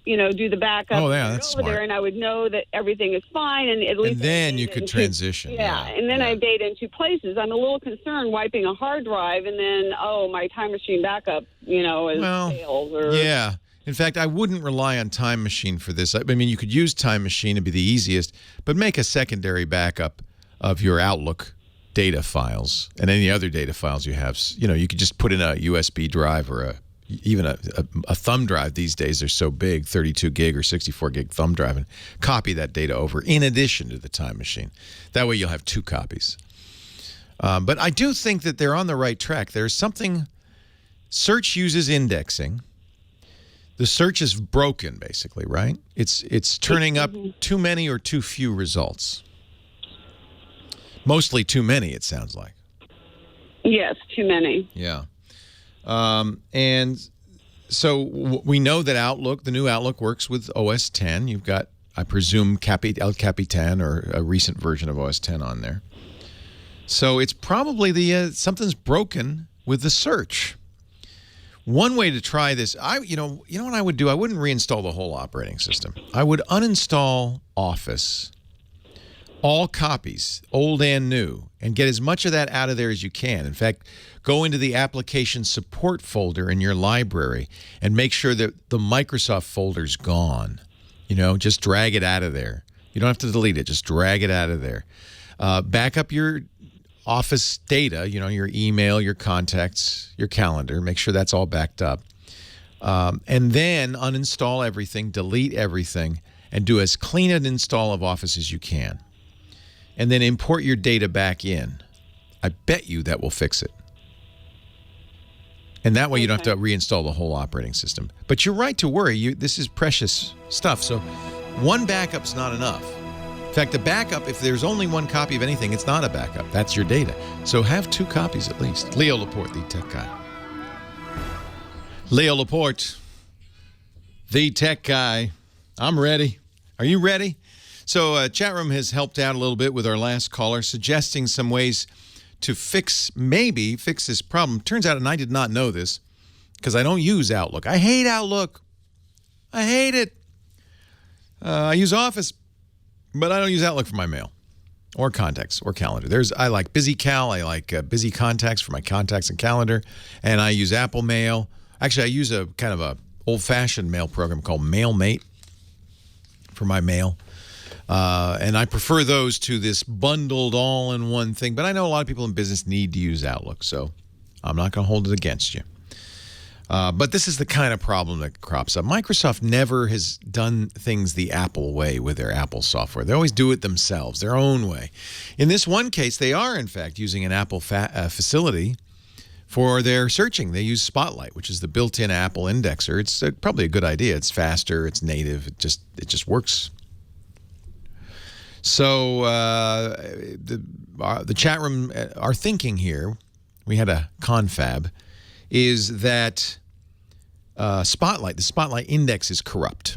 do the backup that's over smart. there, and I would know that everything is fine, and at least. And then you could transition. And then I have data in two places. I'm a little concerned wiping a hard drive, and then my Time Machine backup, is failed. Or yeah. In fact, I wouldn't rely on Time Machine for this. I mean, you could use Time Machine to be the easiest, but make a secondary backup of your Outlook data files and any other data files you have. You could just put in a USB drive, or even a thumb drive. These days they're so big, 32 gig or 64 gig thumb drive, and copy that data over in addition to the Time Machine. That way you'll have two copies. But I do think that they're on the right track. There's something, search uses indexing. The search is broken, basically, right? It's turning up too many or too few results. Mostly too many, it sounds like. Yes, too many. Yeah. And so we know that the new Outlook works with OS 10. You've got, I presume, El Capitan, or a recent version of OS 10 on there. So it's probably something's broken with the search. One way to try this, you know what I would do? I wouldn't reinstall the whole operating system. I would uninstall Office, all copies, old and new, and get as much of that out of there as you can. In fact, go into the application support folder in your library and make sure that the Microsoft folder's gone. Just drag it out of there. You don't have to delete it. Just drag it out of there. Back up your Office data, your email, your contacts, your calendar. Make sure that's all backed up. And then uninstall everything, delete everything, and do as clean an install of Office as you can. And then import your data back in. I bet you that will fix it. And that way you don't have to reinstall the whole operating system. But you're right to worry. This is precious stuff. So one backup's not enough. In fact, the backup, if there's only one copy of anything, it's not a backup. That's your data. So have two copies at least. Leo Laporte, the tech guy. Leo Laporte, the tech guy. I'm ready. Are you ready? So chat room has helped out a little bit with our last caller, suggesting some ways to maybe fix this problem. Turns out, and I did not know this, because I don't use Outlook. I hate Outlook. I hate it. I use Office, but I don't use Outlook for my mail or contacts or calendar. I like BusyCal. I like Busy Contacts for my contacts and calendar, and I use Apple Mail. Actually, I use a kind of a old-fashioned mail program called MailMate for my mail. And I prefer those to this bundled all-in-one thing. But I know a lot of people in business need to use Outlook, so I'm not going to hold it against you. But this is the kind of problem that crops up. Microsoft never has done things the Apple way with their Apple software. They always do it themselves, their own way. In this one case, they are, in fact, using an Apple facility for their searching. They use Spotlight, which is the built-in Apple indexer. It's probably a good idea. It's faster. It's native. It just works. So the chat room, our thinking here, we had a confab, is that Spotlight, the Spotlight index is corrupt,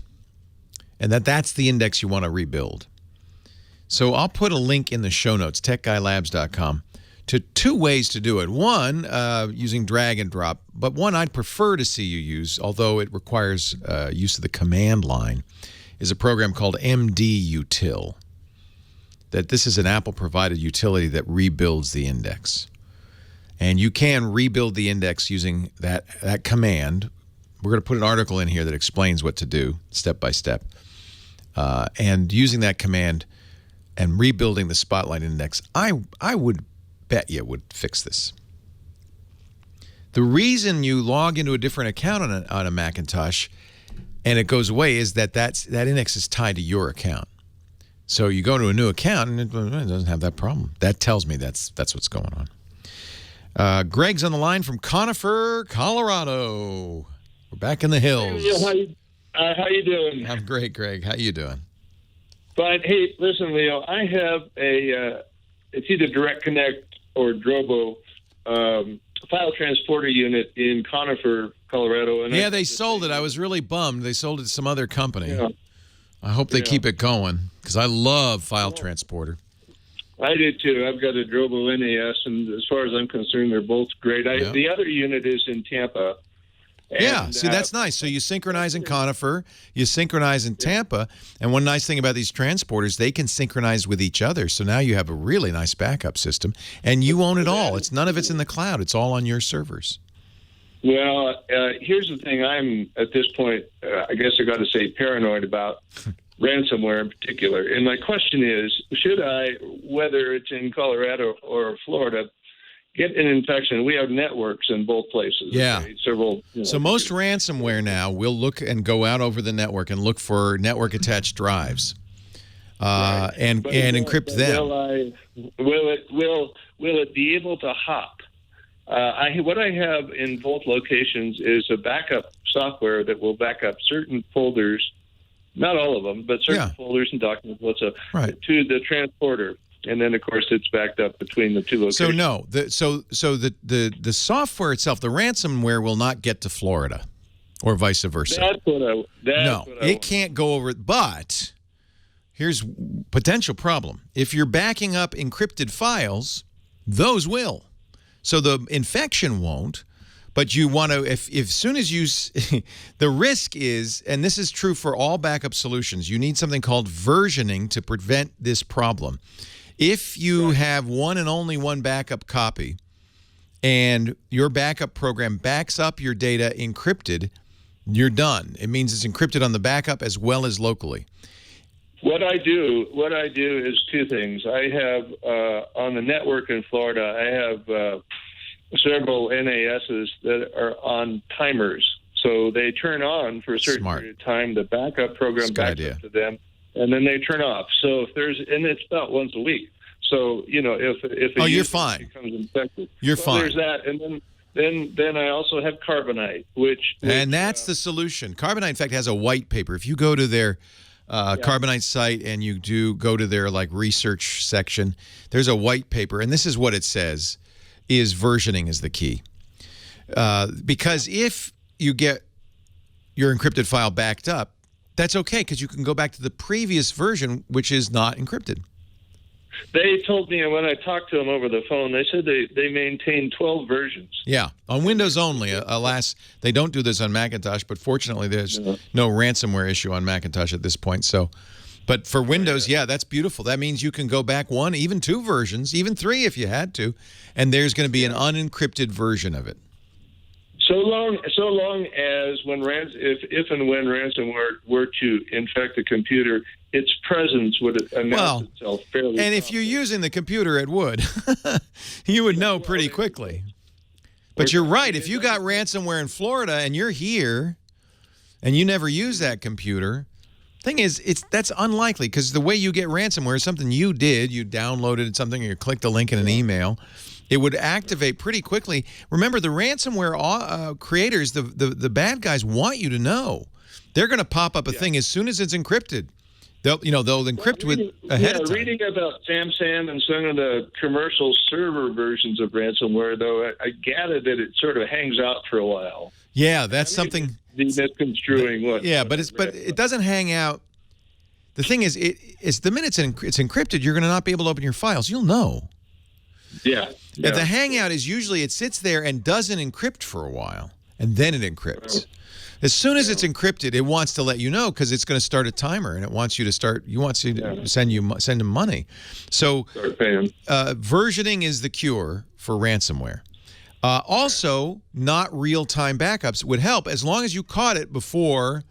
and that's the index you want to rebuild. So I'll put a link in the show notes, techguylabs.com, to 2 ways to do it. One, using drag and drop, but one I'd prefer to see you use, although it requires use of the command line, is a program called MDUtil. That this is an Apple-provided utility that rebuilds the index. And you can rebuild the index using that command. We're going to put an article in here that explains what to do step by step. And using that command and rebuilding the Spotlight index, I would bet you would fix this. The reason you log into a different account on a Macintosh and it goes away is that index is tied to your account. So you go to a new account and it doesn't have that problem. That tells me that's what's going on. Greg's on the line from Conifer, Colorado. We're back in the hills. Hey, Leo, how you doing? I'm great, Greg. How you doing? Fine. Hey, listen, Leo. I have it's either Direct Connect or Drobo file transporter unit in Conifer, Colorado. And yeah, they sold it. I was really bummed. They sold it to some other company. Yeah. I hope they keep it going because I love file transporter. I do too. I've got a Drobo NAS, and as far as I'm concerned, they're both great. The other unit is in Tampa. And, see, that's nice. So you synchronize in Conifer, you synchronize in Tampa, and one nice thing about these transporters, they can synchronize with each other. So now you have a really nice backup system, and you own it all. None of it's in the cloud. It's all on your servers. Well, here's the thing. I'm, at this point, I guess I got to say paranoid about ransomware in particular. And my question is, should I, whether it's in Colorado or Florida, get an infection? We have networks in both places. Yeah. Okay? Several. So most ransomware now will look and go out over the network and look for network-attached drives and encrypt them. Will it be able to hop? What I have in both locations is a backup software that will back up certain folders, not all of them, but certain folders and documents to the transporter. And then, of course, it's backed up between the two locations. So no, the software itself, the ransomware, will not get to Florida, or vice versa. It can't go over. But here's potential problem: if you're backing up encrypted files, those will. So the infection won't. But you want to, if soon as you, the risk is, and this is true for all backup solutions, you need something called versioning to prevent this problem. If you have one and only one backup copy and your backup program backs up your data encrypted, you're done. It means it's encrypted on the backup as well as locally. What I do is two things. I have, on the network in Florida, I have several NASs that are on timers. So they turn on for a certain period of time. The backup program backs up to them, and then they turn off. So if and it's about once a week. So, if you're fine. Becomes infected. You're fine. There's that. And then I also have Carbonite, which and that's the solution. Carbonite, in fact, has a white paper. If you go to their Carbonite site and you go to their research section, there's a white paper, and this is what it says, is versioning is the key. Because if you get your encrypted file backed up, that's okay, because you can go back to the previous version, which is not encrypted. They told me when I talked to them over the phone, they said they maintain 12 versions. Yeah, on Windows only. Alas, they don't do this on Macintosh, but fortunately there's no ransomware issue on Macintosh at this point. But for Windows, that's beautiful. That means you can go back one, even two versions, even three if you had to, and there's going to be an unencrypted version of it. So long as if and when ransomware were to infect the computer, its presence would announce itself fairly. And if you're using the computer, it would. You would know pretty quickly. But you're right. If you got ransomware in Florida and you're here and you never use that computer, thing is, that's unlikely because the way you get ransomware is something you did. You downloaded something or you clicked a link in an email. It would activate pretty quickly. Remember, the ransomware creators, the bad guys want you to know. They're going to pop up a thing as soon as it's encrypted. They'll encrypt with ahead of time. Reading about SamSam and some of the commercial server versions of ransomware, though, I gather that it sort of hangs out for a while. Yeah, that's something. Misconstruing what? Yeah, but it doesn't hang out. The thing is, it's the minute it's encrypted, you're going to not be able to open your files. You'll know. Yeah. The hangout is usually it sits there and doesn't encrypt for a while, and then it encrypts. As soon as it's encrypted, it wants to let you know because it's going to start a timer, and it wants you to start. You want to send them money. So versioning is the cure for ransomware. Also, not real-time backups would help as long as you caught it before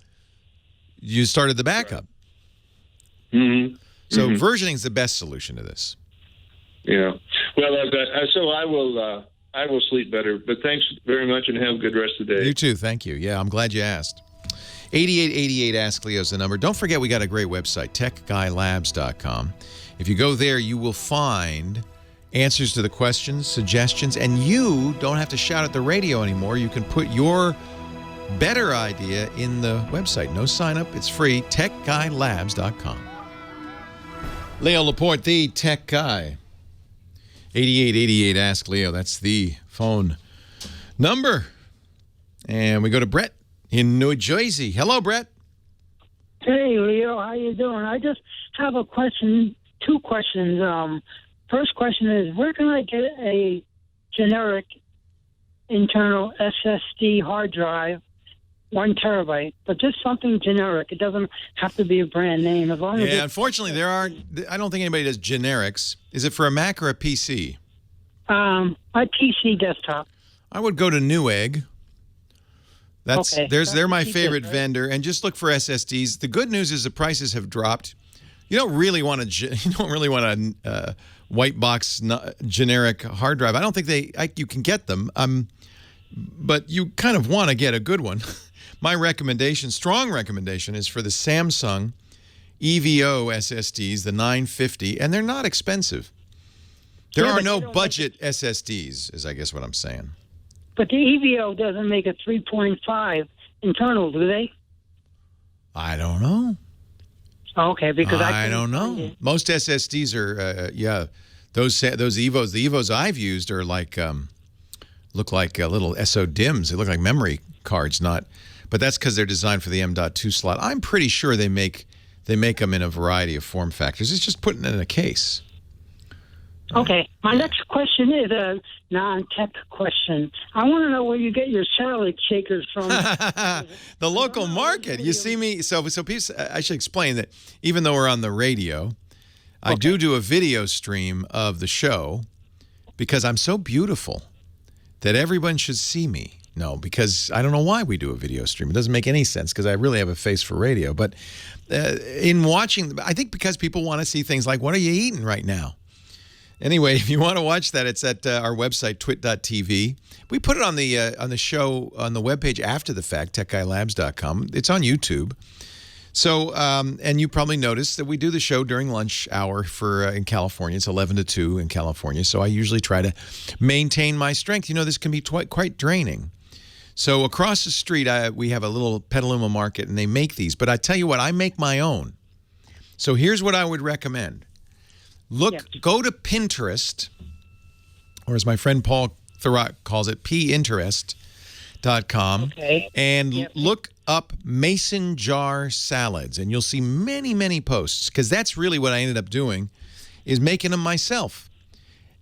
you started the backup. Mm-hmm. So versioning is the best solution to this. Yeah. Well, so I will sleep better. But thanks very much, and have a good rest of the day. You too. Thank you. Yeah, I'm glad you asked. 8888 Ask Leo's the number. Don't forget we got a great website, techguylabs.com. If you go there, you will find answers to the questions, suggestions, and you don't have to shout at the radio anymore. You can put your better idea in the website. No sign up. It's free. techguylabs.com. Leo Laporte, the tech guy. 8888 Ask Leo. That's the phone number. And we go to Brett in New Jersey. Hello, Brett. Hey, Leo. How you doing? I just have a question, two questions. First question is, where can I get a generic internal SSD hard drive, 1 terabyte, but just something generic? It doesn't have to be a brand name. As long as unfortunately, there aren't. I don't think anybody does generics. Is it for a Mac or a PC? My PC desktop. I would go to Newegg. Okay. They're my favorite vendor, and just look for SSDs. The good news is the prices have dropped. You don't really want a white box generic hard drive. I don't think you can get them. But you kind of want to get a good one. My strong recommendation, is for the Samsung EVO SSDs, the 950, and they're not expensive. There are no budget SSDs, is I guess what I'm saying. But the EVO doesn't make a 3.5 internal, do they? I don't know. Okay, because I don't know. Most SSDs are, those EVOs. The EVOs I've used are like look like little SO DIMMs. They look like memory cards, but that's because they're designed for the M.2 slot. I'm pretty sure they make them in a variety of form factors. It's just putting it in a case. Okay. My next question is a non-tech question. I want to know where you get your salad shakers from. The local market. You see me. So I should explain that even though we're on the radio, I do a video stream of the show because I'm so beautiful that everyone should see me. No, because I don't know why we do a video stream. It doesn't make any sense because I really have a face for radio. But in watching, I think because people want to see things like, what are you eating right now? Anyway, if you want to watch that, it's at our website, twit.tv. We put it on the show, on the webpage after the fact, techguylabs.com. It's on YouTube. So, and you probably noticed that we do the show during lunch hour in California. It's 11 to 2 in California. So I usually try to maintain my strength. You know, this can be quite draining. So across the street, we have a little Petaluma market, and they make these. But I tell you what, I make my own. So here's what I would recommend. Go to Pinterest, or as my friend Paul Thurrott calls it, pinterest.com, and look up mason jar salads, and you'll see many, many posts, because that's really what I ended up doing, is making them myself.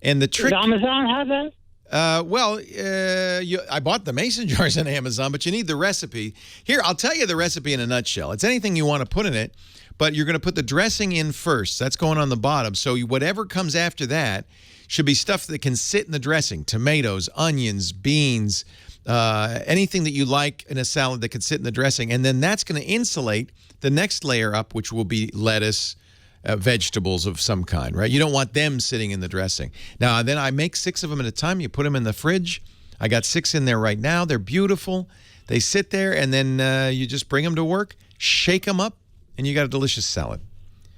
And the trick... Does Amazon have that? I bought the mason jars on Amazon, but you need the recipe. Here, I'll tell you the recipe in a nutshell. It's anything you want to put in it, but you're going to put the dressing in first. That's going on the bottom. So whatever comes after that should be stuff that can sit in the dressing. Tomatoes, onions, beans, anything that you like in a salad that can sit in the dressing. And then that's going to insulate the next layer up, which will be lettuce, vegetables of some kind, right? You don't want them sitting in the dressing. Now, then I make 6 of them at a time. You put them in the fridge. I got 6 in there right now. They're beautiful. They sit there, and then you just bring them to work, shake them up, and you got a delicious salad.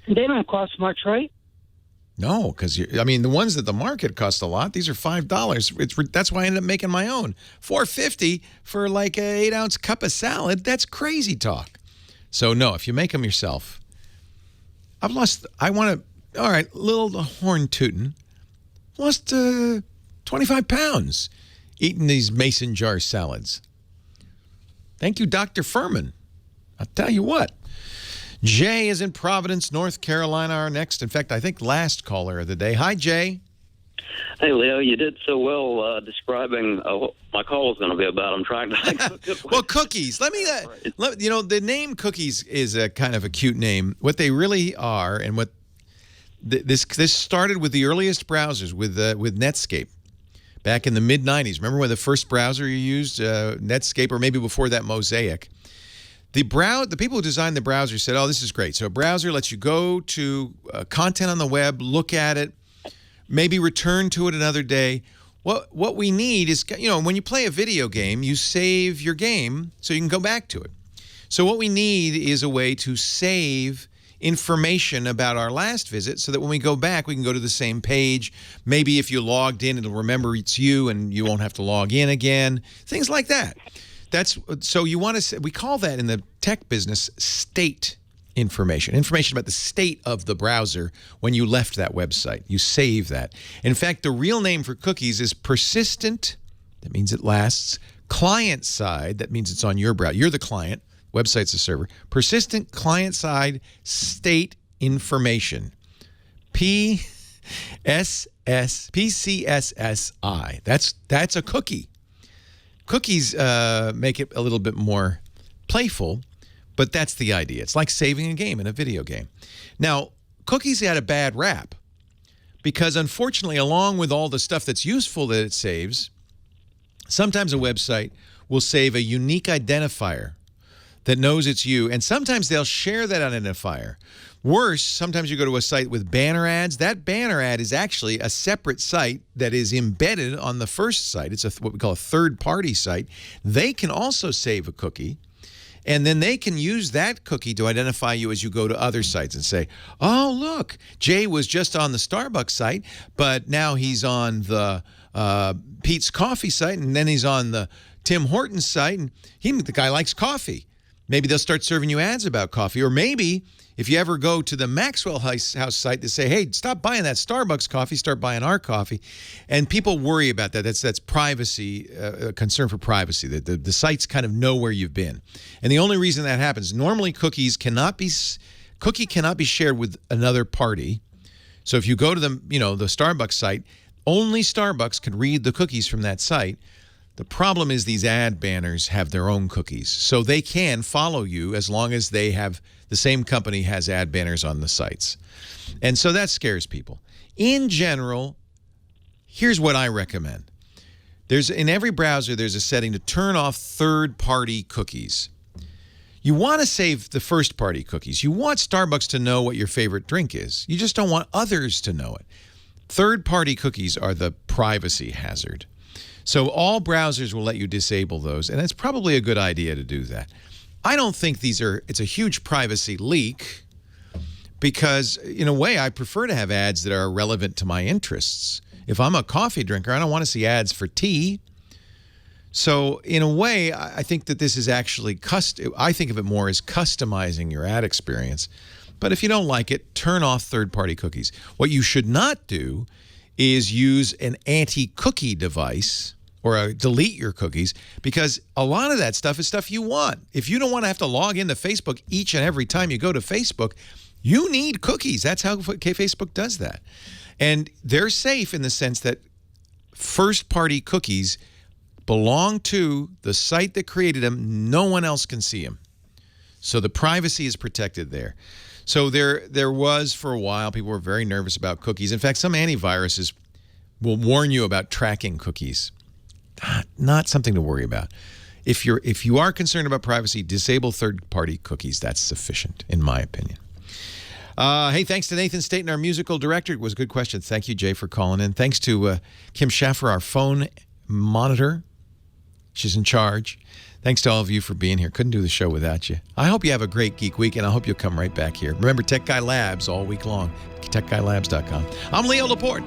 They don't cost much, right? No, because the ones at the market cost a lot. These are $5. That's why I ended up making my own. $4.50 for like an 8-ounce cup of salad. That's crazy talk. So no, if you make them yourself, all right, little horn tootin', lost 25 pounds eating these mason jar salads. Thank you, Dr. Furman. I'll tell you what. Jay is in Providence, North Carolina, our next, in fact, I think last caller of the day. Hi, Jay. Hey, Leo, you did so well describing what my call was going to be about. I'm trying to... Well, cookies. The name cookies is a kind of a cute name. What they really are, and what this started with the earliest browsers, with Netscape, back in the mid-'90s. Remember when the first browser you used, Netscape, or maybe before that, Mosaic? The people who designed the browser said, oh, this is great. So a browser lets you go to content on the web, look at it, maybe return to it another day. What we need is, when you play a video game, you save your game so you can go back to it. So what we need is a way to save information about our last visit so that when we go back, we can go to the same page. Maybe if you logged in, it'll remember it's you and you won't have to log in again. Things like that. So you want to, we call that in the tech business state information about the state of the browser when you left that website. You save that. In fact, the real name for cookies is persistent. That means it lasts. Client side, that means it's on your browser. You're the client. Website's the server. Persistent client side state information. PCSSI. That's a cookie. Cookies make it a little bit more playful, but that's the idea. It's like saving a game in a video game. Now, cookies had a bad rap because, unfortunately, along with all the stuff that's useful that it saves, sometimes a website will save a unique identifier that knows it's you, and sometimes they'll share that identifier. Worse, sometimes you go to a site with banner ads. That banner ad is actually a separate site that is embedded on the first site. It's what we call a third-party site. They can also save a cookie, and then they can use that cookie to identify you as you go to other sites and say, oh, look, Jay was just on the Starbucks site, but now he's on the Pete's Coffee site, and then he's on the Tim Hortons site, and the guy likes coffee. Maybe they'll start serving you ads about coffee, or maybe if you ever go to the Maxwell House site to say, hey, stop buying that Starbucks coffee, start buying our coffee. And people worry about that. That's privacy, a concern for privacy, that the sites kind of know where you've been. And the only reason that happens, normally cookie cannot be shared with another party. So if you go to the Starbucks site, only Starbucks can read the cookies from that site. The problem is these ad banners have their own cookies. So they can follow you as long as the same company has ad banners on the sites. And so that scares people. In general, here's what I recommend. In every browser, there's a setting to turn off third-party cookies. You want to save the first-party cookies. You want Starbucks to know what your favorite drink is. You just don't want others to know it. Third-party cookies are the privacy hazard. So all browsers will let you disable those, and it's probably a good idea to do that. I don't think it's a huge privacy leak because, in a way, I prefer to have ads that are relevant to my interests. If I'm a coffee drinker, I don't want to see ads for tea. So, in a way, I think that this is actually I think of it more as customizing your ad experience. But if you don't like it, turn off third-party cookies. What you should not do is use an anti-cookie device or delete your cookies, because a lot of that stuff is stuff you want. If you don't want to have to log into Facebook each and every time you go to Facebook, you need cookies. That's how Facebook does that. And they're safe in the sense that first-party cookies belong to the site that created them. No one else can see them. So the privacy is protected there. So there was, for a while, people were very nervous about cookies. In fact, some antiviruses will warn you about tracking cookies. Not something to worry about. If you are concerned about privacy, disable third-party cookies. That's sufficient, in my opinion. Hey, thanks to Nathan Staten, our musical director. It was a good question. Thank you, Jay, for calling in. Thanks to Kim Schaffer, our phone monitor. She's in charge. Thanks to all of you for being here. Couldn't do the show without you. I hope you have a great Geek Week, and I hope you'll come right back here. Remember, Tech Guy Labs all week long. TechGuyLabs.com. I'm Leo Laporte,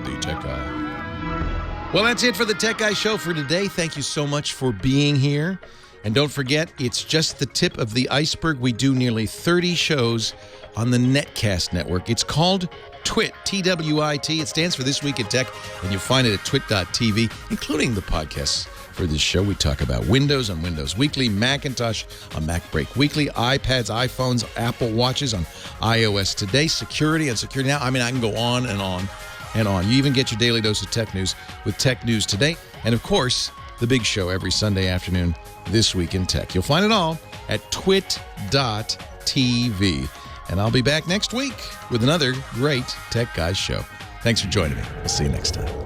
the Tech Guy. Well, that's it for the Tech Guy Show for today. Thank you so much for being here. And don't forget, it's just the tip of the iceberg. We do nearly 30 shows on the Netcast network. It's called TWIT, T-W-I-T. It stands for This Week in Tech, and you'll find it at twit.tv, including the podcasts. For this show, we talk about Windows on Windows Weekly, Macintosh on Mac Break Weekly, iPads, iPhones, Apple Watches on iOS Today, security on Security Now. I mean, I can go on and on and on. You even get your daily dose of tech news with Tech News Today. And, of course, the big show every Sunday afternoon, This Week in Tech. You'll find it all at twit.tv. And I'll be back next week with another great Tech Guys show. Thanks for joining me. I'll see you next time.